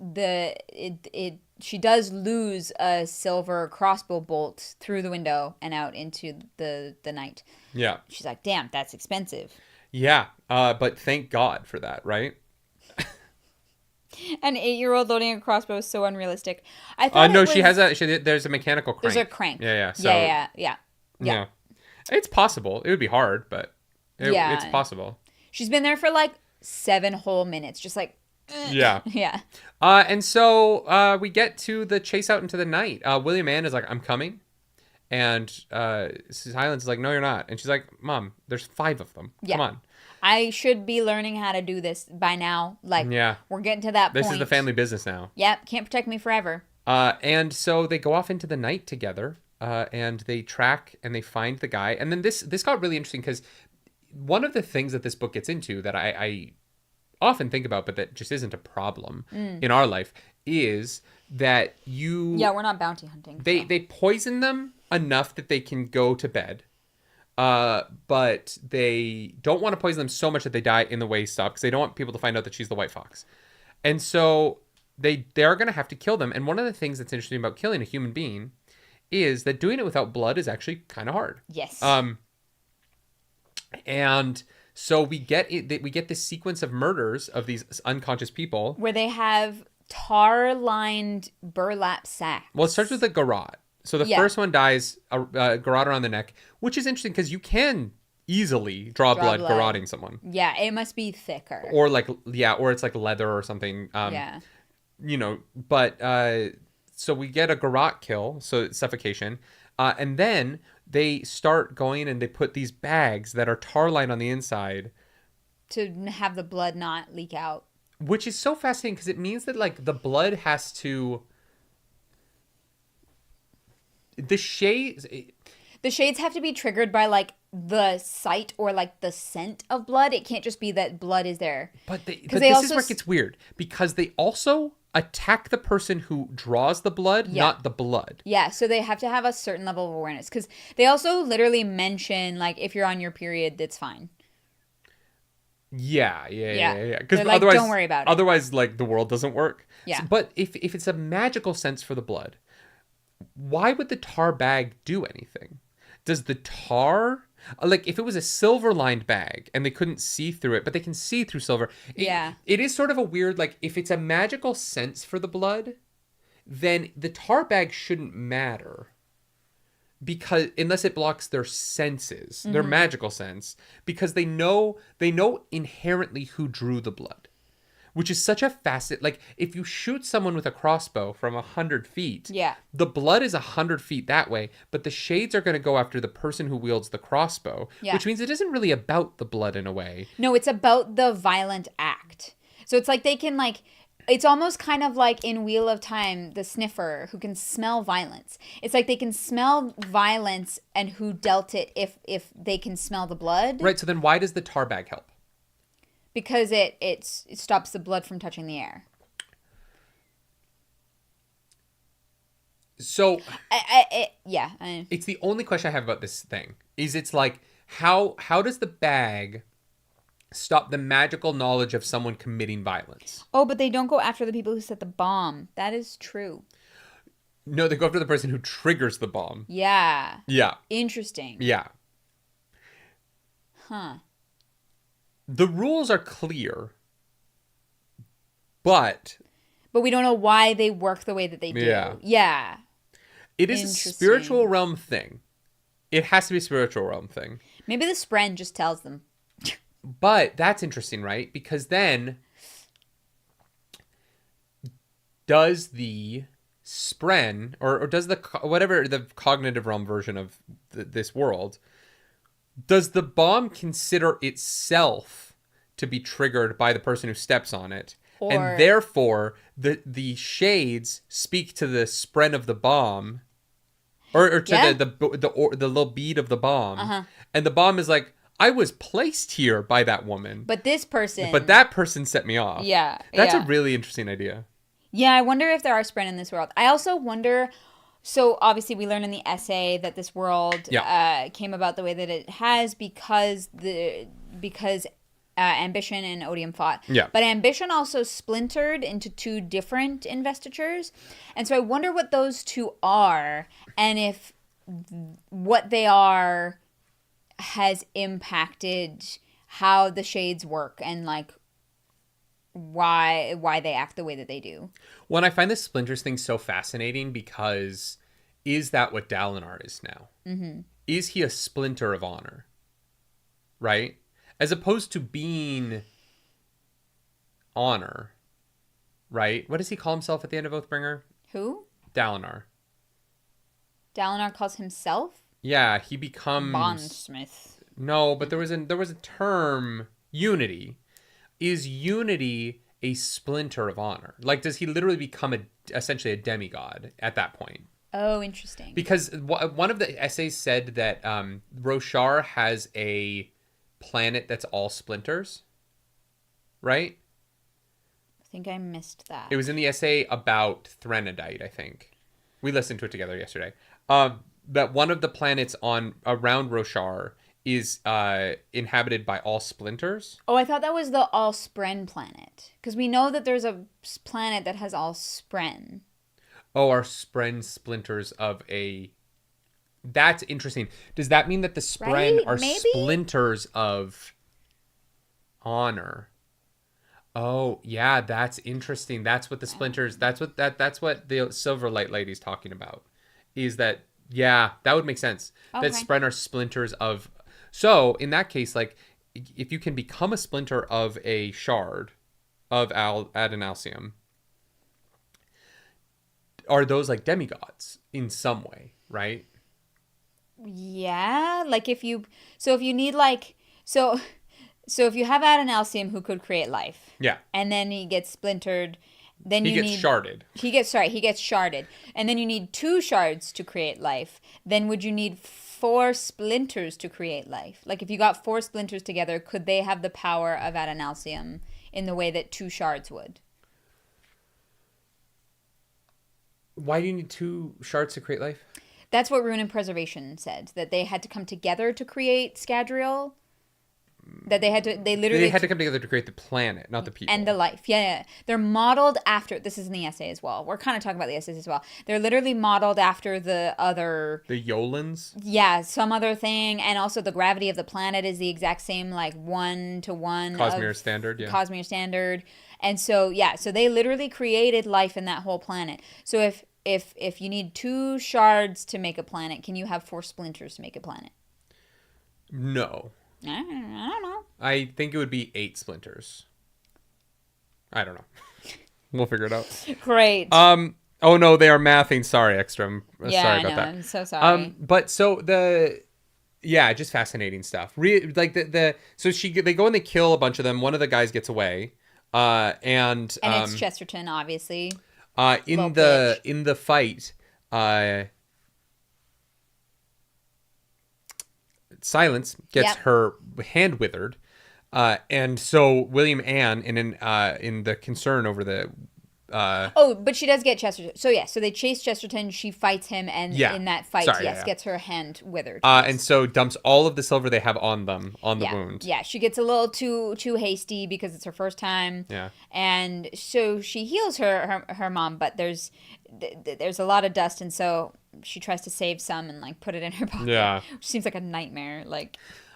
she does lose a silver crossbow bolt through the window and out into the night. Yeah. She's like, damn, that's expensive. Yeah. But thank God for that, right? An 8-year-old loading a crossbow is so unrealistic. I thought no, she has there's a mechanical crank. There's a crank. Yeah. So, yeah. It's possible. It would be hard, but it's possible. She's been there for like 7 whole minutes, just like. Yeah. Yeah. And so we get to the chase out into the night. William Ann is like, I'm coming. And Mrs. Highlands is like, no, you're not. And she's like, Mom, there's 5 of them. Yeah. Come on. I should be learning how to do this by now. Like, we're getting to that point. This is the family business now. Yep. Can't protect me forever. And so they go off into the night together. And they track and they find the guy. And then this got really interesting because one of the things that this book gets into that I often think about, but that just isn't a problem in our life, is that we're not bounty hunting. They poison them enough that they can go to bed. But they don't want to poison them so much that they die in the way stop, because they don't want people to find out that she's the White Fox. And so they're going to have to kill them. And one of the things that's interesting about killing a human being is that doing it without blood is actually kind of hard. Yes. And so we get this sequence of murders of these unconscious people where they have tar-lined burlap sacks. Well, it starts with a garrote. So the first one dies, a garrote around the neck, which is interesting because you can easily draw blood garroting someone. Yeah, it must be thicker. Or or it's like leather or something. But so we get a garrote kill, so it's suffocation. And then they start going and they put these bags that are tar-lined on the inside. To have the blood not leak out. Which is so fascinating because it means that like the blood has to... The shades have to be triggered by like the sight or like the scent of blood. It can't just be that blood is there. But this is where it gets weird, because they also attack the person who draws the blood, not the blood. Yeah, so they have to have a certain level of awareness, because they also literally mention like if you're on your period, that's fine. Yeah. Because like, otherwise, don't worry about it. Otherwise, like the world doesn't work. Yeah. But if it's a magical sense for the blood, why would the tar bag do anything? Does the tar, like if it was a silver lined bag and they couldn't see through it, but they can see through silver. It is sort of a weird, like if it's a magical sense for the blood, then the tar bag shouldn't matter, because unless it blocks their senses, their magical sense, because they know inherently who drew the blood. Which is such a facet. Like, if you shoot someone with a crossbow from 100 feet, the blood is 100 feet that way, but the shades are going to go after the person who wields the crossbow, which means it isn't really about the blood in a way. No, it's about the violent act. So it's like they can, like, It's almost kind of like in Wheel of Time, the sniffer who can smell violence. It's like they can smell violence and who dealt it if they can smell the blood. Right, so then why does the tar bag help? Because it stops the blood from touching the air. So yeah. It's the only question I have about this thing. Is it's like how does the bag stop the magical knowledge of someone committing violence? Oh, but they don't go after the people who set the bomb. That is true. No, they go after the person who triggers the bomb. Yeah. Yeah. Interesting. Yeah. Huh. The rules are clear, but we don't know why they work the way that they do. Yeah. It is a spiritual realm thing. It has to be a spiritual realm thing. Maybe the Spren just tells them. But that's interesting, right? Because then does the Spren or does the whatever the cognitive realm version of this world, does the bomb consider itself to be triggered by the person who steps on it? And therefore the shades speak to the Spren of the bomb or to the little bead of the bomb. And the bomb is like, I was placed here by that woman. But that person set me off. Yeah. That's a really interesting idea. Yeah, I wonder if there are Spren in this world. I also wonder, so obviously we learn in the essay that this world came about the way that it has because Ambition and Odium fought. Yeah. But Ambition also splintered into two different investitures. And so I wonder what those two are and if what they are has impacted how the shades work and like why they act the way that they do. Well, and I find this splinters thing so fascinating because is that what Dalinar is now? Mm-hmm. Is he a splinter of honor? Right? As opposed to being honor, right? What does he call himself at the end of Oathbringer? Who? Dalinar. Dalinar calls himself? Yeah, he becomes Bondsmith. No, but there was a term, unity. Is unity a splinter of honor? Like, does he literally become essentially a demigod at that point? Oh, interesting. Because one of the essays said that Roshar has a planet that's all splinters, right? I think I missed that. It was in the essay about Threnodite, I think. We listened to it together yesterday. That one of the planets around Roshar is inhabited by all splinters. Oh, I thought that was the all Spren planet. Because we know that there's a planet that has all Spren. Oh, are Spren splinters of a... That's interesting. Does that mean that the Spren are splinters of honor? Oh, yeah, that's interesting. That's what the splinters... That's what the Silverlight Lady's talking about. Is that... Yeah, that would make sense. Okay. That Spren are splinters of... So, in that case, like, if you can become a splinter of a shard of Adonalsium, are those like demigods in some way, right? Yeah, like if you need like so if you have Adonalsium who could create life, yeah, and then he gets splintered, then he gets sharded. He gets sharded, and then you need 2 shards to create life. Then would you need 4 splinters to create life? Like if you got 4 splinters together, could they have the power of Adonalsium in the way that 2 shards would? Why do you need 2 shards to create life? That's what Rune and Preservation said, that they had to come together to create Scadrial. That they had to come together to create the planet, not the people. And the life. Yeah. They're modeled after, this is in the essay as well. We're kind of talking about the essays as well. They're literally modeled after the Yolans? Yeah, some other thing. And also the gravity of the planet is the exact same, like 1-to-1. Cosmere Standard, yeah. Cosmere Standard. And so, yeah, so they literally created life in that whole planet. So if you need 2 shards to make a planet, can you have 4 splinters to make a planet? No. I don't know. I think it would be 8 splinters. I don't know. We'll figure it out. Great. Oh no, they are mathing. Sorry, Ekstrom. Sorry about that. I'm so sorry. But so just fascinating stuff. So they go and they kill a bunch of them. One of the guys gets away. And it's Chesterton, obviously. In the fight, Silence gets her hand withered, and so William Ann in the concern over the. But she does get Chesterton. So so they chase Chesterton. She fights him, and in that fight, gets her hand withered. And so dumps all of the silver they have on them on the wound. Yeah, she gets a little too hasty because it's her first time. Yeah, and so she heals her mom, but there's a lot of dust, and so she tries to save some and like put it in her pocket. Yeah, which seems like a nightmare. Like,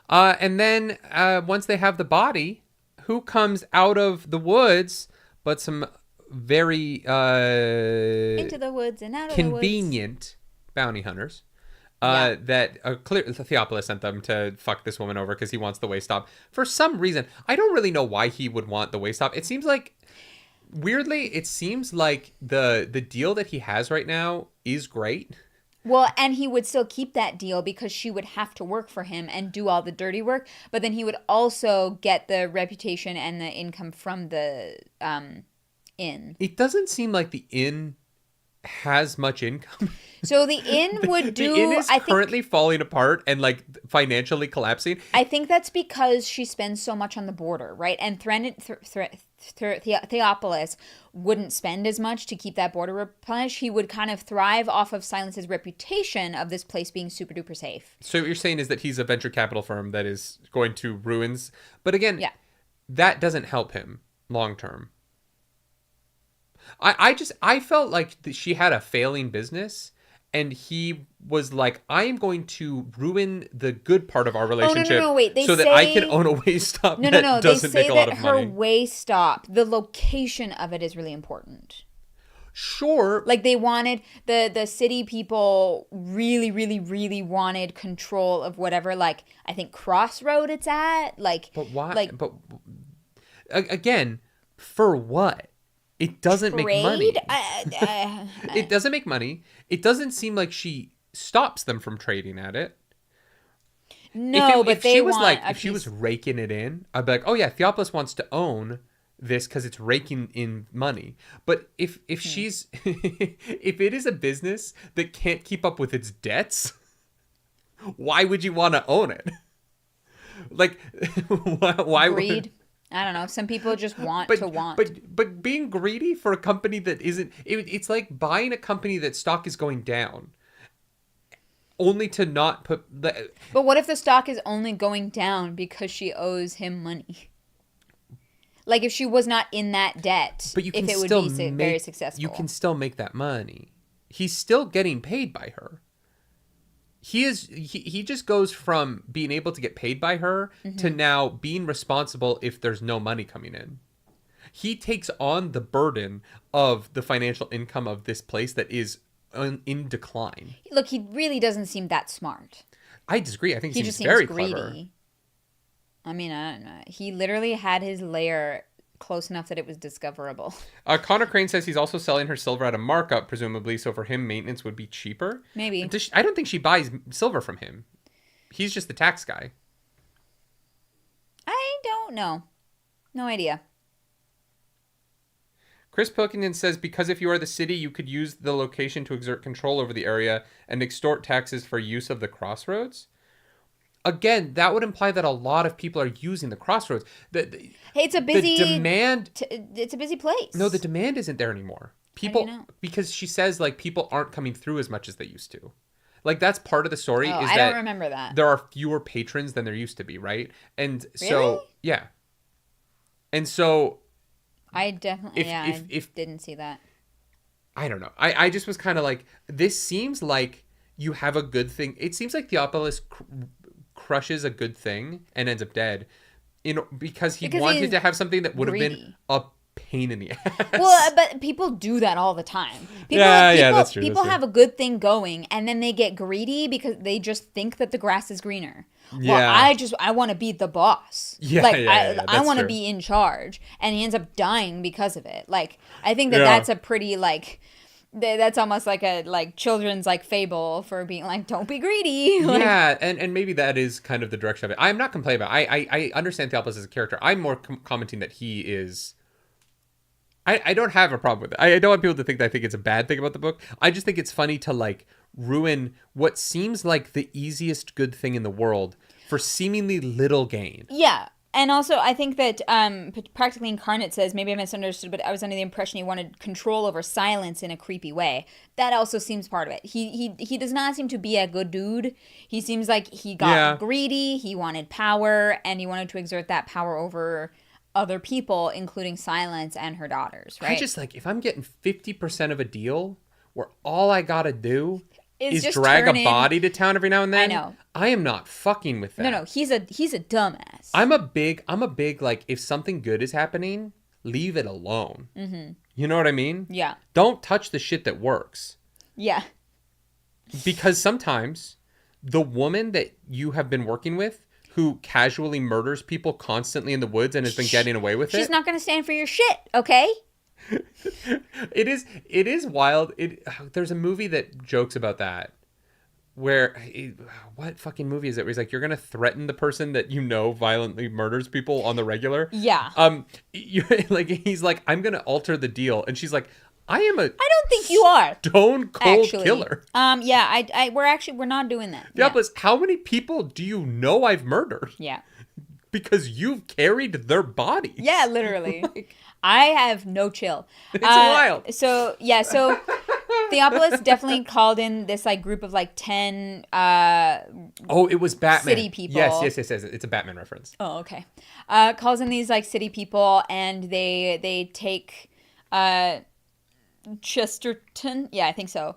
and then once they have the body, who comes out of the woods but some very into the woods and out of convenient bounty hunters that Theopolis sent them to fuck this woman over because he wants the waist stop for some reason. I don't really know why he would want the waist stop. It seems like the deal that he has right now is great. Well, and he would still keep that deal because she would have to work for him and do all the dirty work, but then he would also get the reputation and the income from the inn. It doesn't seem like the inn has much income. So the inn would do... The inn is currently falling apart and like financially collapsing. I think that's because she spends so much on the border, right? And Theopolis wouldn't spend as much to keep that border replenished. He would kind of thrive off of Silence's reputation of this place being super duper safe. So what you're saying is that he's a venture capital firm that is going to ruins. But again, that doesn't help him long term. I felt like she had a failing business, and he was like, I am going to ruin the good part of our relationship that I can own a waist stop that doesn't make a lot of money. Her waist stop, the location of it is really important. Sure. Like they wanted, the city people really, really, really wanted control of whatever, like, I think crossroad it's at. Like, but why? Like, but again, for what? It doesn't make money. It doesn't make money. It doesn't seem like she stops them from trading at it. No, but if she was raking it in, I'd be like, oh yeah, Theopolis wants to own this because it's raking in money. But if she's if it is a business that can't keep up with its debts, why would you want to own it? Like, why greed? I don't know. Some people just want to want. But being greedy for a company that isn't... It's like buying a company that stock is going down. Only to not put... But what if the stock is only going down because she owes him money? Like if she was not in that debt, but you can if it would still be very successful. You can still make that money. He's still getting paid by her. He just goes from being able to get paid by her to now being responsible if there's no money coming in. He takes on the burden of the financial income of this place that is in decline. Look, he really doesn't seem that smart. I disagree. I think he just seems very greedy. clever. I mean, I don't know. He literally had his lair close enough that it was discoverable. Connor Crane says he's also selling her silver at a markup, presumably, so for him maintenance would be cheaper. Maybe. I don't think she buys silver from him. He's just the tax guy. I don't know. No idea. Chris Pilkington says, because if you are the city, you could use the location to exert control over the area and extort taxes for use of the crossroads. Again, that would imply that a lot of people are using the crossroads. Hey, it's a busy demand. It's a busy place. No, the demand isn't there anymore. People, because she says like people aren't coming through as much as they used to. Like that's part of the story. I don't remember that. There are fewer patrons than there used to be, right? And so yeah. And so I definitely didn't see that. I don't know. I just was kind of like, this seems like you have a good thing. It seems like Theopolis crushes a good thing and ends up dead because he wanted to have something that would have been a pain in the ass. Well, but people do that all the time. That's true. People have a good thing going and then they get greedy because they just think that the grass is greener. Well, I want to be the boss. I want to be in charge, and he ends up dying because of it. Like, I think that's a pretty that's almost like a children's fable for being like, don't be greedy. And maybe that is kind of the direction of it. I'm not complaining about it. I understand Theopolis as a character. I'm more commenting that he is I don't have a problem with it. I don't want people to think that I think it's a bad thing about the book. I just think it's funny to like ruin what seems like the easiest good thing in the world for seemingly little gain. Yeah. And also, I think that Practically Incarnate says, maybe I misunderstood, but I was under the impression he wanted control over silence in a creepy way. That also seems part of it. He does not seem to be a good dude. He seems like he got greedy, he wanted power, and he wanted to exert that power over other people, including Silence and her daughters, right? I just like, if I'm getting 50% of a deal where all I gotta do is drag a body to town every now and then. I know. I am not fucking with that. No, he's a dumbass. I'm a big like, if something good is happening, leave it alone. Mm-hmm. You know what I mean? Yeah. Don't touch the shit that works. Yeah. Because sometimes the woman that you have been working with who casually murders people constantly in the woods and has been getting away with it. She's not going to stand for your shit, okay? It is wild. There's a movie that jokes about that, where what fucking movie is it? Where he's like, you're gonna threaten the person that you know violently murders people on the regular. Yeah. He's like, I'm gonna alter the deal, and she's like, I don't think you are stone cold killer. Yeah. We're not doing that. Diablos, how many people do you know I've murdered? Yeah. Because you've carried their bodies. Yeah, literally. I have no chill. It's wild. So Theopolis definitely called in this like group of like 10 it was Batman. City people. Yes. It's a Batman reference. Oh, okay. Calls in these like city people, and they take Chesterton. Yeah, I think so.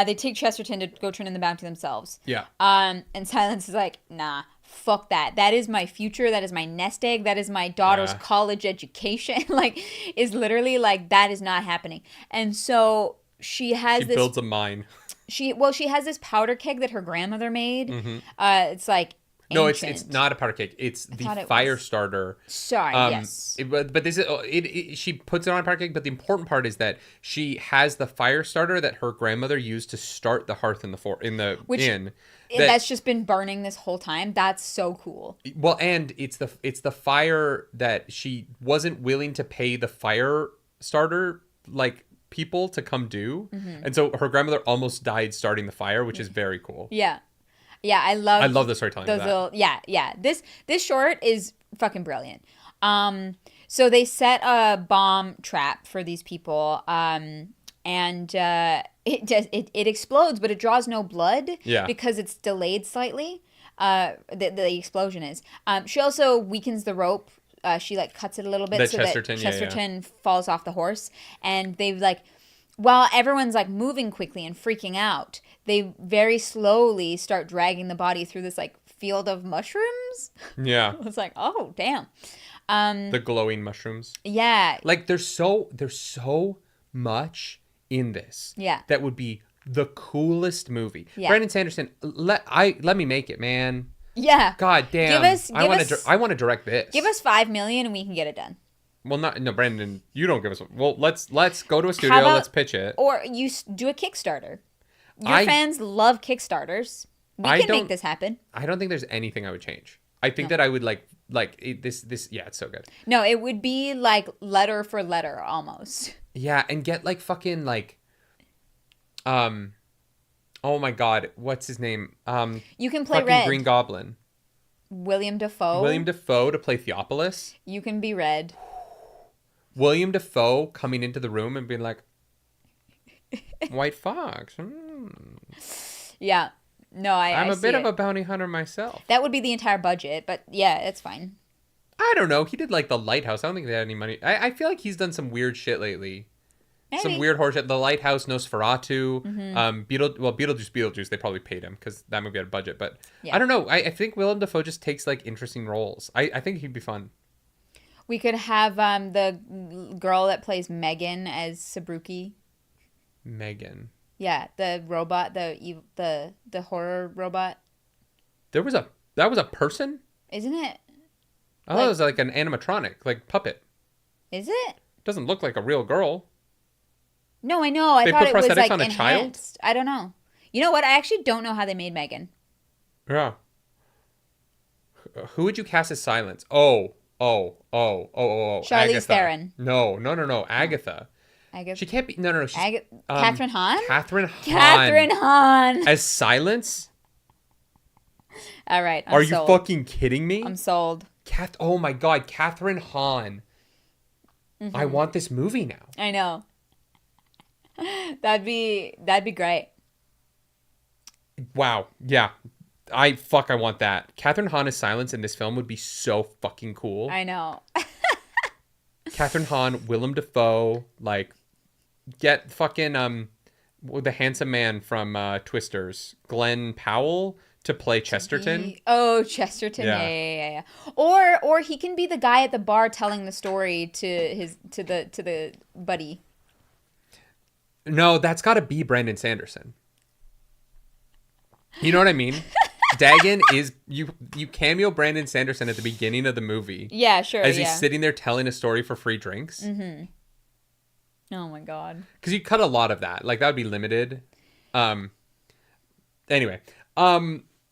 They take Chesterton to go turn in the bounty themselves. Yeah. And Silence is like, nah, fuck that. That is my future. That is my nest egg. That is my daughter's college education. Like, is literally like, that is not happening. And so she builds a mine. She has this powder keg that her grandmother made. Mm-hmm. It's like no, ancient. it's not a powder keg. It's the fire starter. Sorry, yes. But this is she puts it on a powder keg. But the important part is that she has the fire starter that her grandmother used to start the hearth in the inn. That's just been burning this whole time. That's so cool. Well, and it's the fire that she wasn't willing to pay the fire starter like people to come do, and so her grandmother almost died starting the fire, which is very cool. Yeah. Yeah, I love the storytelling of that. Yeah. This short is fucking brilliant. So they set a bomb trap for these people, and it explodes, but it draws no blood because it's delayed slightly. The explosion is. She also weakens the rope. She like cuts it a little bit that Chesterton falls off the horse, and they've like, while everyone's like moving quickly and freaking out, they very slowly start dragging the body through this like field of mushrooms. Yeah. It's like, oh damn. The glowing mushrooms. Yeah. Like there's so much in this. Yeah. That would be the coolest movie. Yeah. Brandon Sanderson, let me make it, man. Yeah. God damn. I want to direct this. Give us $5 million and we can get it done. Well, no, Brandon, you don't give us. Well, let's go to a studio. Let's pitch it. Or you do a Kickstarter. Your fans love Kickstarters. We can make this happen. I don't think there's anything I would change. I think that I would like this. Yeah, it's so good. No, it would be like letter for letter almost. Yeah, and get like fucking like, oh my God, what's his name? You can play Red. Green Goblin. William Dafoe. William Dafoe to play Theopolis. You can be Red. William Dafoe coming into the room and being like, White Fox. Yeah. No, I'm a bit of a bounty hunter myself. That would be the entire budget, but yeah, it's fine. I don't know. He did like The Lighthouse. I don't think they had any money. I feel like he's done some weird shit lately. Maybe. Some weird horror shit. The Lighthouse, Nosferatu, Beetlejuice. They probably paid him because that movie had a budget. But yeah. I don't know. I think Willem Dafoe just takes like interesting roles. I think he'd be fun. We could have the girl that plays Megan as Sabruki. Megan. Yeah, the robot, the horror robot. That was a person? Isn't it? I thought it was like an animatronic, like puppet. Is it? Doesn't look like a real girl. No, I know. I thought it was like on a enhanced. Child? I don't know. You know what? I actually don't know how they made Megan. Yeah. Who would you cast as Silence? Oh. Charlize Agatha. Theron. No. Agatha. Agatha. She can't be. No. She's Catherine Hahn? Catherine Hahn. Catherine Hahn. As Silence? All right. Are sold. you fucking kidding me? I'm sold. Oh my God, Catherine Hahn. I want this movie now. I know. That'd be great. Wow. Yeah. I want that. Catherine Hahn as Silence in this film would be so fucking cool. I know. Catherine Hahn, Willem Dafoe, like, get fucking the handsome man from Twisters, Glenn Powell, to play Chesterton. Chesterton. Yeah. Or he can be the guy at the bar telling the story to the buddy. No, that's got to be Brandon Sanderson. You know what I mean? Dagon is you cameo Brandon Sanderson at the beginning of the movie. Yeah, sure. As he's sitting there telling a story for free drinks. Mm-hmm. Oh my God. Because you cut a lot of that. Like, that would be limited. Anyway.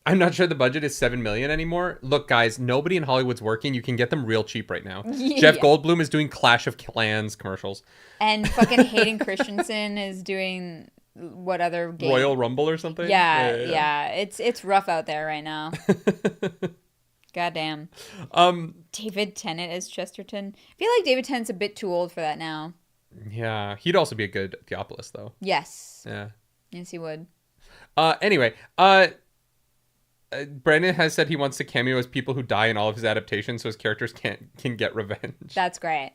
I'm not sure the budget is $7 million anymore. Look, guys, nobody in Hollywood's working. You can get them real cheap right now. Yeah. Jeff Goldblum is doing Clash of Clans commercials. And fucking Hayden Christensen is doing what other game? Royal Rumble or something? Yeah. It's rough out there right now. Goddamn. David Tennant as Chesterton. I feel like David Tennant's a bit too old for that now. Yeah, he'd also be a good Theopolis, though. Yes. Yeah. Yes, he would. Anyway, Brandon has said he wants to cameo as people who die in all of his adaptations, so his characters can get revenge. That's great.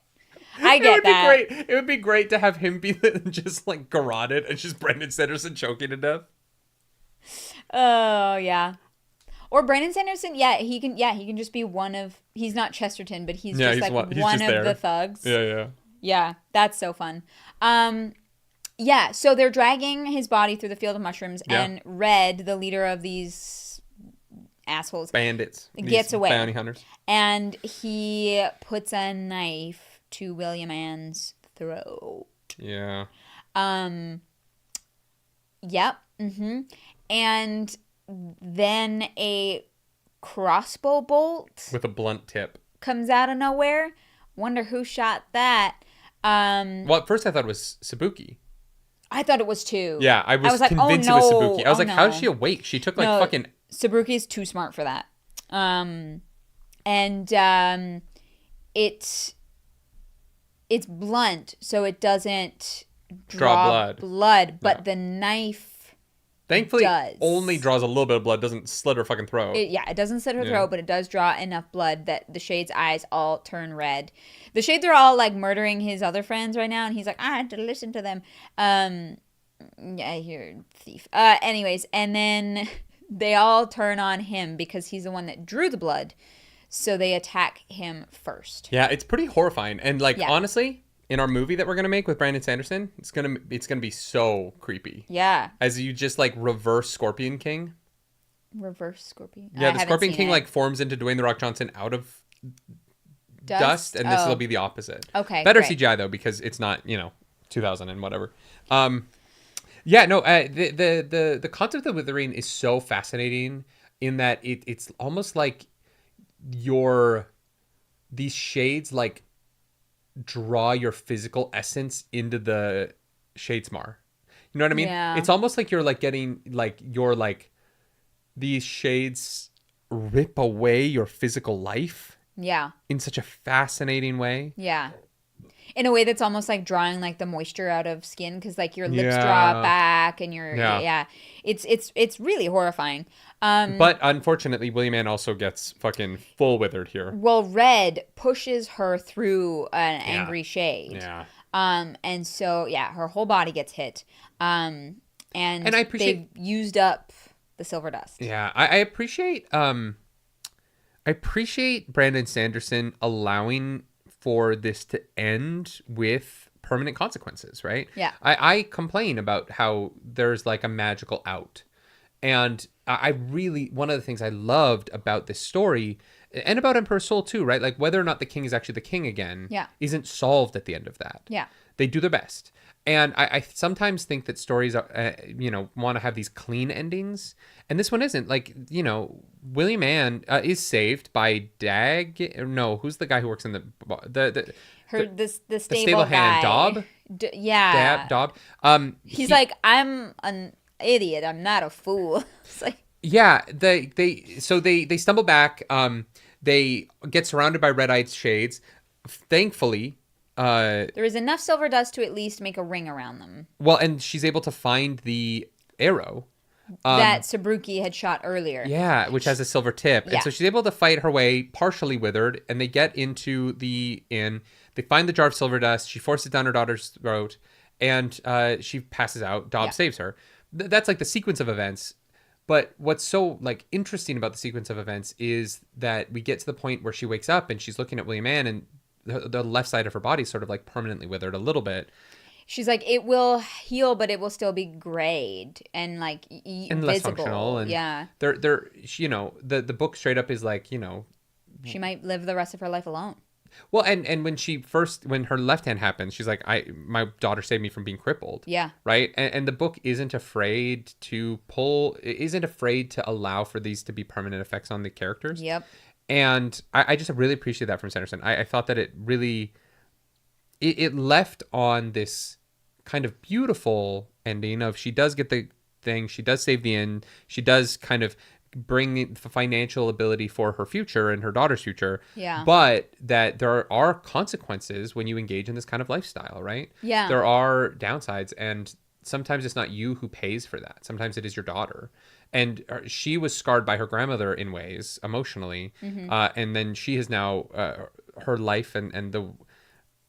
I get that. It would be great to have him be just like garroted and just Brandon Sanderson choking to death. Oh yeah. Or Brandon Sanderson, he can just be one of. He's not Chesterton, but he's just like one of the thugs. Yeah. Yeah, that's so fun. Yeah, so they're dragging his body through the field of mushrooms, and Red, the leader of these assholes, bandits, gets away. Bounty hunters, and he puts a knife to William Ann's throat. Yeah. Yep. Mm-hmm. And then a crossbow bolt with a blunt tip comes out of nowhere. Wonder who shot that. Well, at first I thought it was Sabuki. I thought it was too. Yeah, I was like, convinced it was Sabuki. I was like, how is she awake? She took like fucking... Sabuki's too smart for that. It's blunt, so it doesn't draw blood, but the knife thankfully only draws a little bit of blood, doesn't slit her fucking throat. It doesn't slit her throat, but it does draw enough blood that the Shade's eyes all turn red. The Shades are all like murdering his other friends right now, and he's like, I had to listen to them. Yeah, you're a thief. Anyways, and then they all turn on him because he's the one that drew the blood. So they attack him first. Yeah, it's pretty horrifying. And like, honestly, in our movie that we're going to make with Brandon Sanderson, it's going to be so creepy. Yeah. As you just like reverse Scorpion King. Reverse Scorpion? Yeah, the Scorpion King like forms into Dwayne The Rock Johnson out of dust, and this will be the opposite. Okay, better great. CGI though, because it's not 2000 and whatever. The concept of Withering is so fascinating in that it's almost like these shades like draw your physical essence into the Shadesmar. You know what I mean? Yeah. It's almost like you're like getting like these shades rip away your physical life. Yeah. In such a fascinating way. Yeah. In a way that's almost like drawing like the moisture out of skin, because like your lips draw back and it's really horrifying. But unfortunately, William Ann also gets fucking full withered here. Well, Red pushes her through an angry shade. Yeah. And so her whole body gets hit. And I appreciate they've used up the silver dust. Yeah, I appreciate Brandon Sanderson allowing for this to end with permanent consequences, right? Yeah. I complain about how there's like a magical out. And I really, one of the things I loved about this story, and about Emperor's Soul too, right? Like whether or not the king is actually the king again, isn't solved at the end of that. Yeah. They do their best. And I sometimes think that stories, want to have these clean endings. And this one isn't. Like, William Ann is saved by Dag. No, who's the guy who works in the stable hand? guy. Dobb? Dobb. He's like, I'm an idiot. I'm not a fool. It's like... Yeah, they stumble back. They get surrounded by red-eyed shades. Thankfully, there is enough silver dust to at least make a ring around them. Well, and she's able to find the arrow that Sabruki had shot earlier. Yeah, which has a silver tip. Yeah. And so she's able to fight her way, partially withered, and they get into the inn. They find the jar of silver dust. She forces it down her daughter's throat, and she passes out. Dobb saves her. That's like the sequence of events. But what's so interesting about the sequence of events is that we get to the point where she wakes up and she's looking at William Ann, and the left side of her body is sort of permanently withered a little bit. She's like, it will heal, but it will still be grayed and and visible. Less functional. And yeah. They're the book straight up is she might live the rest of her life alone. Well, and when her left hand happens, she's like, my daughter saved me from being crippled. Yeah. Right. And the book isn't afraid to allow for these to be permanent effects on the characters. Yep. And I just really appreciate that from Sanderson. I thought that it really, it left on this kind of beautiful ending of she does get the thing. She does save the inn. She does kind of bring the financial ability for her future and her daughter's future. Yeah. But that there are consequences when you engage in this kind of lifestyle, right? Yeah. There are downsides, and sometimes it's not you who pays for that. Sometimes it is your daughter. And she was scarred by her grandmother in ways emotionally. Mm-hmm. And then she has now, her life and the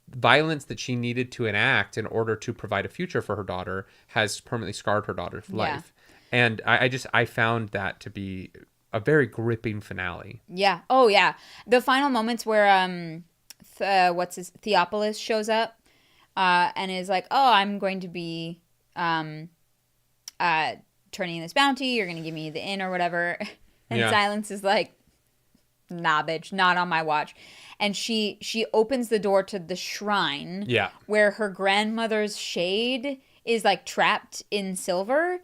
violence that she needed to enact in order to provide a future for her daughter has permanently scarred her daughter's life. And I found that to be a very gripping finale. Yeah. Oh, yeah. The final moments where Theopolis shows up and is like, oh, I'm going to be turning in this bounty. You're going to give me the inn or whatever. And Silence is like, nah, bitch, not on my watch. And she opens the door to the shrine where her grandmother's shade is trapped in silver.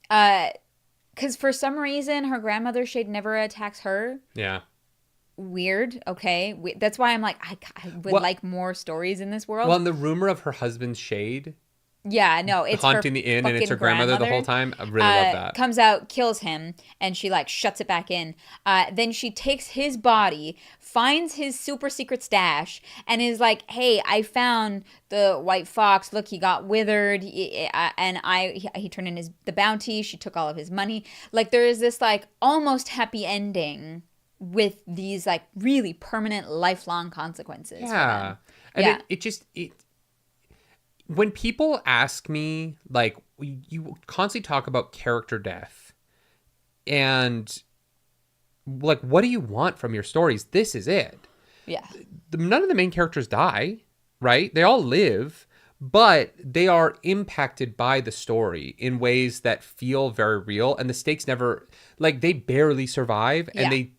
Because for some reason, her grandmother's shade never attacks her. Yeah. Weird. Okay. That's why I'm like, I would like more stories in this world. Well, and the rumor of her husband's shade. Yeah, no, it's haunting the inn, and it's her grandmother the whole time. I really love that. Comes out, kills him, and she shuts it back in. Then she takes his body, finds his super secret stash, and is like, "Hey, I found the white fox. Look, he got withered, he turned in the bounty. She took all of his money. There is this almost happy ending with these really permanent, lifelong consequences. Yeah, and it when people ask me, you constantly talk about character death and what do you want from your stories? This is it. Yeah. None of the main characters die, right? They all live, but they are impacted by the story in ways that feel very real, and the stakes never, they barely survive, and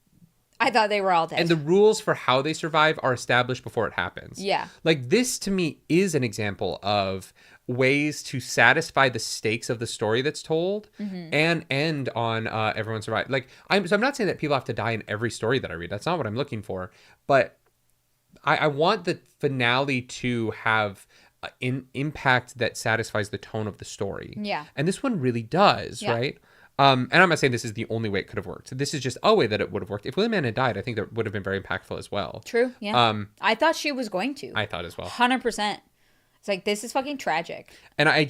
I thought they were all dead. And the rules for how they survive are established before it happens. Yeah. This to me is an example of ways to satisfy the stakes of the story that's told and end on everyone survive. I'm not saying that people have to die in every story that I read. That's not what I'm looking for. But I want the finale to have an impact that satisfies the tone of the story. Yeah. And this one really does, right? And I'm not saying this is the only way it could have worked. This is just a way that it would have worked. If William Ann had died, I think that would have been very impactful as well. True, yeah. I thought she was going to. I thought as well. 100%. It's this is fucking tragic. And I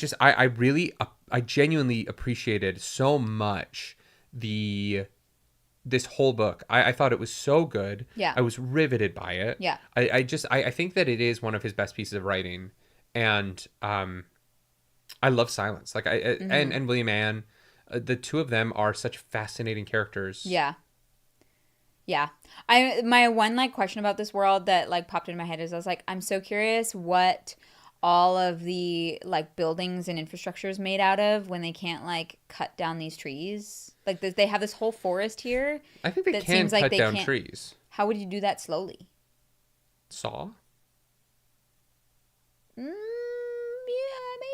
genuinely appreciated so much this whole book. I thought it was so good. Yeah. I was riveted by it. Yeah. I think that it is one of his best pieces of writing. And I love Silence. And William Ann. The two of them are such fascinating characters. Yeah. Yeah. My one question about this world that popped in my head is I was I'm so curious what all of the buildings and infrastructure is made out of when they can't cut down these trees. They have this whole forest here. I think they can cut down trees. How would you do that slowly? Saw?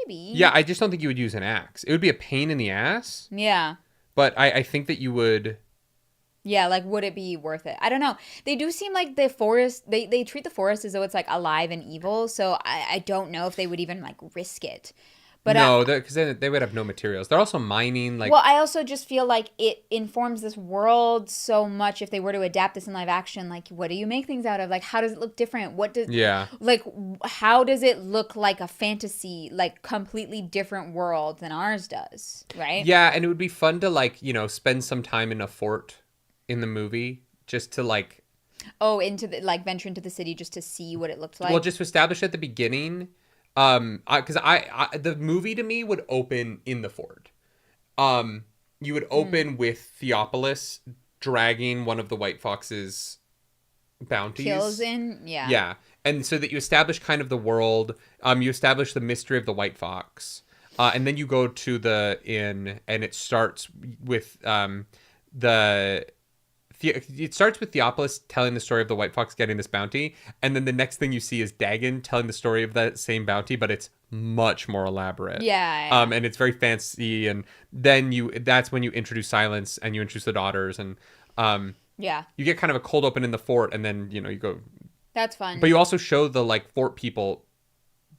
maybe. Yeah, I just don't think you would use an axe. It would be a pain in the ass. Yeah. But I think that you would... Yeah, like, would it be worth it? I don't know. They do seem like the forest, they treat the forest as though it's, like, alive and evil, so I don't know if they would even, like, risk it. But no, because they would have no materials. They're also mining, like... Well, I also just feel like it informs this world so much if they were to adapt this in live action. Like, what do you make things out of? Like, how does it look different? What does... Yeah. Like, how does it look like a fantasy, like, completely different world than ours does, right? Yeah, and it would be fun to, like, you know, spend some time in a fort in the movie just to, like... Oh, venture into the city just to see what it looked like? Well, just to establish at the beginning... because the movie to me would open in the fort. You would open with Theopolis dragging one of the White Fox's bounties. Kills in, yeah. Yeah, and so that you establish kind of the world. You establish the mystery of the White Fox, and then you go to the inn, and it starts with it starts with Theopolis telling the story of the White Fox getting this bounty, and then the next thing you see is Dagon telling the story of that same bounty, but it's much more elaborate. Yeah. And it's very fancy, and then that's when you introduce Silence and you introduce the daughters, and yeah. you get kind of a cold open in the fort, and then, you know, you go... That's fun. But you also show the, like, fort people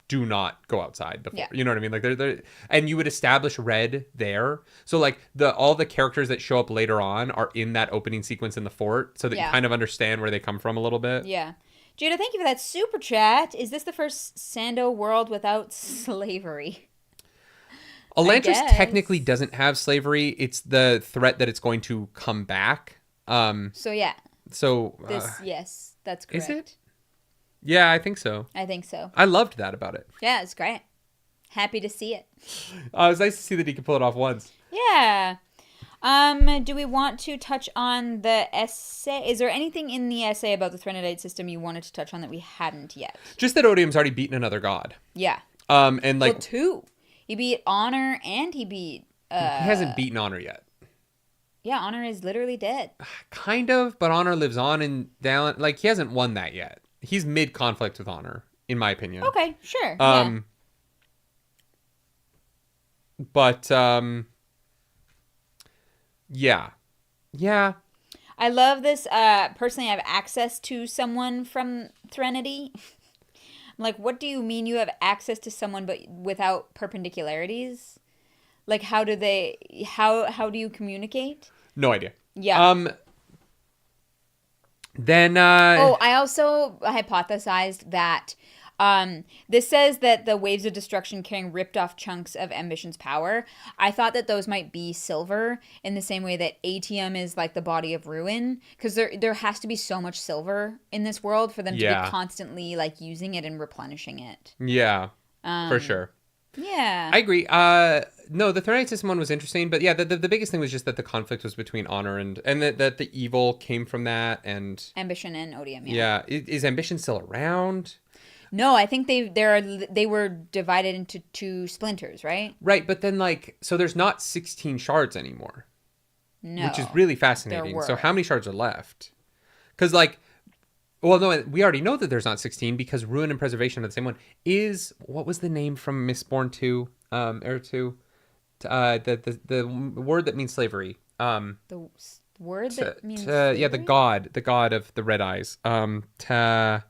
do not go outside the fort. Yeah. You know what I mean? Like they're and you would establish Red there. So like all the characters that show up later on are in that opening sequence in the fort, so that you kind of understand where they come from a little bit. Yeah. Judah, thank you for that super chat. Is this the first Sando world without slavery? Elantris technically doesn't have slavery. It's the threat that it's going to come back. So yeah. So yes, that's correct. Is it? Yeah, I think so. I think so. I loved that about it. Yeah, it's great. Happy to see it. It was nice to see that he could pull it off once. Yeah. Do we want to touch on the essay? Is there anything in the essay about the Threnodite system you wanted to touch on that we hadn't yet? Just that Odium's already beaten another god. Yeah. And like... Well, two. He beat Honor and he beat... he hasn't beaten Honor yet. Yeah, Honor is literally dead. Kind of, but Honor lives on and down. Like, he hasn't won that yet. He's mid-conflict with Honor, in my opinion. Okay, sure. But, yeah. Yeah. I love this. Personally, I have access to someone from Threnody. I'm like, what do you mean you have access to someone but without perpendicularities? Like, how do you communicate? No idea. Yeah. Then I also hypothesized that this says that the waves of destruction carrying ripped off chunks of Ambition's power. I thought that those might be silver in the same way that Atium is like the body of ruin, because there has to be so much silver in this world for them to be constantly like using it and replenishing it. Yeah, for sure. Yeah, I agree. No, the Threnodite system one was interesting, but yeah, the biggest thing was just that the conflict was between Honor and that the evil came from that, and Ambition and Odium. Yeah, is Ambition still around? No, I think they were divided into two splinters, right? Right, but then like so there's not 16 shards anymore. No, which is really fascinating. So how many shards are left? Because like. Well, no, we already know that there's not 16 because Ruin and Preservation are the same one. What was the name from Mistborn 2, Era 2? The word that means slavery. The word that means slavery? Yeah, the god of the red eyes. The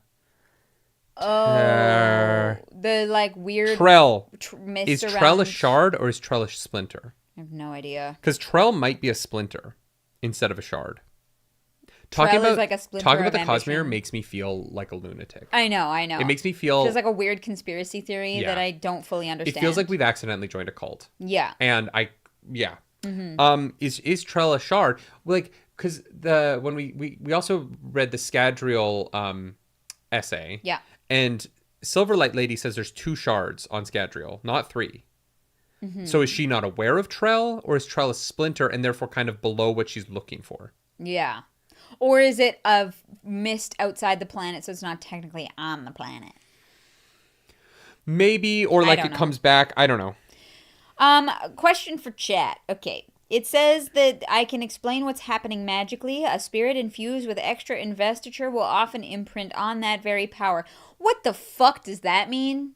like weird... Trell. Mist is around... Trell a shard or is Trell a splinter? I have no idea. Because Trell might be a splinter instead of a shard. Talking about the Cosmere makes me feel like a lunatic. I know. It makes me feel... It feels like a weird conspiracy theory that I don't fully understand. It feels like we've accidentally joined a cult. Yeah. And Mm-hmm. Is Trell a shard? Like, because when we also read the Scadrial essay. Yeah. And Silverlight Lady says there's 2 shards on Scadrial, not 3. Mm-hmm. So is she not aware of Trell, or is Trell a splinter and therefore kind of below what she's looking for? Yeah. Or is it of mist outside the planet, so it's not technically on the planet? Maybe, or like it comes back. I don't know. Question for chat. Okay. It says that I can explain what's happening magically. A spirit infused with extra investiture will often imprint on that very power. What the fuck does that mean?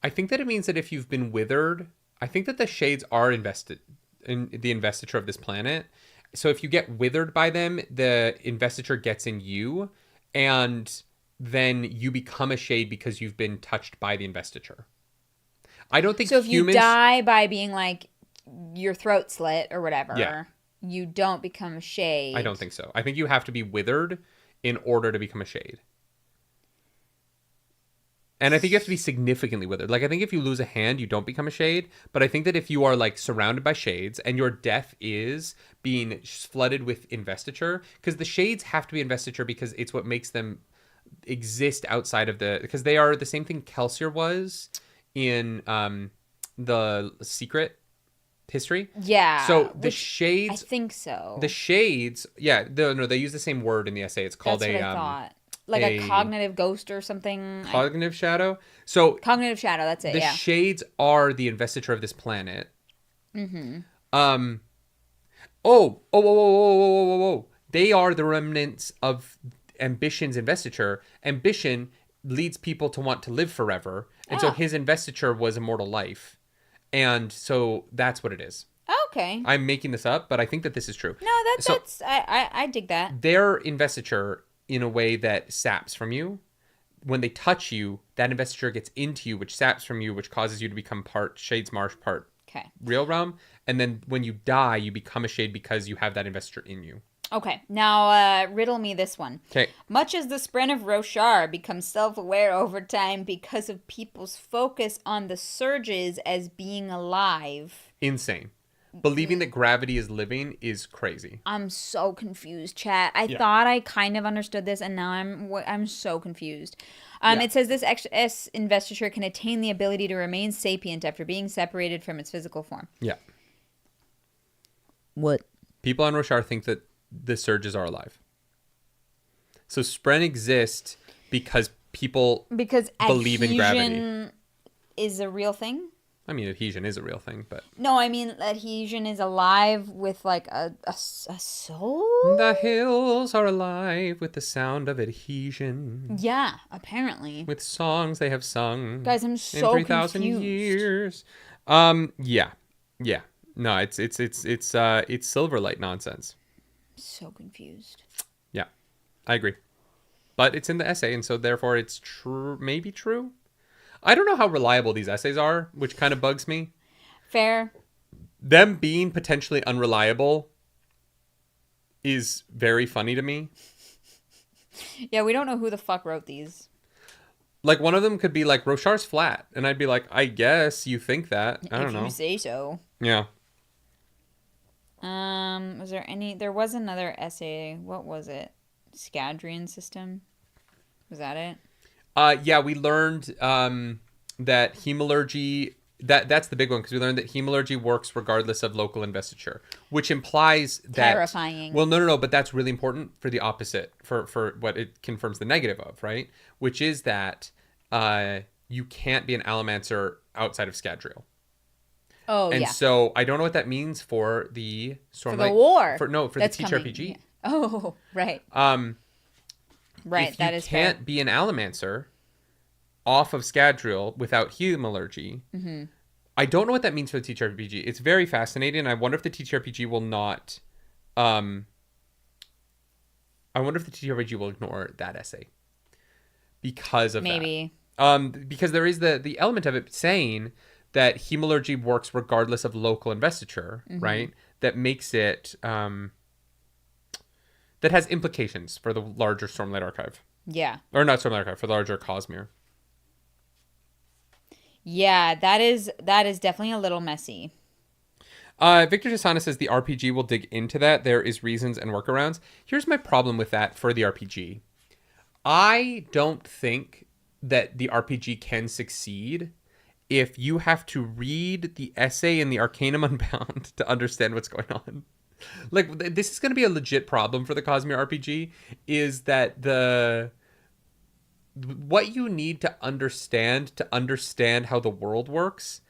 I think that it means that if you've been withered, I think that the shades are invested in the investiture of this planet. So if you get withered by them, the investiture gets in you, and then you become a shade because you've been touched by the investiture. I don't think so. If humans... you die by being like your throat slit or whatever, Yeah. you don't become a shade. I don't think so. I think you have to be withered in order to become a shade. And I think you have to be significantly withered. Like, I think if you lose a hand, you don't become a shade. But I think that if you are, like, surrounded by shades and your death is being flooded with investiture, because the shades have to be investiture because it's what makes them exist outside of the... Because they are the same thing Kelsier was in the Secret history. Yeah. So the shades... I think so. The shades... Yeah, they use the same word in the essay. It's called That's what I thought. Like a cognitive ghost or something. Cognitive shadow. So cognitive shadow. That's it. The yeah. shades are the investiture of this planet. Mm-hmm. Whoa. They are the remnants of Ambition's investiture. Ambition leads people to want to live forever, and so his investiture was immortal life, and so that's what it is. Okay. I'm making this up, but I think that this is true. No, that's I dig that. Their investiture, in a way that saps from you. When they touch you, that investiture gets into you, which saps from you, which causes you to become part Shades Marsh, part real realm. And then when you die, you become a shade because you have that investiture in you. Okay, now riddle me this one. Okay. Much as the Spren of Roshar becomes self-aware over time because of people's focus on the surges as being alive. Insane. Believing that gravity is living is crazy. I'm so confused, chat. I thought I kind of understood this, and now I'm so confused. It says this XS investiture can attain the ability to remain sapient after being separated from its physical form. Yeah. What? People on Roshar think that the surges are alive. So Spren exist because people believe in gravity. Adhesion is a real thing? I mean, adhesion is a real thing, but... No, I mean, adhesion is alive with, like, a soul? The hills are alive with the sound of adhesion. Yeah, apparently. With songs they have sung. Guys, I'm so in 3,000 years. Yeah. No, it's Silverlight nonsense. So confused. Yeah, I agree. But it's in the essay, and so therefore it's true. Maybe true. I don't know how reliable these essays are, which kind of bugs me. Fair. Them being potentially unreliable is very funny to me. Yeah, we don't know who the fuck wrote these. Like, one of them could be like, Roshar's flat. And I'd be like, I guess you think that. I don't know. If you say so. Yeah. Was there any... There was another essay. What was it? Scadrian system? Was that it? Yeah, we learned that hemalurgy... That's the big one, because we learned that hemalurgy works regardless of local investiture, which implies that... Terrifying. Well, no, but that's really important for the opposite, for what it confirms the negative of, right? Which is that you can't be an Allomancer outside of Scadrial. Oh, and yeah. so I don't know what that means for the Stormlight... For the war. For the TTRPG. Yeah. Oh, right. Right, if that you is fair. can't be an Allomancer off of Scadrial without hemalurgy, I don't know what that means for the TTRPG. It's very fascinating. I wonder if the TTRPG will not... I wonder if the TTRPG will ignore that essay because of Maybe. that. Because there is the element of it saying that hemalurgy works regardless of local investiture, right? That makes it... that has implications for the larger Stormlight Archive. Yeah. Or not Stormlight Archive, for the larger Cosmere. Yeah, that is definitely a little messy. Victor Tasana says the RPG will dig into that. There is reasons and workarounds. Here's my problem with that for the RPG. I don't think that the RPG can succeed if you have to read the essay in the Arcanum Unbound to understand what's going on. Like, this is going to be a legit problem for the Cosmere RPG, is that what you need to understand how the world works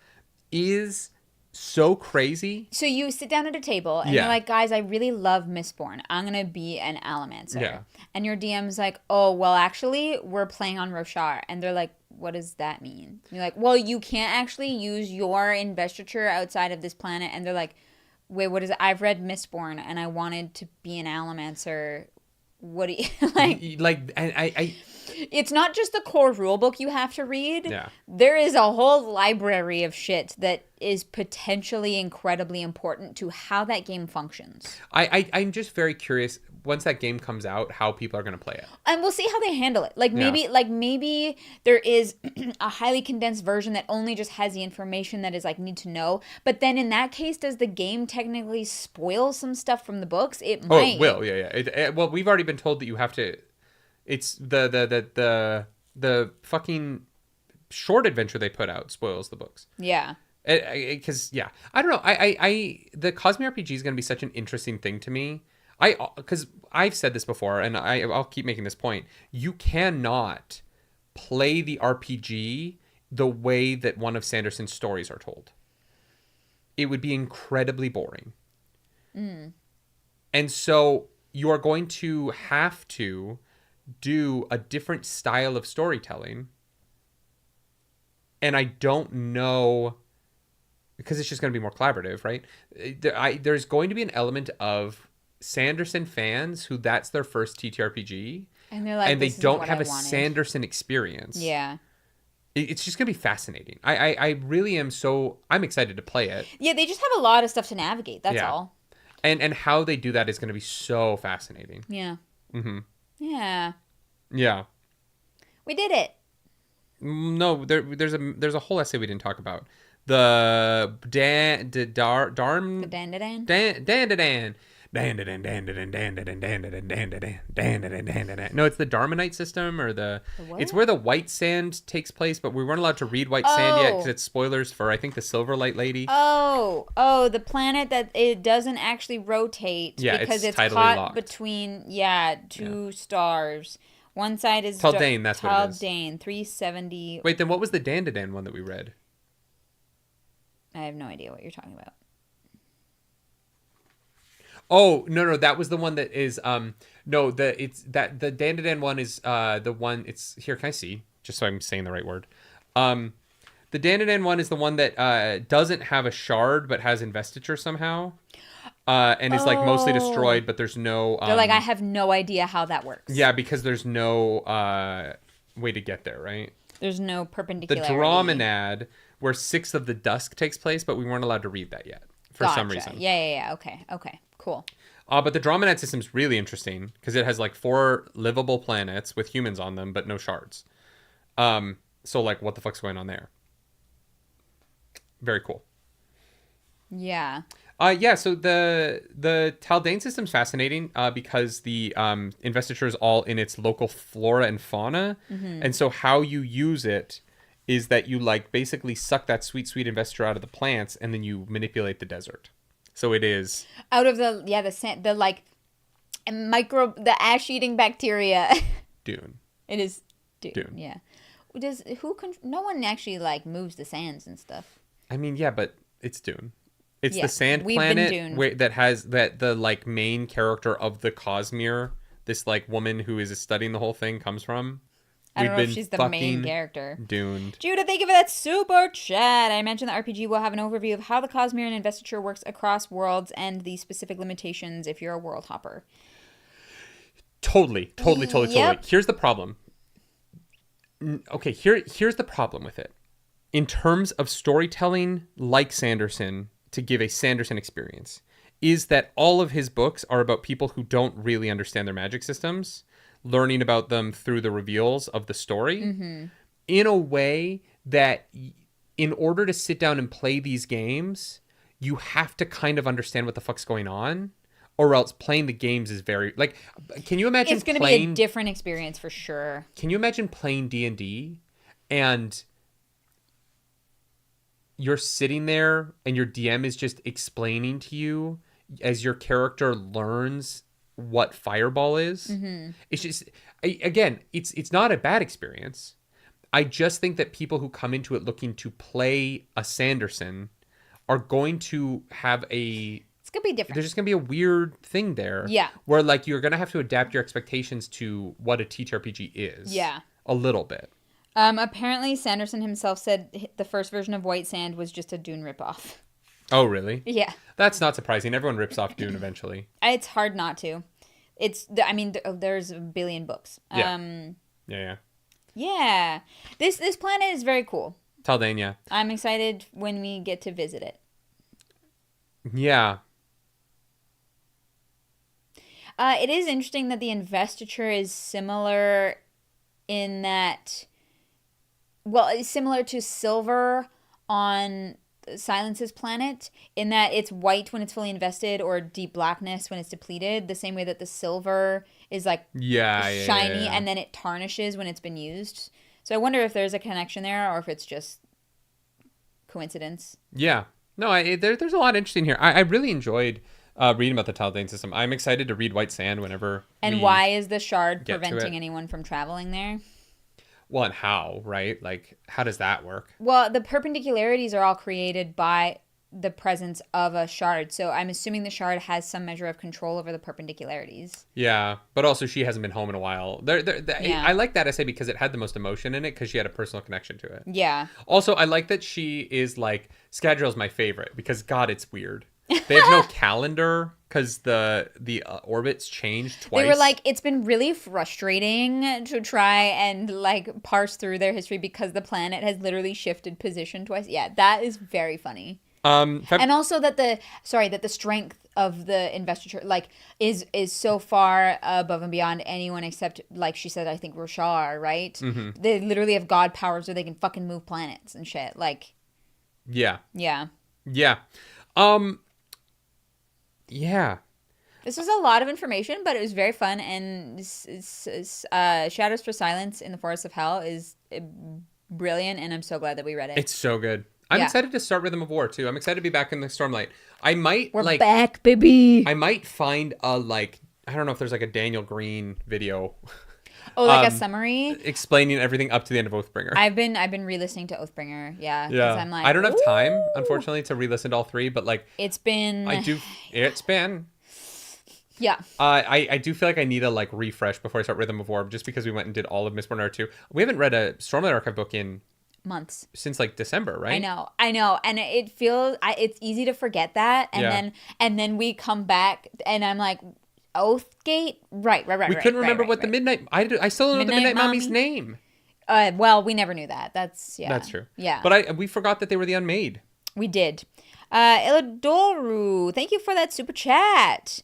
is so crazy. So you sit down at a table and you're like, guys, I really love Mistborn. I'm going to be an Allomancer. Yeah. And your DM's like, oh, well, actually, we're playing on Roshar. And they're like, what does that mean? And you're like, well, you can't actually use your investiture outside of this planet. And they're like, wait, what is it? I've read Mistborn and I wanted to be an Allomancer. What do you like? And I it's not just the core rulebook you have to read. Yeah. There is a whole library of shit that is potentially incredibly important to how that game functions. I'm just very curious once that game comes out how people are going to play it. And we'll see how they handle it. Maybe there is a highly condensed version that only just has the information that is like need to know. But then in that case, does the game technically spoil some stuff from the books? It might. Oh, it will. Yeah. Well, we've already been told that you have to. It's the fucking short adventure they put out spoils the books. Yeah. Because I don't know. The Cosmere RPG is going to be such an interesting thing to me. Because I've said this before, and I'll keep making this point. You cannot play the RPG the way that one of Sanderson's stories are told. It would be incredibly boring. And so you are going to have to do a different style of storytelling. And I don't know, because it's just going to be more collaborative, right? There's going to be an element of Sanderson fans who that's their first TTRPG. And they're like, and they don't have a Sanderson experience. Yeah. It's just going to be fascinating. I really am I'm excited to play it. Yeah, they just have a lot of stuff to navigate. That's all. And how they do that is going to be so fascinating. Yeah. Mm-hmm. Yeah. Yeah. We did it. No, there's a whole essay we didn't talk about. The Dandadan. No, it's the Darmanite system, or it's where the white sand takes place, but we weren't allowed to read white sand yet because it's spoilers for, I think, the Silverlight Lady. Oh, the planet that it doesn't actually rotate because it's caught locked between two stars. One side is Taldane, that's what it is. Taldane, 370. Wait, then what was the Dandadan one that we read? I have no idea what you're talking about. Oh, no, that was the one that is the Dandadan one is the one, it's here, can I see? Just so I'm saying the right word. The Dandadan one is the one that doesn't have a shard but has investiture somehow. And is like mostly destroyed, but there's no they're like, I have no idea how that works. Yeah, because there's no way to get there, right? There's no perpendicularity. The Dromonad, where Six of the Dusk takes place, but we weren't allowed to read that yet for some reason. Yeah. Okay. Cool. But the Dromonad system's really interesting because it has like 4 livable planets with humans on them, but no shards. So like, what the fuck's going on there? Very cool. Yeah. So the Taldane system's fascinating because the investiture is all in its local flora and fauna. Mm-hmm. And so how you use it is that you like basically suck that sweet investiture out of the plants and then you manipulate the desert. So it is out of the ash-eating bacteria. Dune. It is Dune. Yeah. No one actually like moves the sands and stuff. I mean, yeah, but it's Dune. It's the sand planet that has the like main character of the Cosmere, this like woman who is studying the whole thing, comes from. I don't know if she's the main character. Doomed. Judah, thank you for that super chat. I mentioned the RPG will have an overview of how the Cosmere and investiture works across worlds and the specific limitations if you're a world hopper. Totally. Here's the problem. Okay, here's the problem with it. In terms of storytelling, like Sanderson, to give a Sanderson experience, is that all of his books are about people who don't really understand their magic systems, learning about them through the reveals of the story, in a way that in order to sit down and play these games, you have to kind of understand what the fuck's going on, or else playing the games is very like. Can you imagine? It's going to be a different experience for sure. Can you imagine playing D&D and you're sitting there and your DM is just explaining to you as your character learns what Fireball is? Mm-hmm. It's just, again, it's not a bad experience. I just think that people who come into it looking to play a Sanderson are going to have a... It's going to be different. There's just going to be a weird thing there. Yeah. Where, like, you're going to have to adapt your expectations to what a TTRPG is. Yeah. A little bit. Apparently, Sanderson himself said the first version of White Sand was just a Dune ripoff. Oh, really? Yeah. That's not surprising. Everyone rips off Dune eventually. It's hard not to. There's a billion books. Yeah. Yeah. This planet is very cool. Taldania. I'm excited when we get to visit it. Yeah. It is interesting that the investiture is similar in that, well, it's similar to silver on Silence's planet in that it's white when it's fully invested or deep blackness when it's depleted, the same way that the silver is like shiny and then it tarnishes when it's been used. So I wonder if there's a connection there or if it's just coincidence. Yeah. No, there's a lot interesting here. I really enjoyed reading about the Taldane system. I'm excited to read White Sand whenever. And why is the shard preventing anyone from traveling there? Well, and how, right? Like, how does that work? Well, the perpendicularities are all created by the presence of a shard. So I'm assuming the shard has some measure of control over the perpendicularities. Yeah, but also she hasn't been home in a while. I like that essay because it had the most emotion in it because she had a personal connection to it. Yeah. Also, I like that she is like, Scadrial's my favorite because, God, it's weird. They have no calendar because the orbits changed twice. They were like, it's been really frustrating to try and like parse through their history because the planet has literally shifted position twice. Yeah, that is very funny. And also that the strength of the investiture like is so far above and beyond anyone except, like she said, I think Roshar, right? Mm-hmm. They literally have god powers so they can fucking move planets and shit. Like, yeah. Yeah. This was a lot of information, but it was very fun. And Shadows for Silence in the Forest of Hell is brilliant, and I'm so glad that we read it. It's so good. I'm excited to start Rhythm of War, too. I'm excited to be back in the Stormlight. We're back, baby! I might find I don't know if there's like a Daniel Green video. Oh, like a summary? Explaining everything up to the end of Oathbringer. I've been re-listening to Oathbringer, yeah. Yeah. I'm like, I don't have time, unfortunately, to re-listen to all three, but like... It's been... Yeah. I do feel like I need a like refresh before I start Rhythm of War, just because we went and did all of Mistborn R2. We haven't read a Stormlight Archive book in... months. Since like December, right? I know. And it feels... it's easy to forget that. And then we come back and I'm like... Oathgate? Right. We couldn't remember what the Midnight... I still don't know the Midnight Mommy's name. Well, we never knew that. That's true. Yeah. But we forgot that they were the Unmade. We did. Iladoru, thank you for that super chat.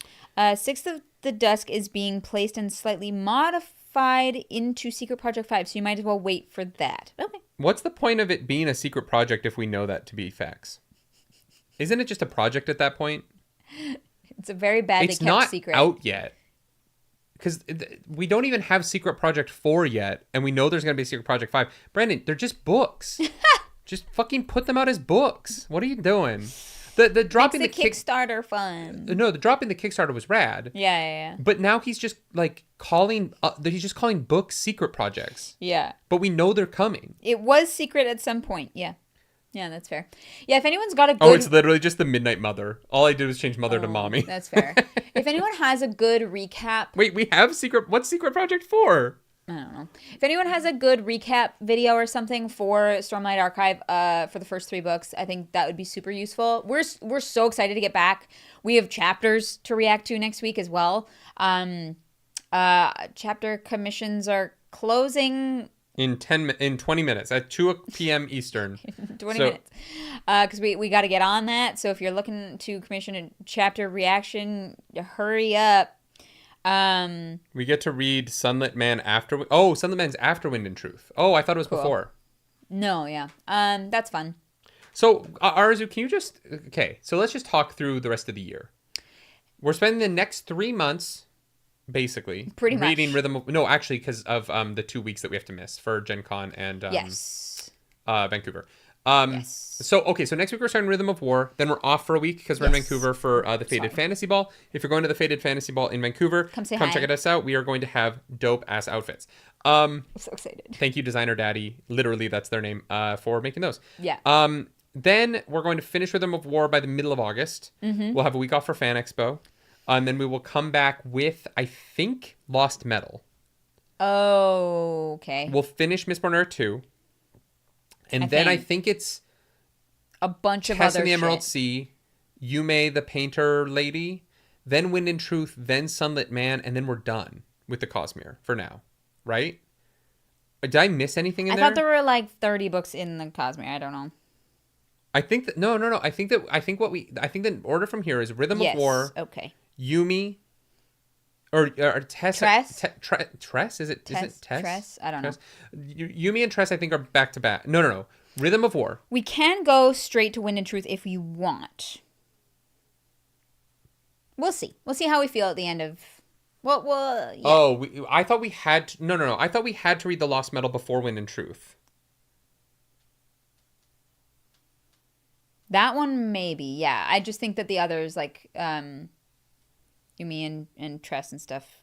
Sixth of the Dusk is being placed and slightly modified into Secret Project 5, so you might as well wait for that. Okay. What's the point of it being a secret project if we know that to be facts? Isn't it just a project at that point? It's a very badly kept secret. It's not out yet. Because we don't even have Secret Project 4 yet, and we know there's going to be Secret Project 5. Brandon, they're just books. Just fucking put them out as books. What are you doing? The dropping the Kickstarter fun. No, the dropping the Kickstarter was rad. Yeah. But now he's just like calling books secret projects. Yeah. But we know they're coming. It was secret at some point. Yeah. Yeah, that's fair. Yeah, if anyone's got a good... Oh, it's literally just the Midnight Mother. All I did was change Mother to Mommy. That's fair. If anyone has a good recap... Wait, we have What's Secret Project 4? I don't know. If anyone has a good recap video or something for Stormlight Archive for the first 3 books, I think that would be super useful. We're so excited to get back. We have chapters to react to next week as well. Chapter commissions are closing... In 20 minutes at 2 p.m. Eastern. 20 minutes. Because we got to get on that. So if you're looking to commission a chapter reaction, hurry up. We get to read Sunlit Man after... Oh, Sunlit Man's after Wind and Truth. Oh, I thought it was before. No, yeah. That's fun. So, Arzu, can you just... Okay, so let's just talk through the rest of the year. We're spending the next 3 months... Basically, pretty much reading Rhythm of... No, actually, because of the 2 weeks that we have to miss for Gen Con and Vancouver. Yes. So next week we're starting Rhythm of War. Then we're off for a week because we're in Vancouver for the Faded Fantasy Ball. If you're going to the Faded Fantasy Ball in Vancouver, come check us out. We are going to have dope ass outfits. I'm so excited. Thank you, Designer Daddy. Literally, that's their name for making those. Yeah. Then we're going to finish Rhythm of War by the middle of August. We'll have a week off for Fan Expo. And then we will come back with, I think, Lost Metal. Oh, okay. We'll finish Mistborn Earth 2. And I think it's a bunch of Tess other and the Emerald shit. Sea, Yume the Painter Lady, then Wind and Truth, then Sunlit Man, and then we're done with the Cosmere for now. Right? Did I miss anything in there? I thought there were like 30 books in the Cosmere. I don't know. I think that no. I think the order from here is Rhythm of War. Okay. Yumi, or Tess. Tress? Tress? Is it Tess? Tress? I don't know. Yumi and Tress, I think, are back to back. No. Rhythm of War. We can go straight to Wind and Truth if you want. We'll see. We'll see how we feel at the end of. Well, yeah. Oh, I thought we had to, no. I thought we had to read the Lost Metal before Wind and Truth. That one maybe, yeah. I just think that the others like Yumi and Tress and stuff.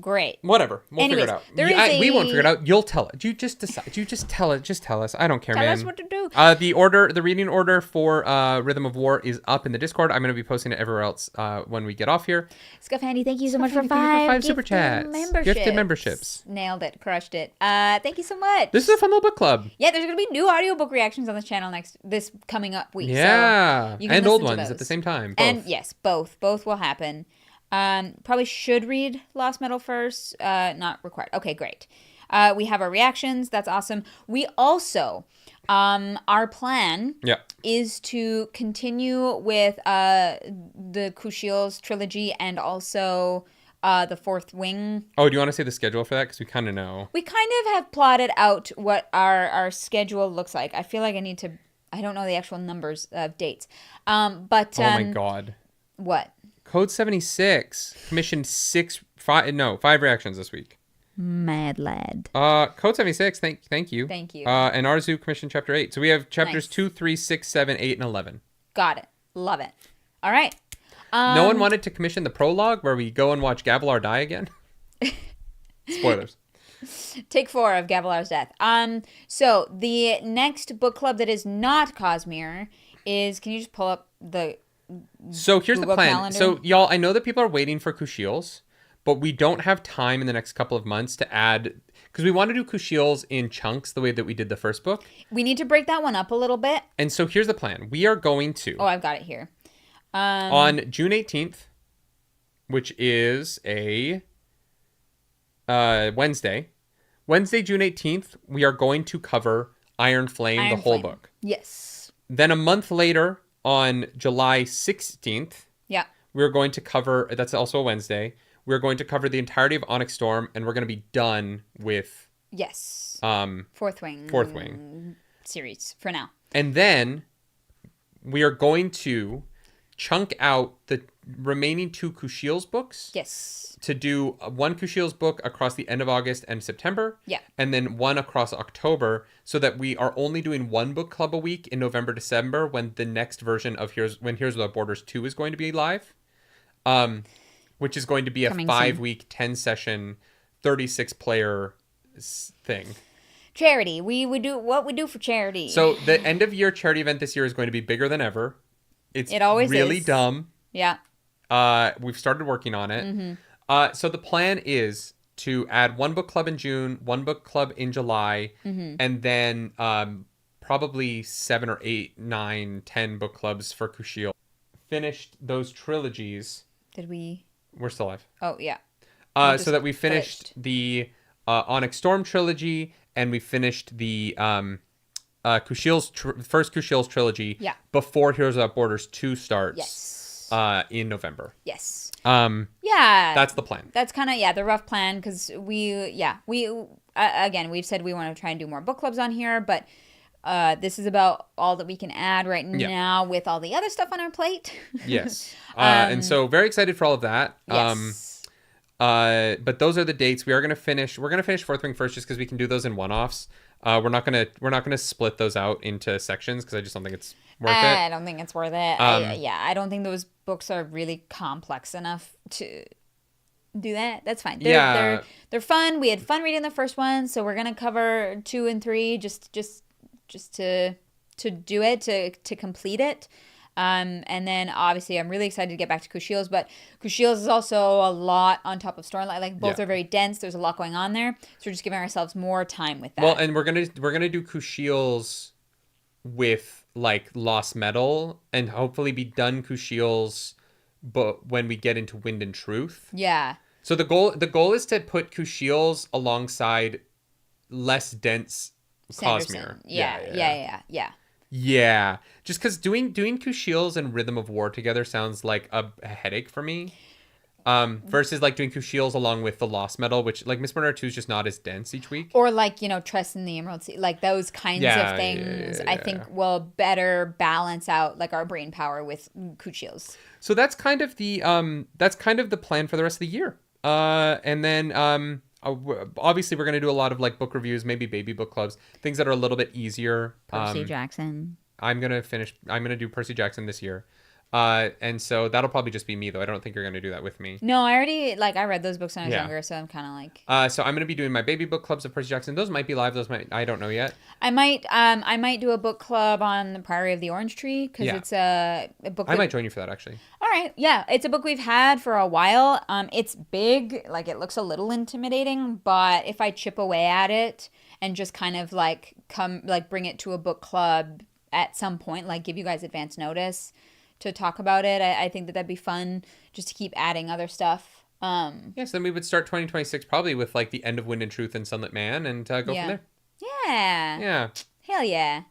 Great. Whatever. We'll figure it out. We won't figure it out. You'll tell it. You just decide. You just tell it. Just tell us. I don't care, man. Tell us what to do. The reading order for Rhythm of War is up in the Discord. I'm going to be posting it everywhere else when we get off here. Scuff Handy, thank you so much for Handy, five super chats. Gifted memberships. Nailed it. Crushed it. Thank you so much. This is a fun little book club. Yeah, there's going to be new audiobook reactions on this channel this coming up week. Yeah. So you can and old listen to ones those. at the same time. Both. And yes, both will happen. Probably should read Lost Metal first. Not required. Okay, great. We have our reactions. That's awesome. We also, our plan is to continue with the Kushiel's trilogy and also the Fourth Wing. Oh, do you want to say the schedule for that? Because we kind of know. We kind of have plotted out what our schedule looks like. I feel like I don't know the actual numbers of dates. But oh my God. What? Code 76 commissioned 5 reactions this week. Mad lad. Code 76, thank you. Thank you. And Arzu commissioned chapter 8. So we have chapters Nice. 2, 3, 6, 7, 8, and 11. Got it. Love it. All right. No one wanted to commission the prologue where we go and watch Gavilar die again? Spoilers. Take 4 of Gavilar's death. So the next book club that is not Cosmere is, can you just pull up the So here's Google the plan. Calendar? So y'all, I know that people are waiting for Kushiel's, but we don't have time in the next couple of months to add, because we want to do Kushiel's in chunks the way that we did the first book. We need to break that one up a little bit. And so here's the plan. We are going to, Oh, I've got it here. on June 18th, which is a Wednesday, June 18th, we are going to cover Iron Flame, the whole book. Yes. Then a month later, on July 16th, Yeah. we're going to cover, that's also a Wednesday, we're going to cover the entirety of Onyx Storm, and we're going to be done with Yes. Fourth Wing series for now. And then we are going to chunk out the remaining 2 Kushiel's books. Yes. To do one Kushiel's book across the end of August and September. Yeah. And then one across October, so that we are only doing one book club a week in November, December, when the next version of Here's Without Borders 2 is going to be live. Which is going to be a 5-week, 10-session, 36-player thing. Charity. We do what we do for charity. So the end of year charity event this year is going to be bigger than ever. It always really is. dumb. Yeah. We've started working on it. So the plan is to add one book club in June, one book club in July, and then probably 7 or 8, 9, 10 book clubs for Kushiel. Finished those trilogies. Did we? We're still alive. Oh, yeah. So that we finished the Onyx Storm trilogy, and we finished the Kushiel's first Kushiel's trilogy before Heroes Without Borders 2 starts. Yes. In November. Yes. Yeah. That's the plan. That's kind of, the rough plan, because again, we've said we want to try and do more book clubs on here, but this is about all that we can add right now with all the other stuff on our plate. Yes. And so very excited for all of that. Yes. But those are the dates. We're gonna finish Fourth Wing first, just because we can do those in one-offs. We're not gonna split those out into sections, because I just don't think it's worth it. I don't think it's worth it. I don't think those books are really complex enough to do that. That's fine. They're fun. We had fun reading the first one, so we're gonna cover 2 and 3 just just to do it, to complete it. And then obviously I'm really excited to get back to Kushiels, but Kushiels is also a lot on top of Stormlight. Like both are very dense. There's a lot going on there. So we're just giving ourselves more time with that. Well, and we're gonna do Kushiels with like Lost Metal and hopefully be done Kushiels but when we get into Wind and Truth. Yeah. So the goal is to put Kushiels alongside less dense Cosmere. Yeah. Yeah, just because doing Kushiels and Rhythm of War together sounds like a headache for me. Versus like doing Kushiels along with the Lost Metal, which like Miss Bernard 2 is just not as dense each week. Or like, Trust in the Emerald Sea, like those kinds of things. I think will better balance out like our brain power with Kushiels. So that's kind of the plan for the rest of the year. And then obviously we're going to do a lot of like book reviews, maybe baby book clubs, things that are a little bit easier. Percy Jackson. I'm going to do Percy Jackson this year. And so that'll probably just be me though. I don't think you're going to do that with me. No, I read those books when I was younger, so I'm kind of like. So I'm going to be doing my baby book clubs of Percy Jackson. Those might be live. I don't know yet. I might do a book club on the Priory of the Orange Tree because it's a book. I might join you for that actually. All right. Yeah. It's a book we've had for a while. It's big, like it looks a little intimidating, but if I chip away at it and just kind of like bring it to a book club at some point, like give you guys advance notice to talk about it, I think that'd be fun just to keep adding other stuff. Yes, then we would start 2026 probably with like the end of Wind and Truth and Sunlit Man and go from there. Yeah. Yeah. Hell yeah.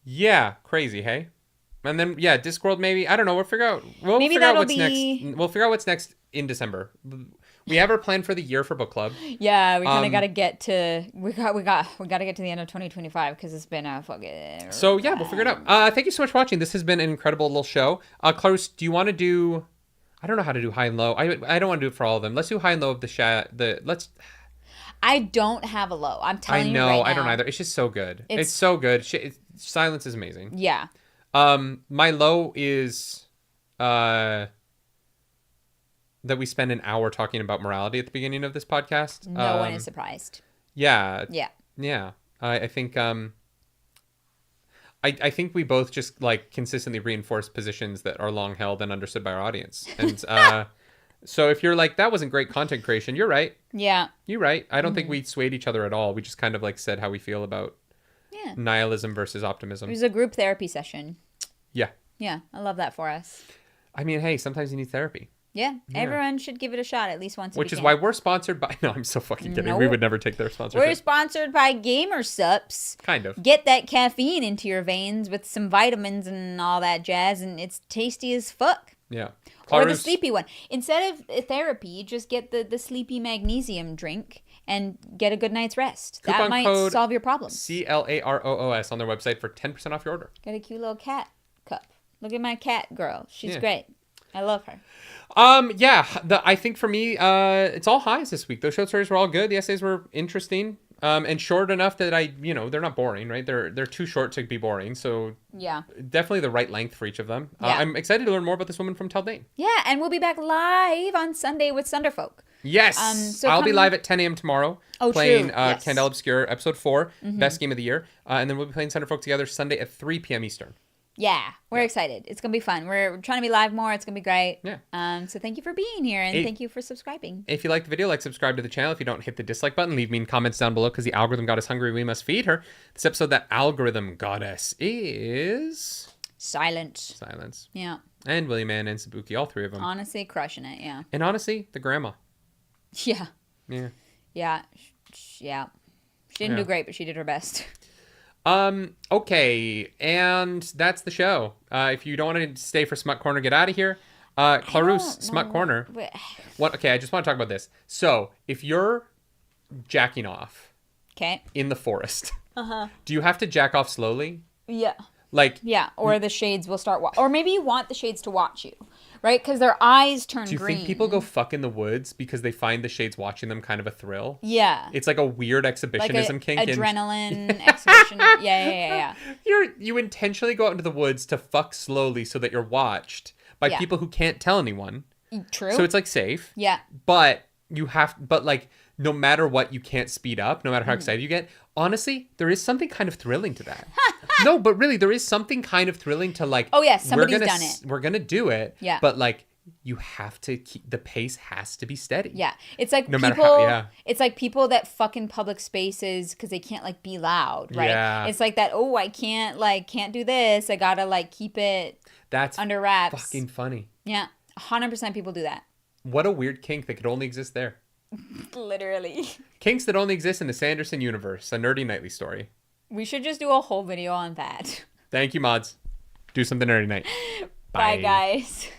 Yeah, crazy, hey? And then Discworld maybe. I don't know. We'll figure out next. We'll figure out what's next in December. We have our plan for the year for book club. Yeah, we kind of got to get to we got to get to the end of 2025 because it's been a fucking. So yeah, we'll figure it out. Thank you so much for watching. This has been an incredible little show. Clarus, do you want to do? I don't know how to do high and low. I don't want to do it for all of them. Let's do high and low of let's. I don't have a low. I'm telling you right now. I don't either. It's just so good. It's so good. Silence is amazing. Yeah. My low is that we spend an hour talking about morality at the beginning of this podcast. No one is surprised. Yeah. Yeah. Yeah. I think I think we both just like consistently reinforce positions that are long held and understood by our audience. And so if you're like, that wasn't great content creation, you're right. Yeah. You're right. I don't think we swayed each other at all. We just kind of like said how we feel about nihilism versus optimism. It was a group therapy session. Yeah. Yeah. I love that for us. I mean, hey, sometimes you need therapy. Yeah. Everyone should give it a shot at least once. Which is why we're sponsored by... No, I'm so fucking kidding. Nope. We would never take their sponsorship. We're sponsored by Gamer Sups. Kind of. Get that caffeine into your veins with some vitamins and all that jazz, and it's tasty as fuck. Yeah. Or the sleepy one. Instead of therapy, just get the sleepy magnesium drink and get a good night's rest. That might solve your problems. CLAROOS on their website for 10% off your order. Got a cute little cat cup. Look at my cat girl. She's great. I love her. I think for me, it's all highs this week. Those short stories were all good. The essays were interesting, and short enough that they're not boring, right? They're too short to be boring. So yeah, definitely the right length for each of them. Yeah. I'm excited to learn more about this woman from Taldane. Yeah, and we'll be back live on Sunday with Sunderfolk. Yes, so I'll be live at 10 a.m. tomorrow. Playing Candle Obscure Episode 4, best game of the year, and then we'll be playing Sunderfolk together Sunday at 3 p.m. Eastern. Yeah, we're excited. It's going to be fun. We're trying to be live more. It's going to be great. Yeah. So thank you for being here, and thank you for subscribing. If you like the video, subscribe to the channel. If you don't, hit the dislike button. Leave mean comments down below because the algorithm got us hungry. We must feed her. This episode, that algorithm goddess is... Silence. Yeah. And William Ann and Sabuki, all three of them. Honestly, crushing it, yeah. And honestly, the grandma. Yeah. Yeah. Yeah. She didn't do great, but she did her best. Okay, and that's the show. If you don't want to stay for Smut Corner, get out of here. Clarus, Smut Corner. What? Okay, I just want to talk about this. So, if you're jacking off in the forest, do you have to jack off slowly? Yeah. Yeah, or the shades will start or maybe you want the shades to watch you, right? Because their eyes turn green. Do you think people go fuck in the woods because they find the shades watching them kind of a thrill? Yeah. It's like a weird exhibitionism kink. Adrenaline exhibition. Yeah. You intentionally go out into the woods to fuck slowly so that you're watched by people who can't tell anyone. True. So it's safe. Yeah. But no matter what, you can't speed up, no matter how excited you get. Honestly, there is something kind of thrilling to that. No, but really, there is something kind of thrilling to like. Oh yeah, somebody's done it. We're gonna do it. Yeah. But like, you have to keep the pace has to be steady. Yeah, it's like no people. Matter how, yeah. It's like people that fuck in public spaces because they can't like be loud, right? Yeah. It's like that. Oh, I can't do this. I gotta like keep it. That's under wraps. Fucking funny. Yeah, 100% people do that. What a weird kink that could only exist there. Literally. Kinks that only exist in the Sanderson universe, a nerdy nightly story. We should just do a whole video on that. Thank you, mods. Do something nerdy night. Bye guys.